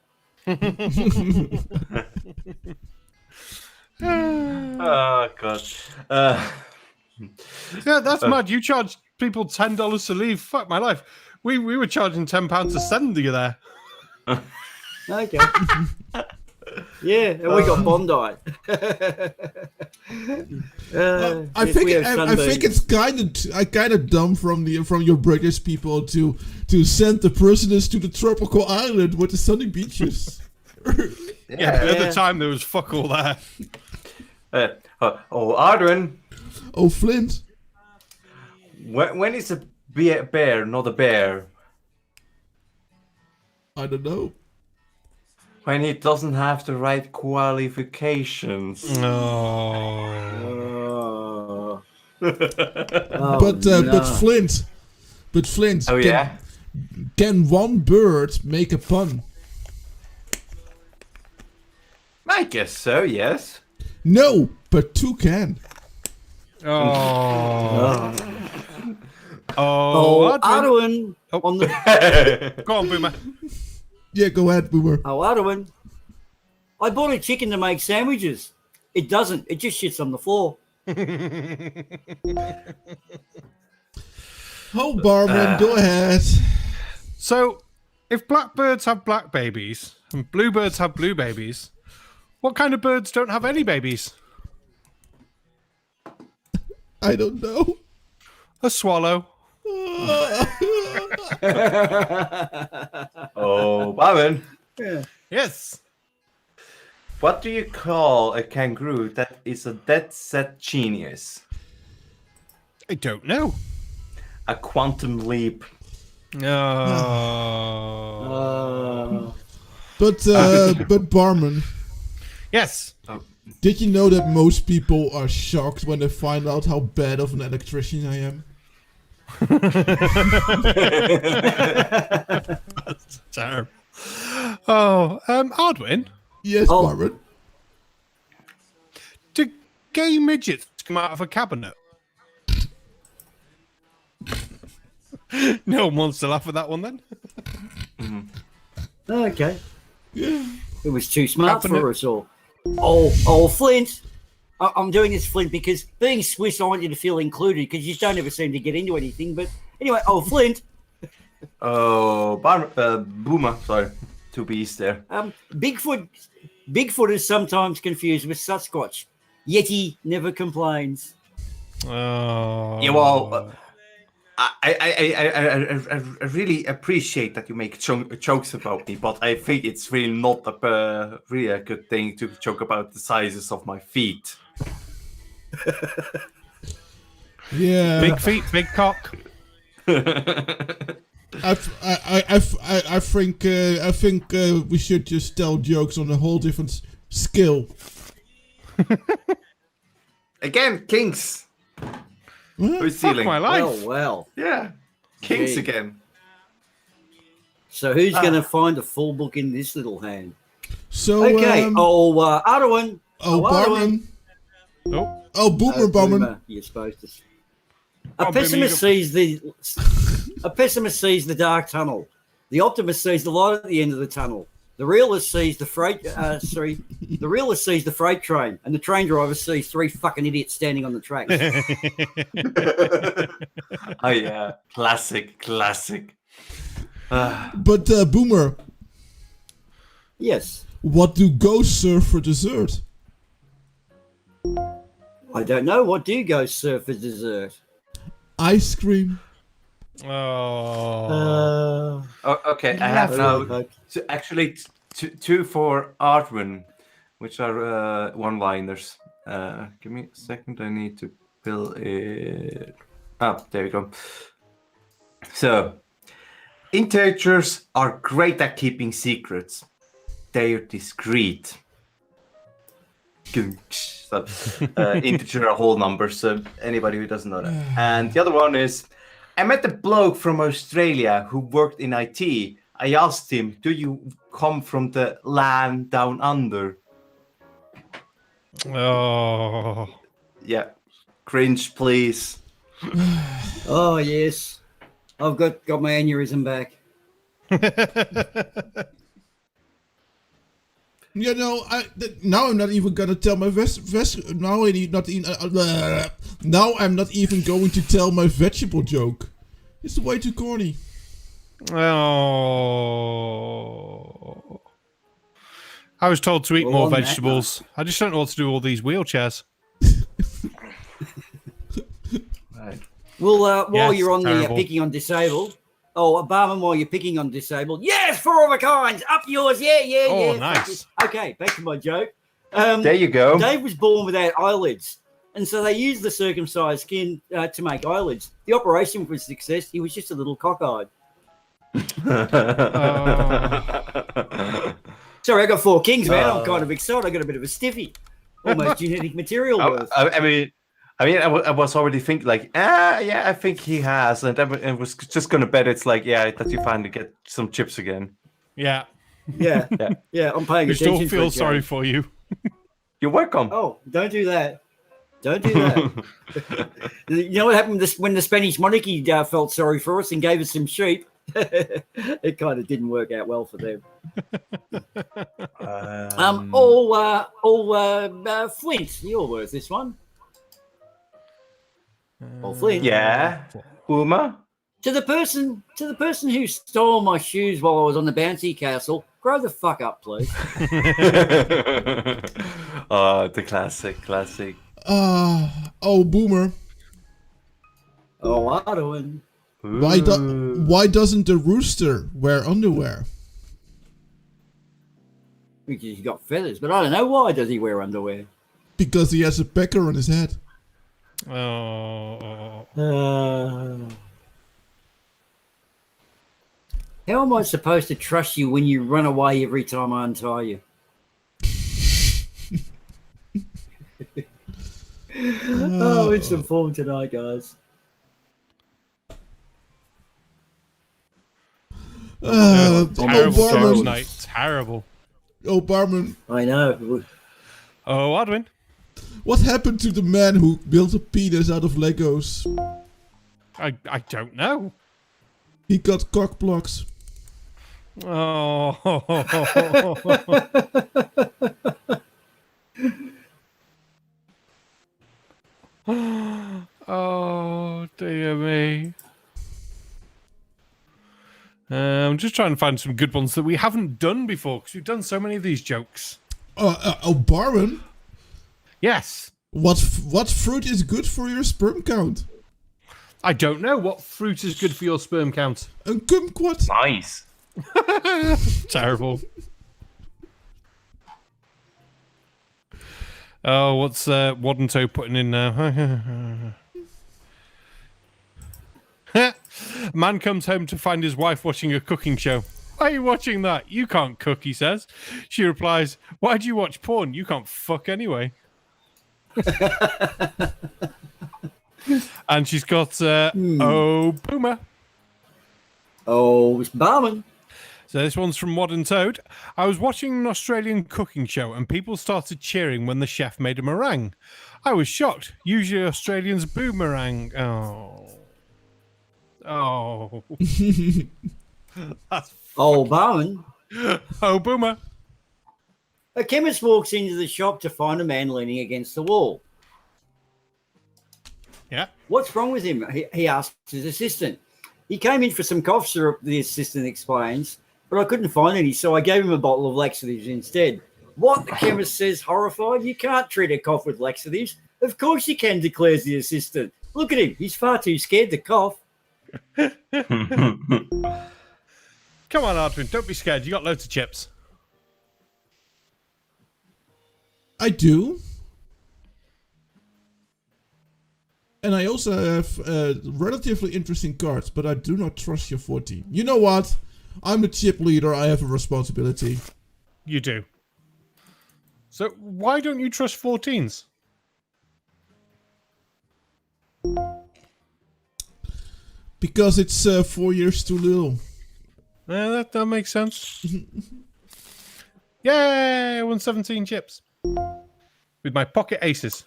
Oh, God. Yeah, that's mad. You charge people $10 to leave. Fuck my life. We were charging £10 to send you there. Okay. Yeah, and we got Bondi. I think it's kind of dumb from your British people to send the prisoners to the tropical island with the sunny beaches. Yeah, at the time there was fuck all there. Adrian. Oh, Flint. When is a bear not a bear? I don't know. When he doesn't have the right qualifications. No. But Flint. Oh, yeah? Can one bird make a pun? I guess so, yes. No, but two can. Arwen. On the... Go on, Boomer. Yeah, go ahead, Boomer. Arwen. I bought a chicken to make sandwiches. It doesn't. It just shits on the floor. Oh, Barman, go ahead. So, if blackbirds have black babies and bluebirds have blue babies, what kind of birds don't have any babies? I don't know. A swallow. Oh, Barman. Yeah. Yes. What do you call a kangaroo that is a dead set genius? I don't know. A quantum leap. No. But Barman, Yes. did you know that most people are shocked when they find out how bad of an electrician I am? That's terrible. Oh, Ardwin, Yes, Barman. do gay midgets come out of a cabinet? No one wants to laugh at that one then. Okay. Yeah. It was too smart for us all. Oh, Flint. I'm doing this, Flint, because being Swiss, I want you to feel included because you don't ever seem to get into anything. But anyway, Flint. Oh, Boomer. Sorry, two B's there. Bigfoot is sometimes confused with Sasquatch. Yeti never complains. Oh. Yeah, well, I really appreciate that you make jokes about me, but I think it's really not really a good thing to joke about the sizes of my feet. Yeah. Big feet, big cock. I think we should just tell jokes on a whole different scale. Again, kings. Who's Fuck stealing? my life. Well. Yeah, kings Gee. again. So who's going to find a full book in this little hand? So Okay. Arwen. Barman. Oh. Oh, Boomer Barman. Boomer, you're supposed to. A pessimist sees the dark tunnel. The optimist sees the light at the end of the tunnel. The realist sees the freight. The realist sees the freight train, and the train driver sees 3 fucking idiots standing on the tracks. Oh yeah, classic. But Boomer, Yes. what do ghosts serve for dessert? I don't know. What do ghosts serve for dessert? Ice cream. Oh. Okay, I have now actually two for Artwin, which are one-liners. Give me a second. I need to fill it. Oh, there we go. So, integers are great at keeping secrets. They're discreet. So, integer are whole numbers, so anybody who doesn't know that. And the other one is, I met a bloke from Australia who worked in IT. I asked him, do you come from the land down under? Oh. Yeah. Cringe, please. Oh, yes. I've got my aneurysm back. You know, now I'm not even gonna tell my now I'm not even going to tell my vegetable joke. It's way too corny. Oh. I was told to eat more vegetables. I just don't know what to do with all these wheelchairs. Right. Well, while Yes, you're on terrible. the picking on disabled, Barman, while you're picking on disabled, yes, 4 of a kind, up yours, yeah. Oh, nice. Okay, back to my joke. There you go. Dave was born without eyelids, and so they used the circumcised skin to make eyelids. The operation was a success. He was just a little cockeyed. Sorry, I got 4 kings, man. I'm kind of excited. I got a bit of a stiffy, almost genetic material worth. I was already thinking like, yeah, I think he has, and I was just gonna bet it's like, yeah, that you finally get some chips again. Yeah. Yeah. I'm paying We attention. still feel sorry for you. You're welcome. Oh, don't do that. Don't do that. You know what happened when the Spanish monarchy felt sorry for us and gave us some sheep? It kind of didn't work out well for them. Flint, you're worth this one. Flint. Yeah, Uma. To the person who stole my shoes while I was on the bouncy castle, grow the fuck up, please. Oh, the classic. Boomer. Oh, Arwen. Why doesn't the rooster wear underwear? Because he's got feathers, but I don't know why does he wear underwear. Because he has a pecker on his head. Oh. How am I supposed to trust you when you run away every time I untie you? Oh, it's some form tonight, guys. Terrible jokes Barman. tonight. Terrible. Oh, Barman. I know. Oh, Adwin. What happened to the man who built a penis out of Legos? I don't know. He got cock blocks. Oh. Oh, dear me. I'm just trying to find some good ones that we haven't done before, because we've done so many of these jokes. Barman? Yes. What fruit is good for your sperm count? I don't know. What fruit is good for your sperm count? Een kumquat. Nice. Terrible. Oh, what's Waddentoe putting in now? Man comes home to find his wife watching a cooking show. Why are you watching that? You can't cook, he says. She replies, why do you watch porn? You can't fuck anyway. And she's got, oh, Boomer. Oh, it's Barman. So this one's from Modern Toad. I was watching an Australian cooking show and people started cheering when the chef made a meringue. I was shocked. Usually Australians boomerang. Oh. That's Barman. Oh, boomer. A chemist walks into the shop to find a man leaning against the wall. Yeah. What's wrong with him? He asks his assistant. He came in for some cough syrup, the assistant explains, but I couldn't find any, so I gave him a bottle of laxatives instead. What? The chemist says, horrified. You can't treat a cough with laxatives. Of course you can, declares the assistant. Look at him. He's far too scared to cough. Come on, Artwin. Don't be scared. You got loads of chips. I do. And I also have relatively interesting cards, but I do not trust your 14. You know what? I'm the chip leader. I have a responsibility. You do. So why don't you trust 14s? Because it's 4 years too little. That makes sense. Yay! I won 17 chips. With my pocket aces.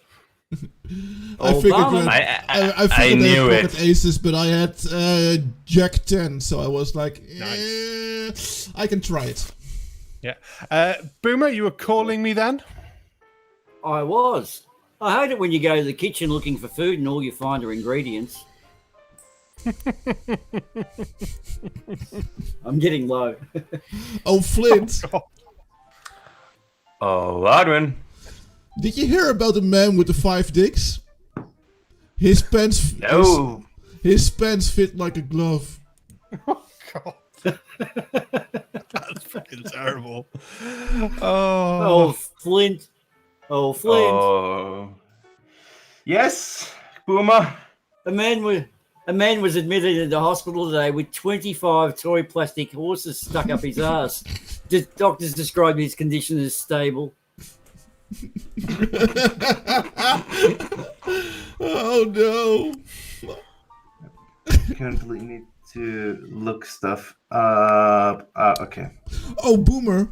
I figured Barman. I knew had pocket it. aces, but I had Jack 10, so I was like, Nice. I can try it. Yeah. Boomer, you were calling me then? I was. I hate it when you go to the kitchen looking for food and all you find are ingredients. I'm getting low. Oh, Flint, Oh, Arwin. did you hear about the man with the 5 dicks? His pants, No. his pants fit like a glove. God. That's fucking terrible. Oh, Flint. Oh, Flint. Oh. Yes, Boomer. A man was admitted into hospital today with 25 toy plastic horses stuck up his ass. Doctors described his condition as stable. Oh no. Currently need to look stuff up. Okay. Oh, Boomer.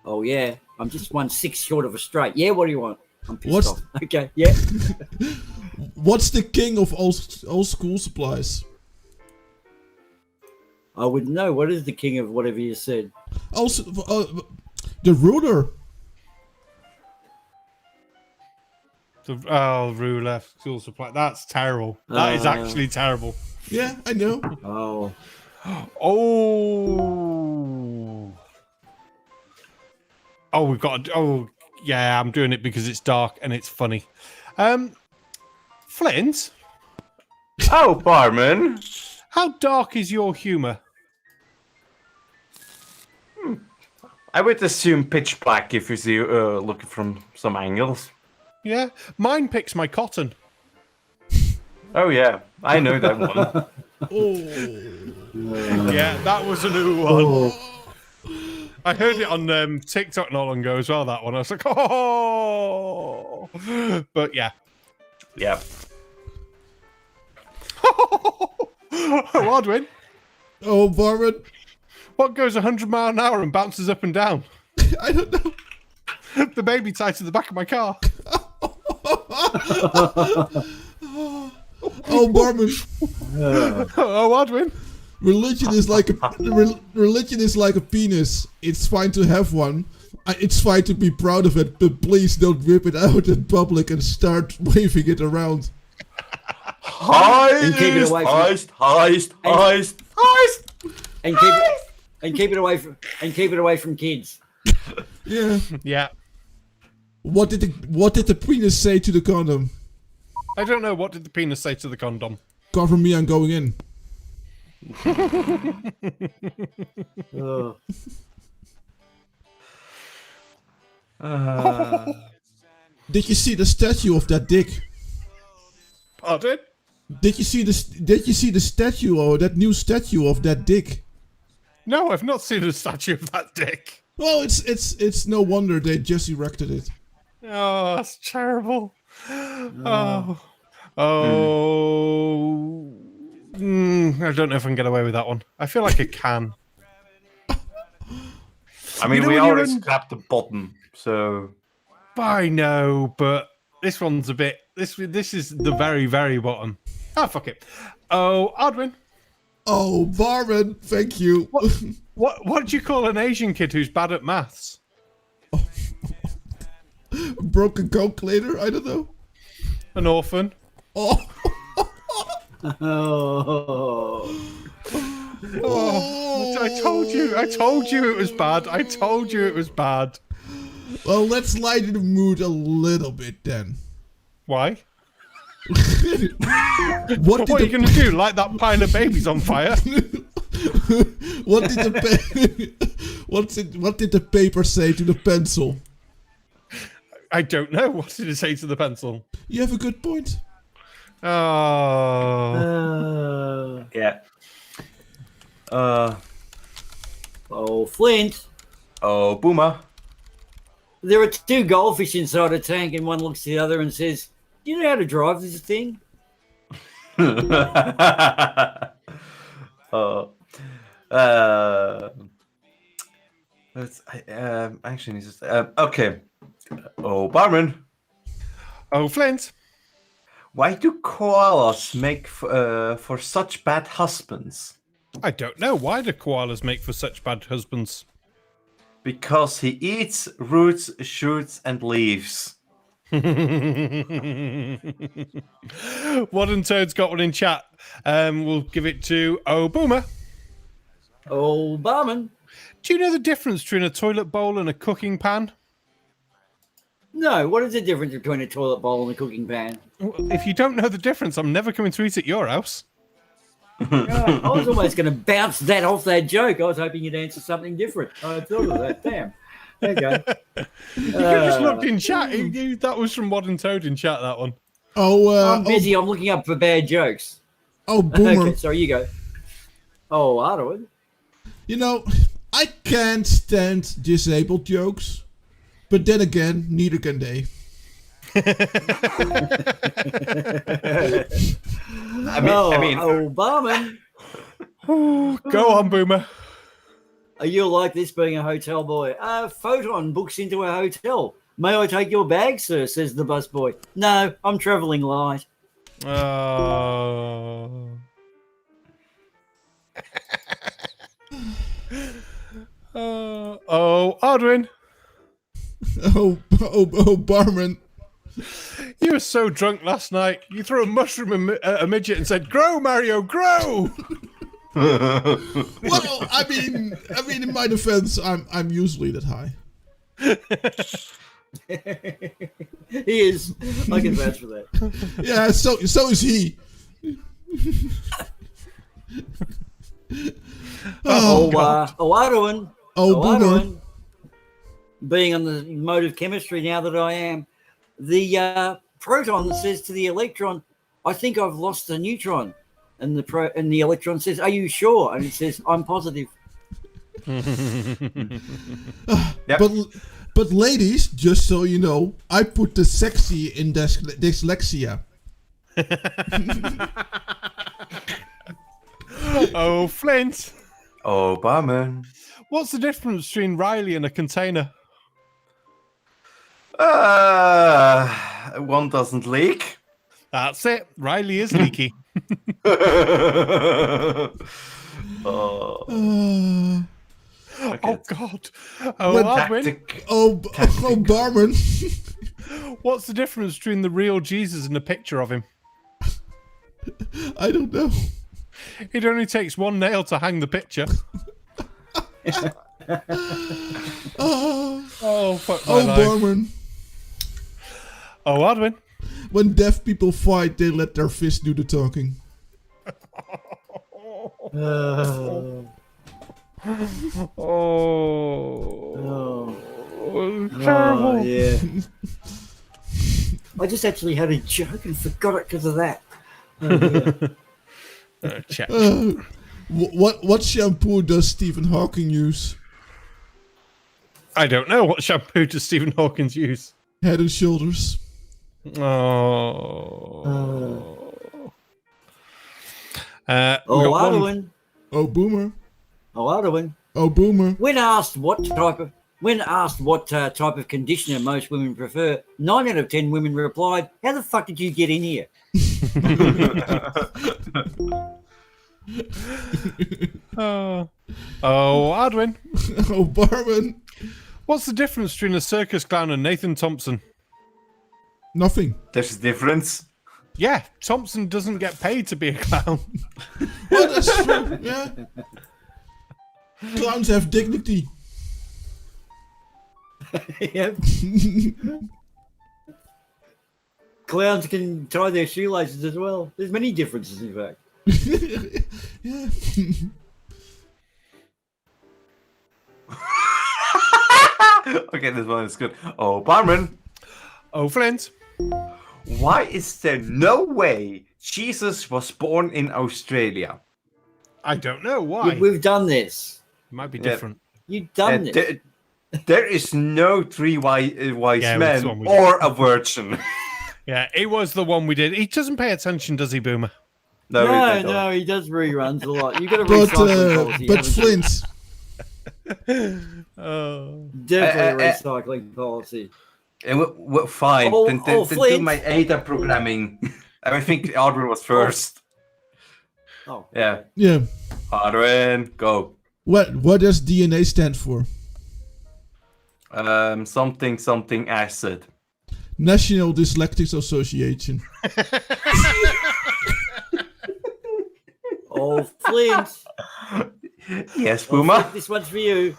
Oh, yeah. I'm just 1/6 short of a straight. Yeah, what do you want? I'm pissed What's- off. Okay, yeah. What's the king of all school supplies? I wouldn't know. What is the king of whatever you said? Also, the ruler. Ruler, school supply. That's terrible. That is actually terrible. Yeah, I know. Oh. Oh, we've got. Oh, yeah. I'm doing it because it's dark and it's funny. Flint, Oh, Barman. how dark is your humour? I would assume pitch black if you see looking from some angles. Yeah, mine picks my cotton. Oh yeah, I know that one. Yeah, that was a new one. I heard it on TikTok not long ago as well. That one, I was like, oh, but yeah. Yeah. Rodwin, Oh, Barman. what goes 100 miles an hour and bounces up and down? I don't know. The baby tied to the back of my car. Oh, Barman. Oh, Rodwin. Religion is like a penis. It's fine to have one. It's fine to be proud of it, but please don't whip it out in public and start waving it around. And keep it away from heist. and keep it away from kids. Yeah. Yeah. What did the penis say to the condom? I don't know. What did the penis say to the condom? Cover me, I'm going in. Did you see the statue of that dick? Pardon? Did you see the statue or that new statue of that dick? No, I've not seen a statue of that dick. Well, it's no wonder they just erected it. Oh, that's terrible. I don't know if I can get away with that one. I feel like I can. I mean, You know we when you're already in- scrapped the bottom, so... I know, but this one's a bit... This is the very, very bottom. Ah, fuck it. Oh, Adwin. Oh, Barman, thank you. What do you call an Asian kid who's bad at maths? Broken calculator? I don't know. An orphan. Oh. Oh, I told you it was bad. I told you it was bad. Well, let's lighten the mood a little bit then. Why? What What are you going to do? Light that pile of babies on fire? What did the paper say to the pencil? I don't know. What did it say to the pencil? You have a good point. Oh. Yeah. Oh, Flint. Oh, Boomer. There are two goldfish inside a tank, and one looks at the other and says, "Do you know how to drive this thing?" Let's actually just okay. Oh, Barman. Oh, Flint. Why do koalas make for such bad husbands? I don't know. Why do koalas make for such bad husbands? Because he eats roots, shoots, and leaves. Wad and Toad's got one in chat. We'll give it to Oh Boomer. Oh, Barman. Do you know the difference between a toilet bowl and a cooking pan? No, what is the difference between a toilet bowl and a cooking pan? If you don't know the difference, I'm never coming to eat at your house. I was almost going to bounce that off that joke. I was hoping you'd answer something different. I thought of that. Damn. There you go. You just looked in chat. That was from Wad and Toad in chat, that one. Oh, I'm busy. I'm looking up for bad jokes. Oh, Boomer. Okay, sorry, you go. Oh, Arnold. You know, I can't stand disabled jokes. But then again, neither can they. I mean, oh, Barman. Go on, Boomer. Are you like this being a hotel boy? Photon books into a hotel. May I take your bag, sir? Says the busboy. No, I'm travelling light. Oh. Oh, Adwin. Oh, Barman. You were so drunk last night. You threw a mushroom at a midget and said, "Grow, Mario, grow." Well, I mean, in my defense, I'm usually that high. He is. I can vouch for that. Yeah, so is he. Arwen. Boomer. Being on the mode of chemistry now that I am, the proton says to the electron, "I think I've lost a neutron," and the electron says, "Are you sure?" And it says, "I'm positive." Yep. But ladies, just so you know, I put the sexy in dyslexia. Oh, Flint. oh, Barman. What's the difference between Riley and a container? One doesn't leak. That's it. Riley is leaky. Oh. Oh, God. Oh, Adwin. Tactic. Oh, Barman. What's the difference between the real Jesus and a picture of him? I don't know. It only takes one nail to hang the picture. Oh, fuck my life. Barman. Oh, Adwin. When deaf people fight, they let their fists do the talking. Terrible. Yeah. I just actually had a joke and forgot it because of that. Check. What shampoo does Stephen Hawking use? I don't know. What shampoo does Stephen Hawking use? Head and Shoulders. Oh. Oh, Arwen. Oh, Boomer. Oh, Arwen. Oh, Boomer. When asked what type of conditioner most women prefer, 9 out of 10 women replied, "How the fuck did you get in here?" Oh, Adwin. Oh, Barman. What's the difference between a circus clown and Nathan Thompson? Nothing. There's a difference. Yeah, Thompson doesn't get paid to be a clown. Well, that's true. Yeah. Clowns have dignity. Yep. Clowns can tie their shoelaces as well. There's many differences, in fact. Yeah. Okay, this one is good. Oh, Barman. Oh, Flint. Why is there no way Jesus was born in Australia? I don't know why. We've done this. It might be different. You've done this. There is no three wise Yeah, men it's the one we or a virgin. Yeah, it was the one we did. He doesn't pay attention, does he, Boomer? No, he does reruns a lot. You've got to recycle policy. But Flint. Oh. Definitely recycling policy. Well, fine. Then do Flint. my ADA programming. I think Adrian was first. Oh. Yeah. Yeah. Adrian, go. What does DNA stand for? Something acid. National Dyslexics Association. Oh, Flint. Yes, Oh, Boomer. Flint, this one's for you.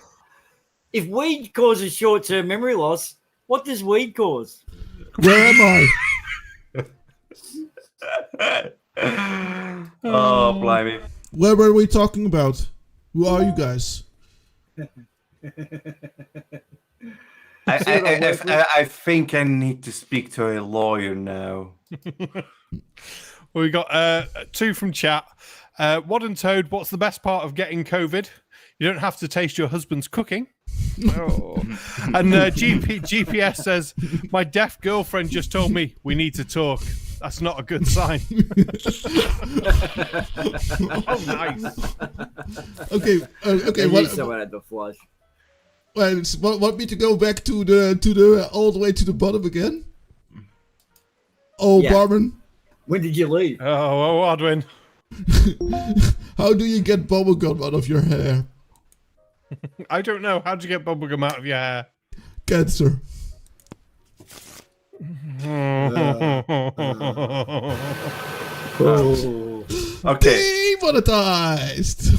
If weed causes short-term memory loss, what does weed cause? Where am I? Oh, blimey. Where were we talking about? Who are you guys? I think I need to speak to a lawyer now. Well, we got 2 from chat. Wad and Toad, what's the best part of getting COVID? You don't have to taste your husband's cooking. Oh. And GPS says, my deaf girlfriend just told me we need to talk. That's not a good sign. Oh, nice. Okay. Okay. Someone had the flush. Want me to go back to the all the way to the bottom again? Oh, Yeah. Barman. When did you leave? Oh, Adwin. How do you get bubblegum out of your hair? I don't know. How'd you get bubblegum out of your hair? Cancer. Oh. Okay. Demonetized.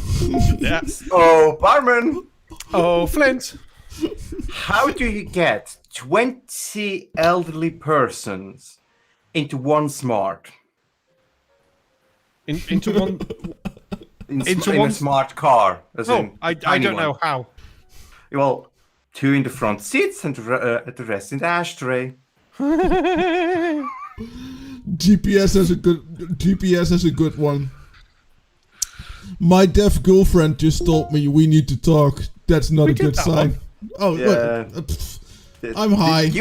Yes. Oh, Barman. Oh, Flint. How do you get 20 elderly persons into one smart? Into one. Into in one a smart car. As in I tiny don't one. know how. Well, 2 in the front seats and the rest in the ashtray. GPS has a good one. My deaf girlfriend just told me we need to talk. That's not a good sign. One. Oh, Yeah. I'm high.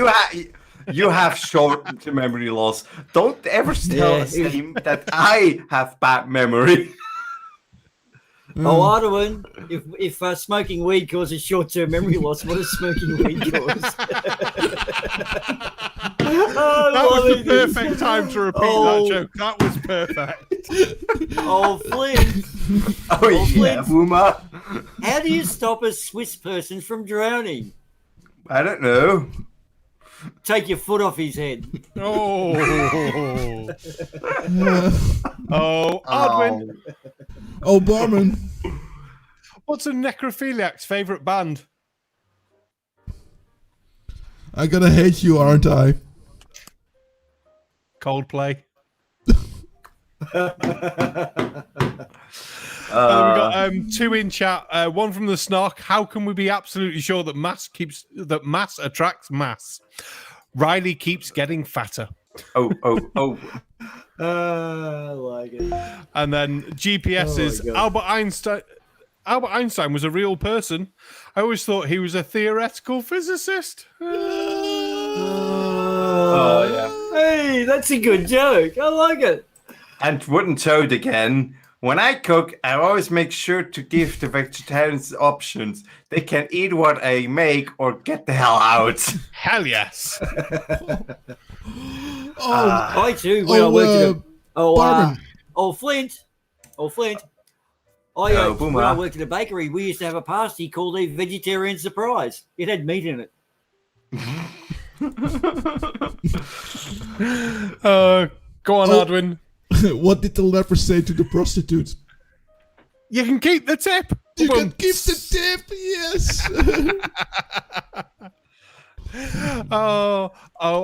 You have short memory loss. Don't ever tell him that I have bad memory. Oh, Arwen, if smoking weed causes short-term memory loss, what does smoking weed cause? That was the perfect time to repeat that joke. That was perfect. Oh, Flint. Oh, yeah, Boomer. How do you stop a Swiss person from drowning? I don't know. Take your foot off his head. Oh. Oh, Adwin. Oh, Barman. What's a necrophiliac's favourite band? I'm gonna hate you, aren't I? Coldplay. We got 2 in chat. 1 from the Snark. How can we be absolutely sure that mass attracts mass? Riley keeps getting fatter. Oh. I like it. And then GPS is Albert Einstein. Albert Einstein was a real person. I always thought he was a theoretical physicist. Oh, yeah. Hey, that's a good joke. I like it. And Wooden Toad again. When I cook, I always make sure to give the vegetarians options. They can eat what I make or get the hell out. Hell yes. I too. When I worked at Flint. When I worked at a bakery, we used to have a pasty called a vegetarian surprise. It had meat in it. Go on, Adwin. What did the leper say to the prostitute? You can keep the tip. You can keep the tip, yes.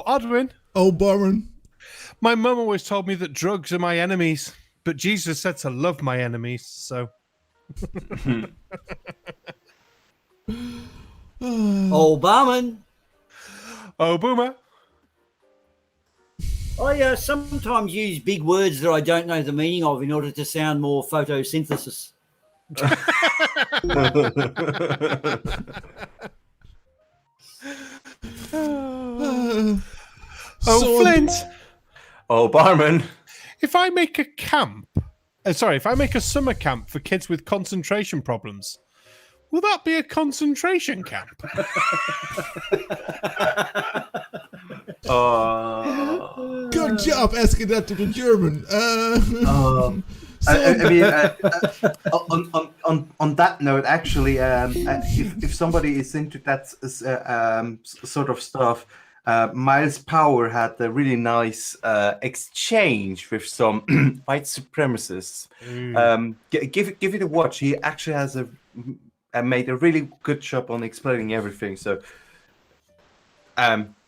Adwin. Oh, Barman. My mum always told me that drugs are my enemies, but Jesus said to love my enemies, so. Oh, Barman. Oh, Boomer. I sometimes use big words that I don't know the meaning of in order to sound more photosynthesis. Flint. Oh, Barman. If I make a summer camp for kids with concentration problems, will that be a concentration camp? Good job asking that to the German. On that note, actually, if somebody is into that sort of stuff, Miles Power had a really nice exchange with some white supremacists. Give it a watch. He actually has made a really good job on explaining everything. So,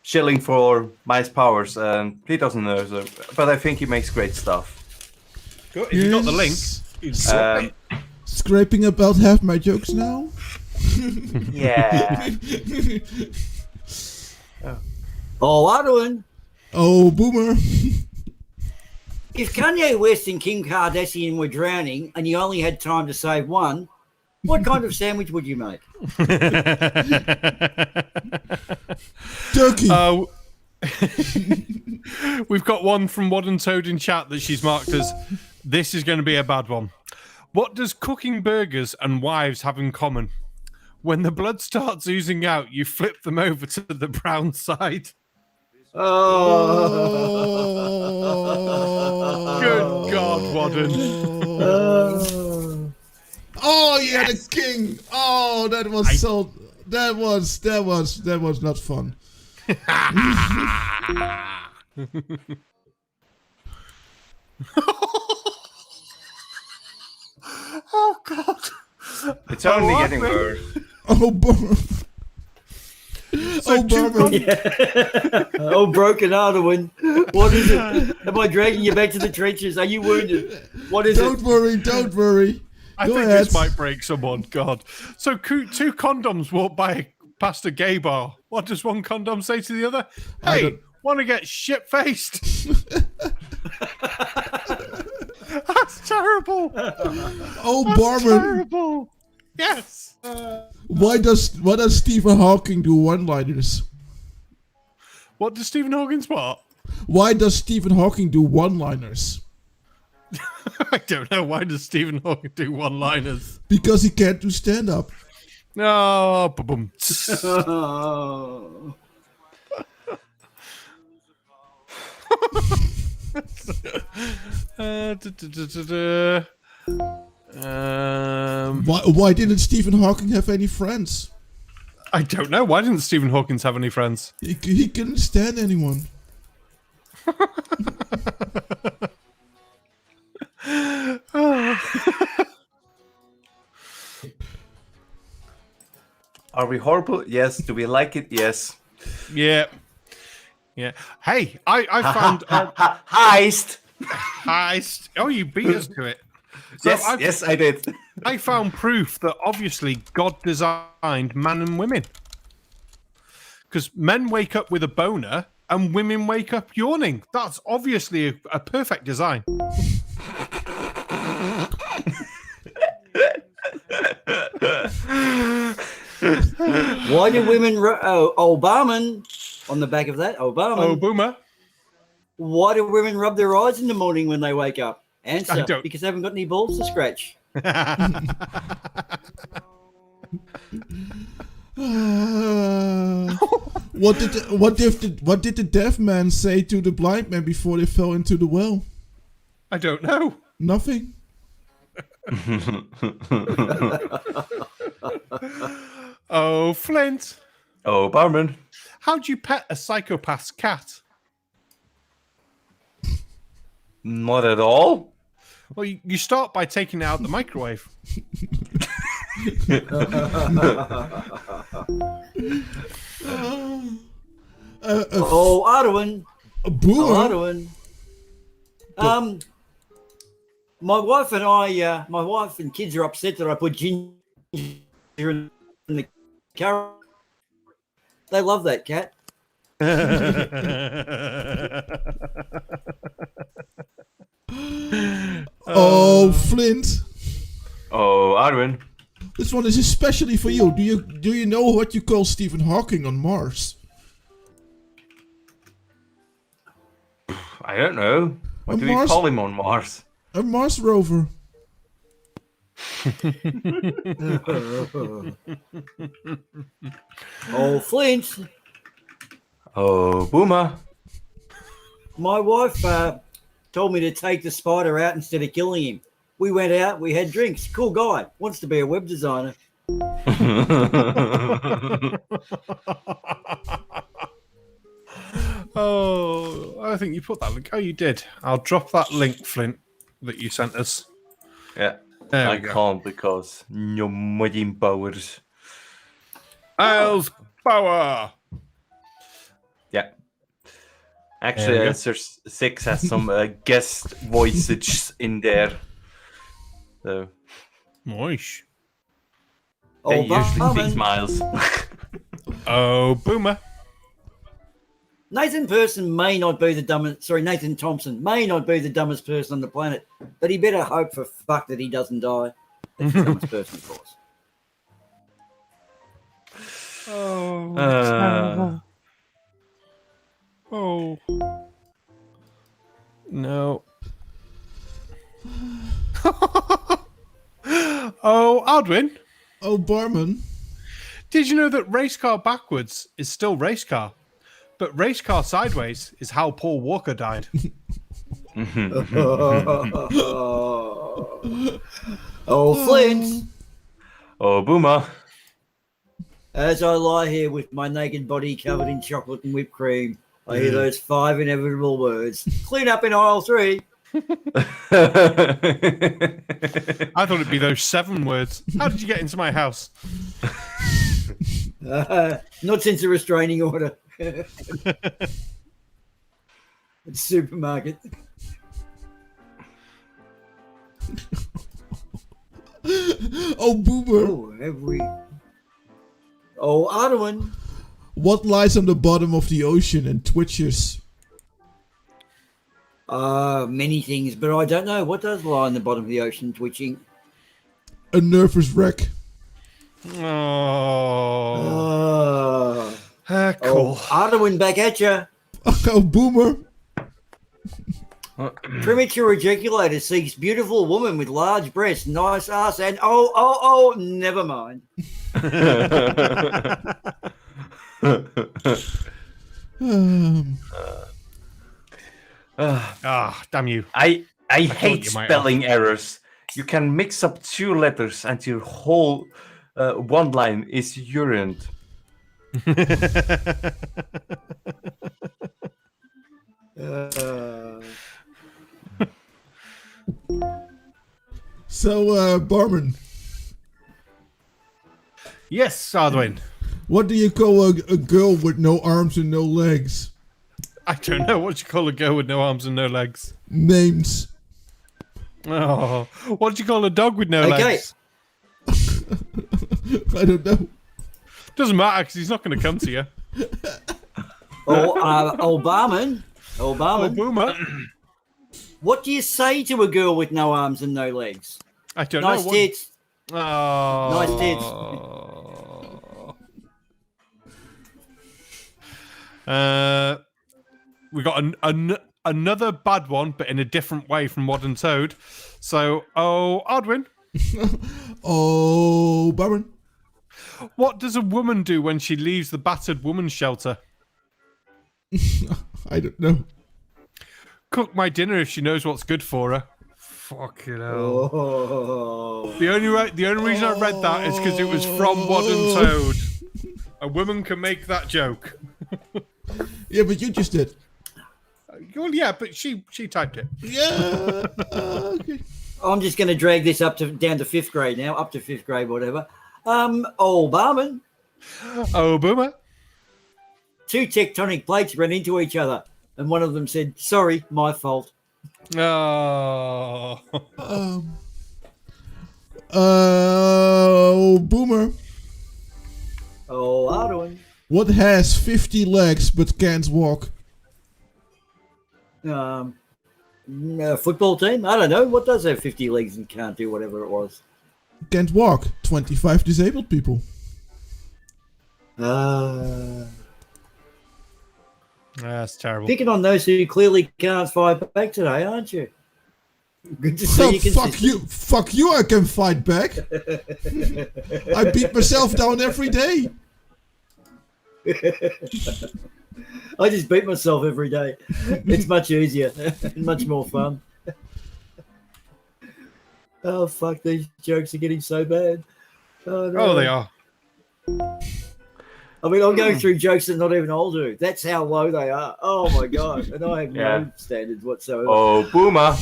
shilling for Miles Powers. He doesn't know, but I think he makes great stuff. Good. If you got the link, scraping about half my jokes now. Yeah. Oh, Adwin. Oh, Boomer. If Kanye West and Kim Kardashian were drowning and you only had time to save one, what kind of sandwich would you make? Turkey. We've got one from Wad and Toad in chat that she's marked as, this is going to be a bad one. What does cooking burgers and wives have in common? When the blood starts oozing out, you flip them over to the brown side. Oh. Good God, Wadden. Oh yeah, yes. The king. Oh, that was that was not fun. Oh God. It's only getting worse. Oh, Barman. Oh, broken Adwin. What is it? Am I dragging you back to the trenches? Are you wounded? What is Don't worry. I think this might break someone. God. So two condoms walk past a gay bar. What does one condom say to the other? Hey, want to get shit-faced? That's terrible. Oh, That's Barman. terrible. Yes. What does Stephen Hawking do one-liners? What does Stephen Hawking's what? Why does Stephen Hawking do one-liners? I don't know. Why does Stephen Hawking do one-liners? Because he can't do stand-up. No, boom. Why didn't Stephen Hawking have any friends? I don't know. Why didn't Stephen Hawking have any friends? He couldn't stand anyone. Are we horrible? Yes. Do we like it? Yes. Yeah. Hey, I found heist. Heist. Oh, you beat us to it. So Yes, I did. I found proof that obviously God designed man and women. Because men wake up with a boner and women wake up yawning. That's obviously a perfect design. Why do women... Barman, on the back of that, Barman. Oh, Boomer. Why do women rub their eyes in the morning when they wake up? Answer, don't. because I haven't got any balls to scratch. What did the deaf man say to the blind man before they fell into the well? I don't know. Nothing. Oh, Flint. Oh, Barman. How do you pet a psychopath's cat? Not at all. Well, you start by taking it out the microwave. Arwen. Boomer. Arwen. My wife and kids are upset that I put ginger in the carrot. They love that cat. Oh, Flint. Oh, Arwen. This one is especially for you. Do you know what you call Stephen Hawking on Mars? I don't know. What do we Mars- call him on Mars? A Mars rover. Oh, Flint. Oh, Boomer. My wife told me to take the spider out instead of killing him. We went out, we had drinks. Cool guy. Wants to be a web designer. Oh, I think you put that link. Oh, you did. I'll drop that link, Flint, that you sent us. Yeah. There I we go. can't because no money powers. Isles Power. Yeah. Actually, There we go. Answer 6 has some guest voices in there. So Moish. they Oh, usually speak Barman. miles. Oh, Boomer. Nathan Thompson may not be the dumbest person on the planet, but he better hope for fuck that he doesn't die. That's the dumbest person, of course. Oh. Oh. No. Oh, Aldwin. Oh, Barman. Did you know that race car backwards is still race car, but race car sideways is how Paul Walker died? Oh, Flint. Oh, Boomer. As I lie here with my naked body covered in chocolate and whipped cream, I hear those 5 inevitable words. Clean up in aisle 3. I thought it'd be those 7 words. How did you get into my house? Not since a restraining order. It's supermarket. Oh, Boomer. Oh, have we? Oh, Arwen. What lies on the bottom of the ocean and twitches? Many things, but I don't know. What does lie on the bottom of the ocean twitching? A nervous wreck. Oh. Oh, Cool. Arwen, back at you. Oh, Boomer. Premature ejaculator seeks beautiful woman with large breasts, nice ass, and never mind. Damn you. I hate you might spelling errors. You can mix up 2 letters and your whole one line is urine. So, Barman, Yes, Aldwin. what do you call a girl with no arms and no legs? I don't know what you call a girl with no arms and no legs. Names. Oh, what do you call a dog with no Okay. legs? I don't know. Doesn't matter because he's not going to come to you. Barman. Oh, Barman. Boomer. What do you say to a girl with no arms and no legs? I don't Nice know. tits. Oh. Nice tits. We got another bad one, but in a different way from Modern Toad. So, Odwin. Barman. What does a woman do when she leaves the battered woman's shelter? I don't know. Cook my dinner if she knows what's good for her. Fucking hell. Oh. The only reason I read that is because it was from Modern Toad. A woman can make that joke. Yeah, but you just did. Well, yeah, but she typed it. Yeah. Okay. I'm just going to drag this down to 5th grade now, up to 5th grade, whatever. Old Barman. Oh, Boomer. 2 tectonic plates ran into each other, and one of them said, "Sorry, my fault." Oh. Boomer. Oh, Arduin. What has 50 legs but can't walk? A football team? I don't know. What does have 50 legs and can't do whatever it was? Can't walk. 25 disabled people. That's terrible. Picking on those who clearly can't fight back today, aren't you? Good to see you consistent. Fuck you, I can fight back. I beat myself down every day. I just beat myself every day. It's much easier and much more fun. Oh, fuck, these jokes are getting so bad. Oh, no. Oh, they are. I mean, I'm going through jokes that not even I'll do. That's how low they are. Oh, my God. And I have no standards whatsoever. Oh, Boomer.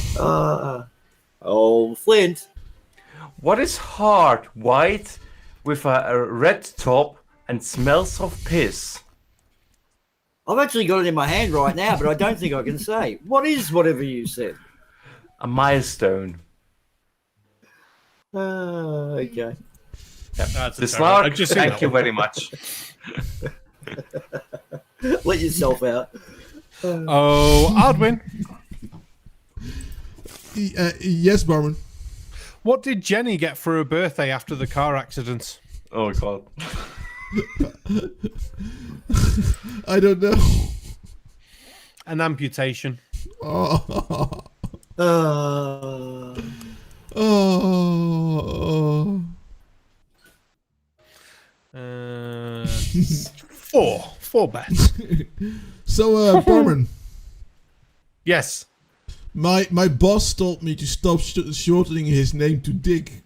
Flint. What is hard, white, with a red top and smells of piss? I've actually got it in my hand right now, but I don't think I can say. What is whatever you said? A milestone. Okay. That's The Snark, thank you very much. Let yourself out. Oh, Odwin. Yes, Barman. What did Jenny get for her birthday after the car accident? Oh, God. I don't know. An amputation. Oh. 4 bets. So, Barman. Yes. My boss told me to stop shortening his name to Dick.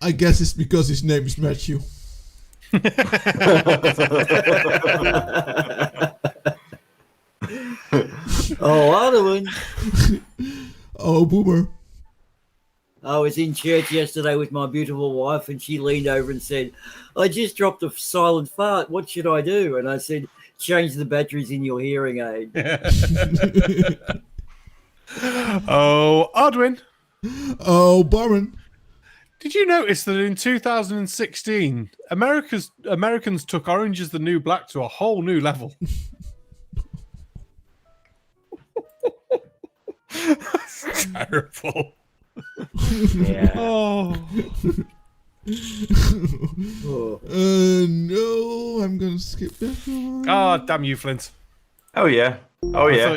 I guess it's because his name is Matthew. Oh, other one. Oh, Boomer. I was in church yesterday with my beautiful wife, and she leaned over and said, "I just dropped a silent fart. What should I do?" And I said, "Change the batteries in your hearing aid." Oh, Odwin. Oh, Barman. Did you notice that in 2016, Americans took Orange is the New Black to a whole new level? That's terrible. Yeah. Oh. No, I'm gonna skip that one. Oh, damn you, Flint. Oh, yeah. Oh, yeah.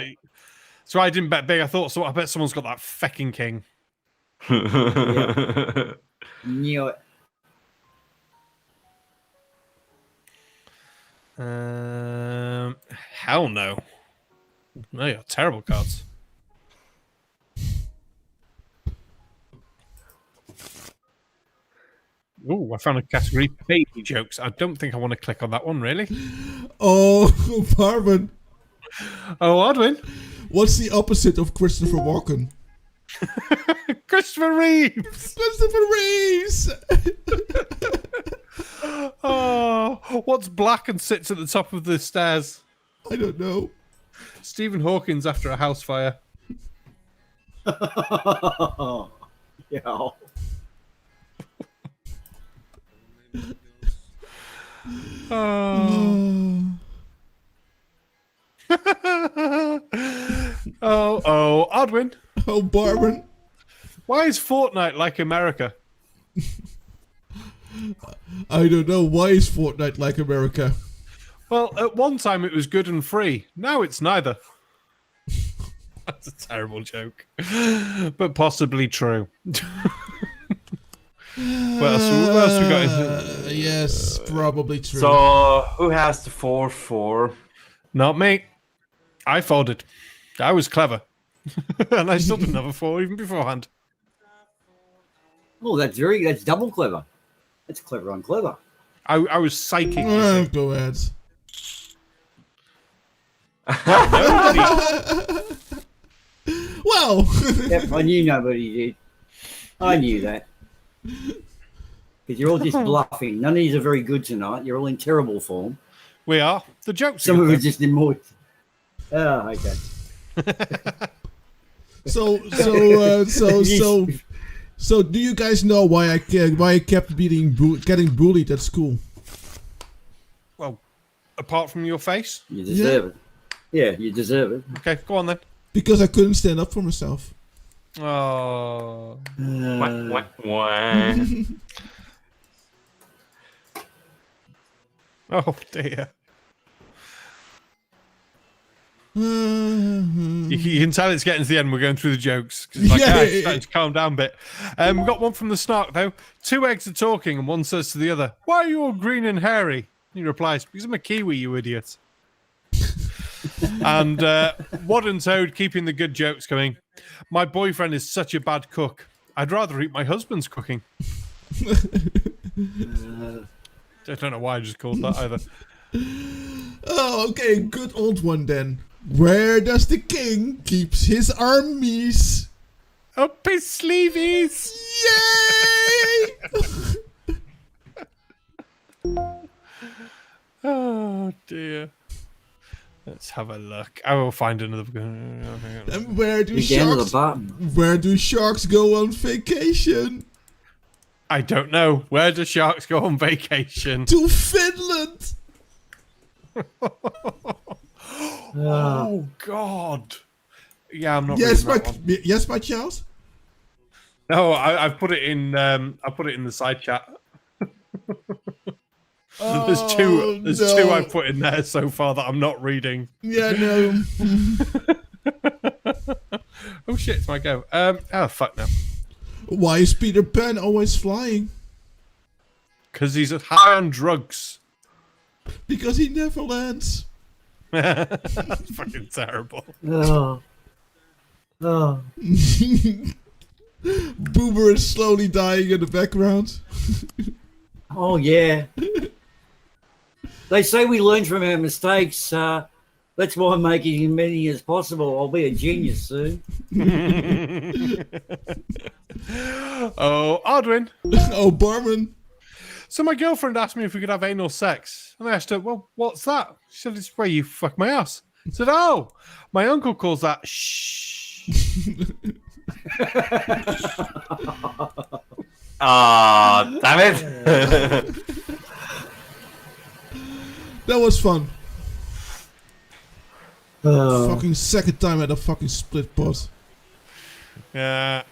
So I didn't bet big. I bet someone's got that fecking king. Knew it. Hell no. No, you're terrible cards. Oh, I found a category, baby jokes. I don't think I want to click on that one, really. Oh, Barman. Oh, Odwin. What's the opposite of Christopher Walken? Christopher Reeves. Christopher Reeves. Oh, what's black and sits at the top of the stairs? I don't know. Stephen Hawkins after a house fire. Yeah. Oh. Oh, Odwin. Oh, Barman. Why is Fortnite like America? I don't know. Why is Fortnite like America? Well, at one time it was good and free. Now it's neither. That's a terrible joke, but possibly true. What else we got? Yes, probably true. So, who has the 4-4? Not me. I folded. I was clever. And I still didn't have a 4 even beforehand. Oh, that's double clever. That's clever on clever. I was psychic. Go ahead. Well, Yep, I knew nobody did. I knew that. Because you're all just bluffing. None of these are very good tonight. You're all in terrible form. We are. The jokes. Some of it just in more. Oh, okay. so do you guys know why I kept getting bullied at school? Well, apart from your face. You deserve it. Yeah, you deserve it. Okay, go on then. Because I couldn't stand up for myself. Oh. Oh dear. You can tell it's getting to the end. We're going through the jokes. It's like, it's starting to calm down a bit. We've got one from the Snark, though. 2 eggs are talking, and one says to the other, "Why are you all green and hairy?" He replies, "Because I'm a Kiwi, you idiot." And Wad and Toad keeping the good jokes coming. "My boyfriend is such a bad cook. I'd rather eat my husband's cooking." I don't know why I just called that either. Oh, okay, good old one then. Where does the king keeps his armies? Up his sleeveys! Yay! Oh dear. Let's have a look. I will find another. And where do sharks go on vacation? I don't know. Where do sharks go on vacation? To Finland. Oh God! Yeah, I'm not. Yes, reading my Charles. No, I've put it in. I put it in the side chat. There's two I've put in there so far that I'm not reading. Yeah, no. Oh shit! It's my go. Oh fuck no. Why is Peter Pan always flying? Because he's high on drugs. Because he never lands. That's fucking terrible. Oh. Boomer is slowly dying in the background. Oh, yeah. They say we learn from our mistakes. That's why I'm making as many as possible. I'll be a genius soon. Oh, Aldwin. Oh, Barman. So my girlfriend asked me if we could have anal sex. And I asked her, well, what's that? She said, it's where you fuck my ass. I said, oh, my uncle calls that shh. Ah, damn it. That was fun. Fucking second time at a fucking split pot. Yeah.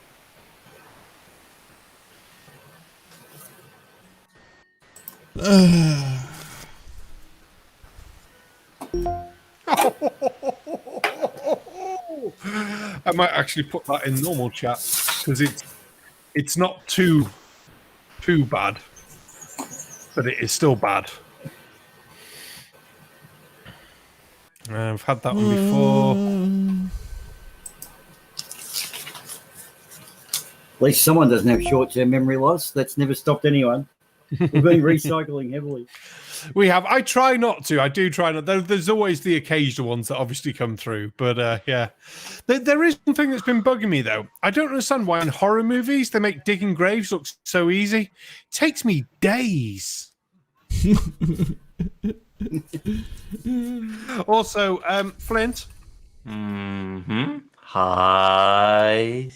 I might actually put that in normal chat because it's not too bad, but it is still bad. I've had that one before. At least someone doesn't have short-term memory loss. That's never stopped anyone. We've been recycling heavily. We have. I try not to. I do try not. There's always the occasional ones that obviously come through. But yeah. There is one thing that's been bugging me, though. I don't understand why in horror movies they make digging graves look so easy. It takes me days. Also, Flint. Mm-hmm. Hi.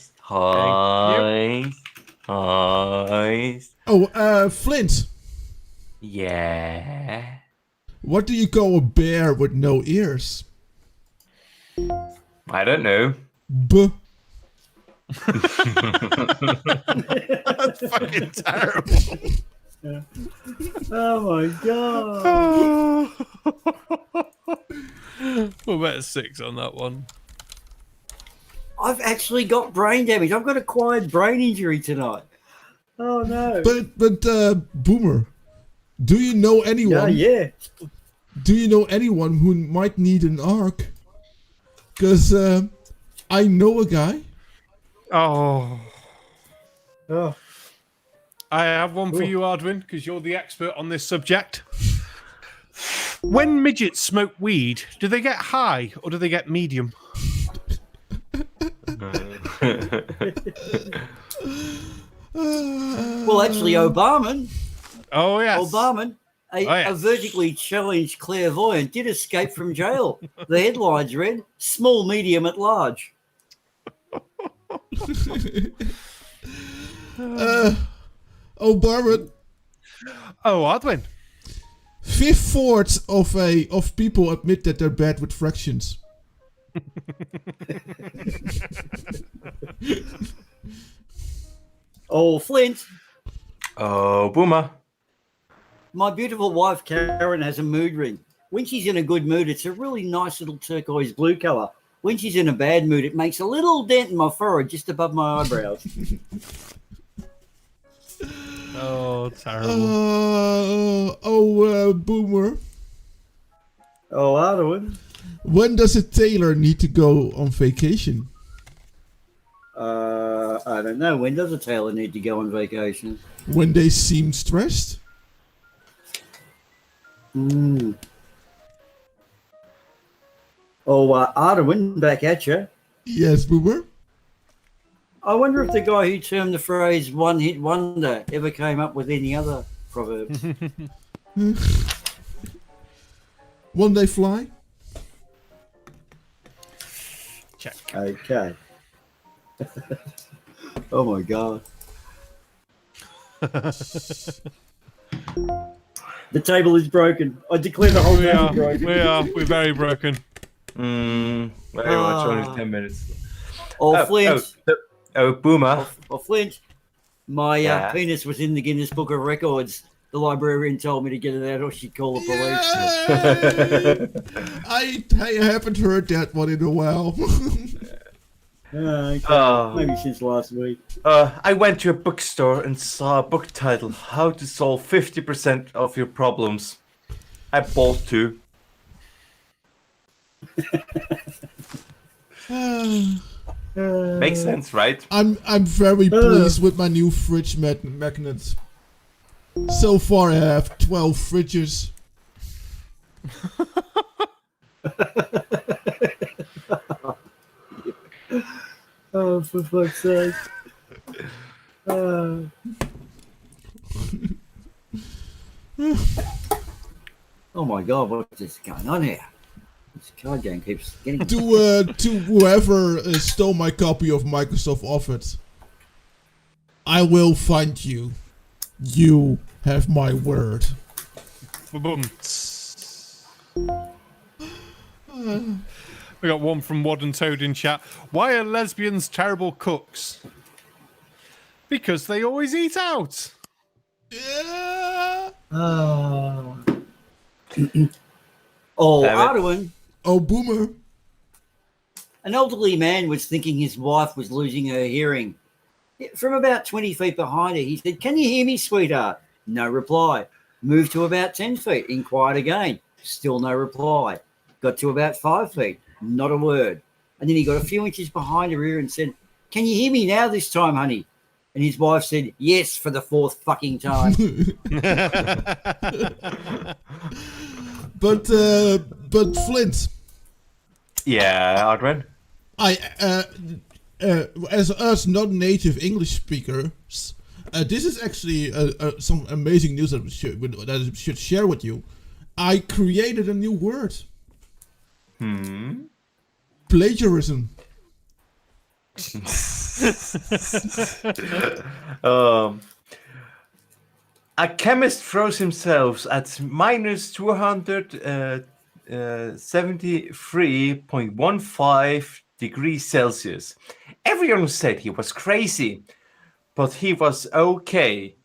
Oh, Flint. Yeah. What do you call a bear with no ears? I don't know. That's fucking terrible. Oh my god. We'll bet 6 on that one. I've actually got brain damage. I've got acquired brain injury tonight. Oh no! But Boomer, do you know anyone? Yeah. Do you know anyone who might need an arc? Because I know a guy. Oh. Oh. I have one for you, Ardwin, because you're the expert on this subject. When midgets smoke weed, do they get high or do they get medium? Well, actually, Obama. Oh, yes. Obama, a vertically challenged clairvoyant, did escape from jail. The headlines read, "Small, medium, at large." Obama. Oh, Ardwin. 5/4 of people admit that they're bad with fractions. Oh, Flint. Oh, Boomer. My beautiful wife, Karen, has a mood ring. When she's in a good mood, it's a really nice little turquoise blue colour. When she's in a bad mood, it makes a little dent in my forehead just above my eyebrows. Oh, terrible. Boomer. Oh, Arnold. When does a tailor need to go on vacation? I don't know. When does a tailor need to go on vacation? When they seem stressed? Mm. Oh, Arwin, back at you. Yes, Boomer. I wonder if the guy who termed the phrase "one-hit wonder" ever came up with any other proverbs. One day fly? Check. Okay. Oh my god. The table is broken. I declare the whole table broken. We're very broken. Very much, only 10 minutes. Flint. Boomer. Flint. My penis was in the Guinness Book of Records. The librarian told me to get it out or she'd call the police. I haven't heard that one in a while. Maybe since last week. I went to a bookstore and saw a book titled "How to Solve 50% of Your Problems." I bought 2. Makes sense, right? I'm very pleased with my new fridge magnet. So far, I have 12 fridges. Oh, for fuck's sake. Oh my god, what is going on here? This card game keeps getting... To whoever stole my copy of Microsoft Office, I will find you. You have my word. Boom. We got one from Wad and Toad in chat. Why are lesbians terrible cooks? Because they always eat out. Yeah. Arwen. Oh, Boomer. An elderly man was thinking his wife was losing her hearing. From about 20 feet behind her, he said, "Can you hear me, sweetheart?" No reply. Moved to about 10 feet, inquired again. Still no reply. Got to about 5 feet, not a word. And then he got a few inches behind her ear and said, "Can you hear me now this time, honey?" And his wife said, "Yes, for the 4th fucking time." But Flint. Yeah, Adrian. As us non-native English speakers, this is actually some amazing news that I should share with you. I created a new word. Plagiarism. A chemist froze himself at minus 273.15 degrees Celsius. Everyone said he was crazy, but he was okay.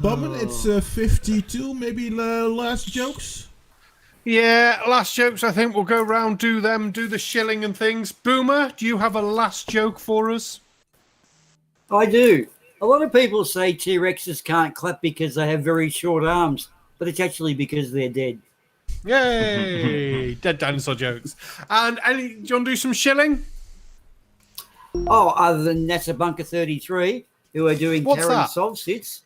Barman, it's 52, maybe last jokes? Yeah, last jokes. I think we'll go round, do the shilling and things. Boomer, do you have a last joke for us? I do. A lot of people say T-Rexes can't clap because they have very short arms, but it's actually because they're dead. Yay! Dead dinosaur jokes. And do you want to do some shilling? Oh, other than NASA Bunker 33, who are doing What's Terran that? Solve Sits,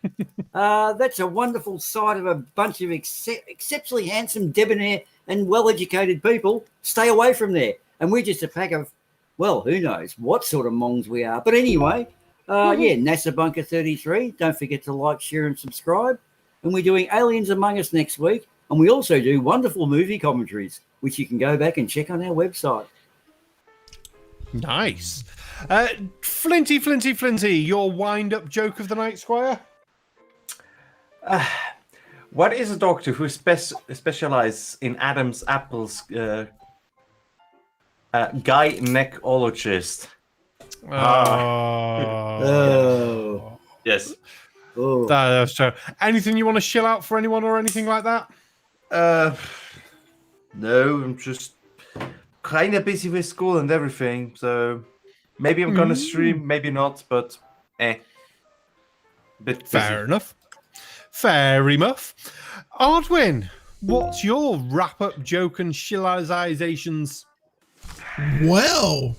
that's a wonderful sight of a bunch of exceptionally handsome, debonair, and well-educated people. Stay away from there. And we're just a pack of, well, who knows what sort of mongs we are. But anyway, yeah, NASA Bunker 33. Don't forget to like, share, and subscribe. And we're doing Aliens Among Us next week. And we also do wonderful movie commentaries, which you can go back and check on our website. Nice. Flinty, your wind-up joke of the night, Squire? What is a doctor who specializes in Adam's apples? Gynecologist. Oh. Yes. Oh. That's true. Anything you want to shill out for anyone or anything like that? No, I'm just kind of busy with school and everything, so maybe I'm gonna stream, maybe not, but bit busy. Fair enough. Ardwin, what's your wrap-up joke and shillizations? Well,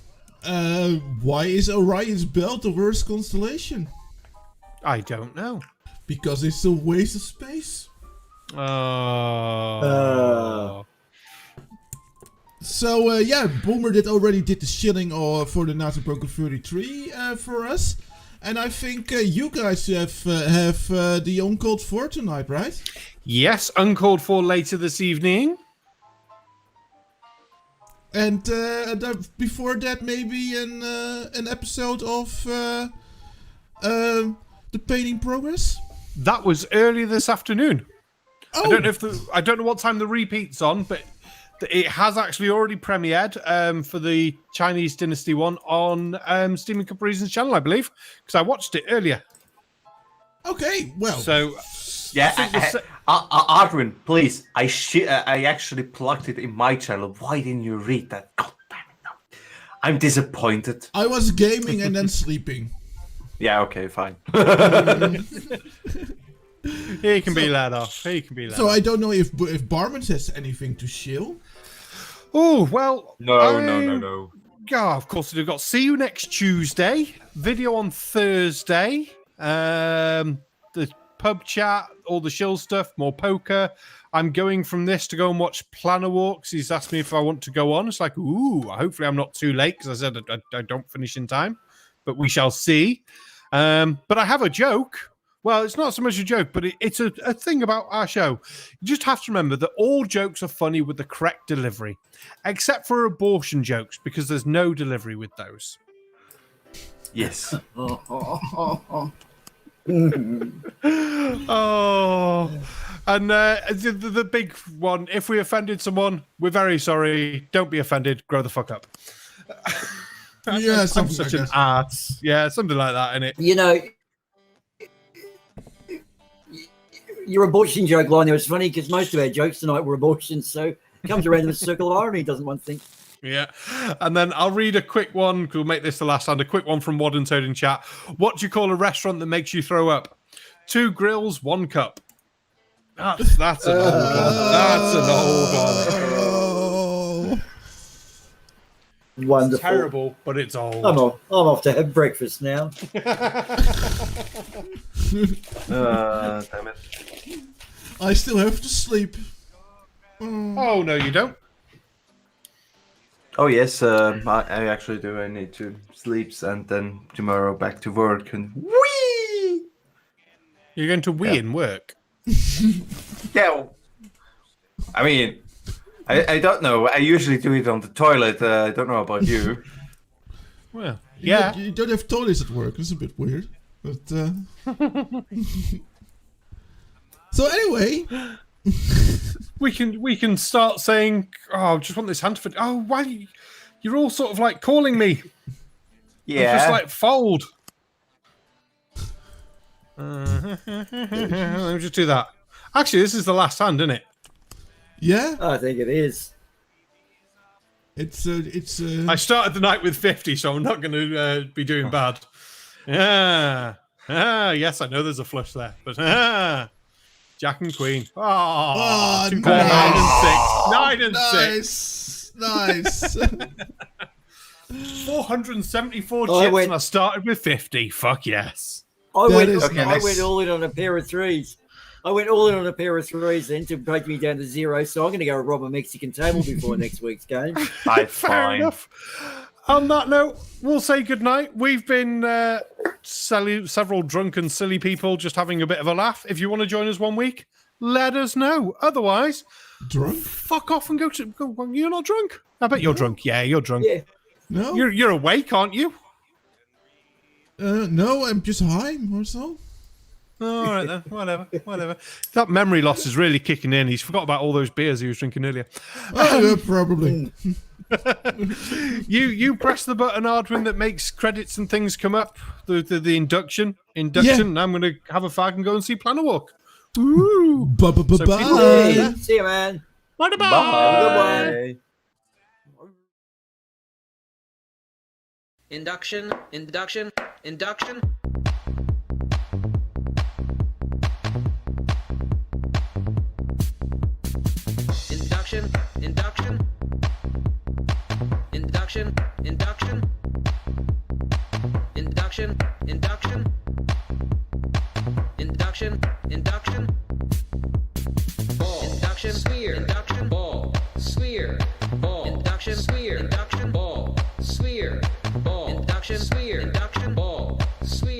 why is Orion's Belt the worst constellation? I don't know. Because it's a waste of space. So, yeah, Boomer already did the shilling for the NASA Bunker 33 for us. And I think you guys have the Uncalled For tonight, right? Yes, Uncalled For later this evening. And before that, maybe an episode of The Painting Progress? That was earlier this afternoon. Oh. I don't know what time the repeat's on, but it has actually already premiered for the Chinese Dynasty one on Stephen Capri's channel, I believe, because I watched it earlier. Okay, well. So, yeah, Ardwin, please. I actually plugged it in my channel. Why didn't you read that? God damn it! No. I'm disappointed. I was gaming and then sleeping. Yeah, okay, fine. He can be let off. So I don't know if Barman has anything to shill. Oh, well. No. Yeah, of course we've got. See you next Tuesday. Video on Thursday. The pub chat, all the shill stuff, more poker. I'm going from this to go and watch Planner Walks. He's asked me if I want to go on. It's like, ooh, hopefully I'm not too late because I said I don't finish in time. But we shall see. But I have a joke. Well, it's not so much a joke, but it's a thing about our show. You just have to remember that all jokes are funny with the correct delivery, except for abortion jokes, because there's no delivery with those. Yes. Oh, and the big one, if we offended someone, we're very sorry. Don't be offended. Grow the fuck up. Yeah, I'm something such like an that. ass. Yeah, something like that, innit? You know, your abortion joke line there was funny because most of our jokes tonight were abortions, so it comes around in a circle of irony, doesn't one think? Yeah. And then I'll read a quick one. We'll make this the last time. A quick one from Wad and Toad in chat. What do you call a restaurant that makes you throw up? 2 grills, 1 cup. That's an old one. That's an old one. Oh. Wonderful. It's terrible, but it's old. I'm off to have breakfast now. Damn it. I still have to sleep. Oh, no, you don't. Oh yes, I actually do. I need to sleep and then tomorrow back to work and wee. You're going to wee in work. Yeah. I mean, I don't know. I usually do it on the toilet. I don't know about you. Well, yeah. You don't have toilets at work. It's a bit weird. But so anyway, We can start saying, "Oh, I just want this hand for." Oh, why? You're all sort of like calling me. Yeah. Just like fold. Let me just do that. Actually, this is the last hand, isn't it? Yeah, I think it is. it's. I started the night with 50, so I'm not going to be doing bad. Yeah. Yes, I know there's a flush there, but Jack and Queen. Oh, Oh, 9 and 6. 9 and 6. Nice. 474 Oh, chips, and I started with 50. Fuck yes. I That went is nice. all in on a pair of threes. I went all in on a pair of threes then to break me down to 0. So I'm going to go rob a Mexican table before next week's game. I Fair fine. enough. On that note, we'll say goodnight. We've been several drunken, silly people just having a bit of a laugh. If you want to join us one week, let us know. Otherwise, Drunk? fuck off and go. You're not drunk. I bet you're drunk. Yeah, you're drunk. Yeah. No. You're awake, aren't you? No, I'm just high or so. All right then. Whatever. That memory loss is really kicking in. He's forgot about all those beers he was drinking earlier. Probably. You press the button, Ardwin, that makes credits and things come up. The induction. Yeah. And I'm going to have a fag and go and see Planet Walk. Ooh. Bye. Hey, see you, man. Bye. Have a good one. Induction. Induction. Induction. Induction. Induction. Induction. Induction. Induction. Induction. Induction. Induction. Ball. Induction. Sphere. Induction. Ball. Sphere. Ball. Induction. Sphere. Induction. Ball. Sphere. Ball. Induction. Sphere. Induction. Ball. Sphere.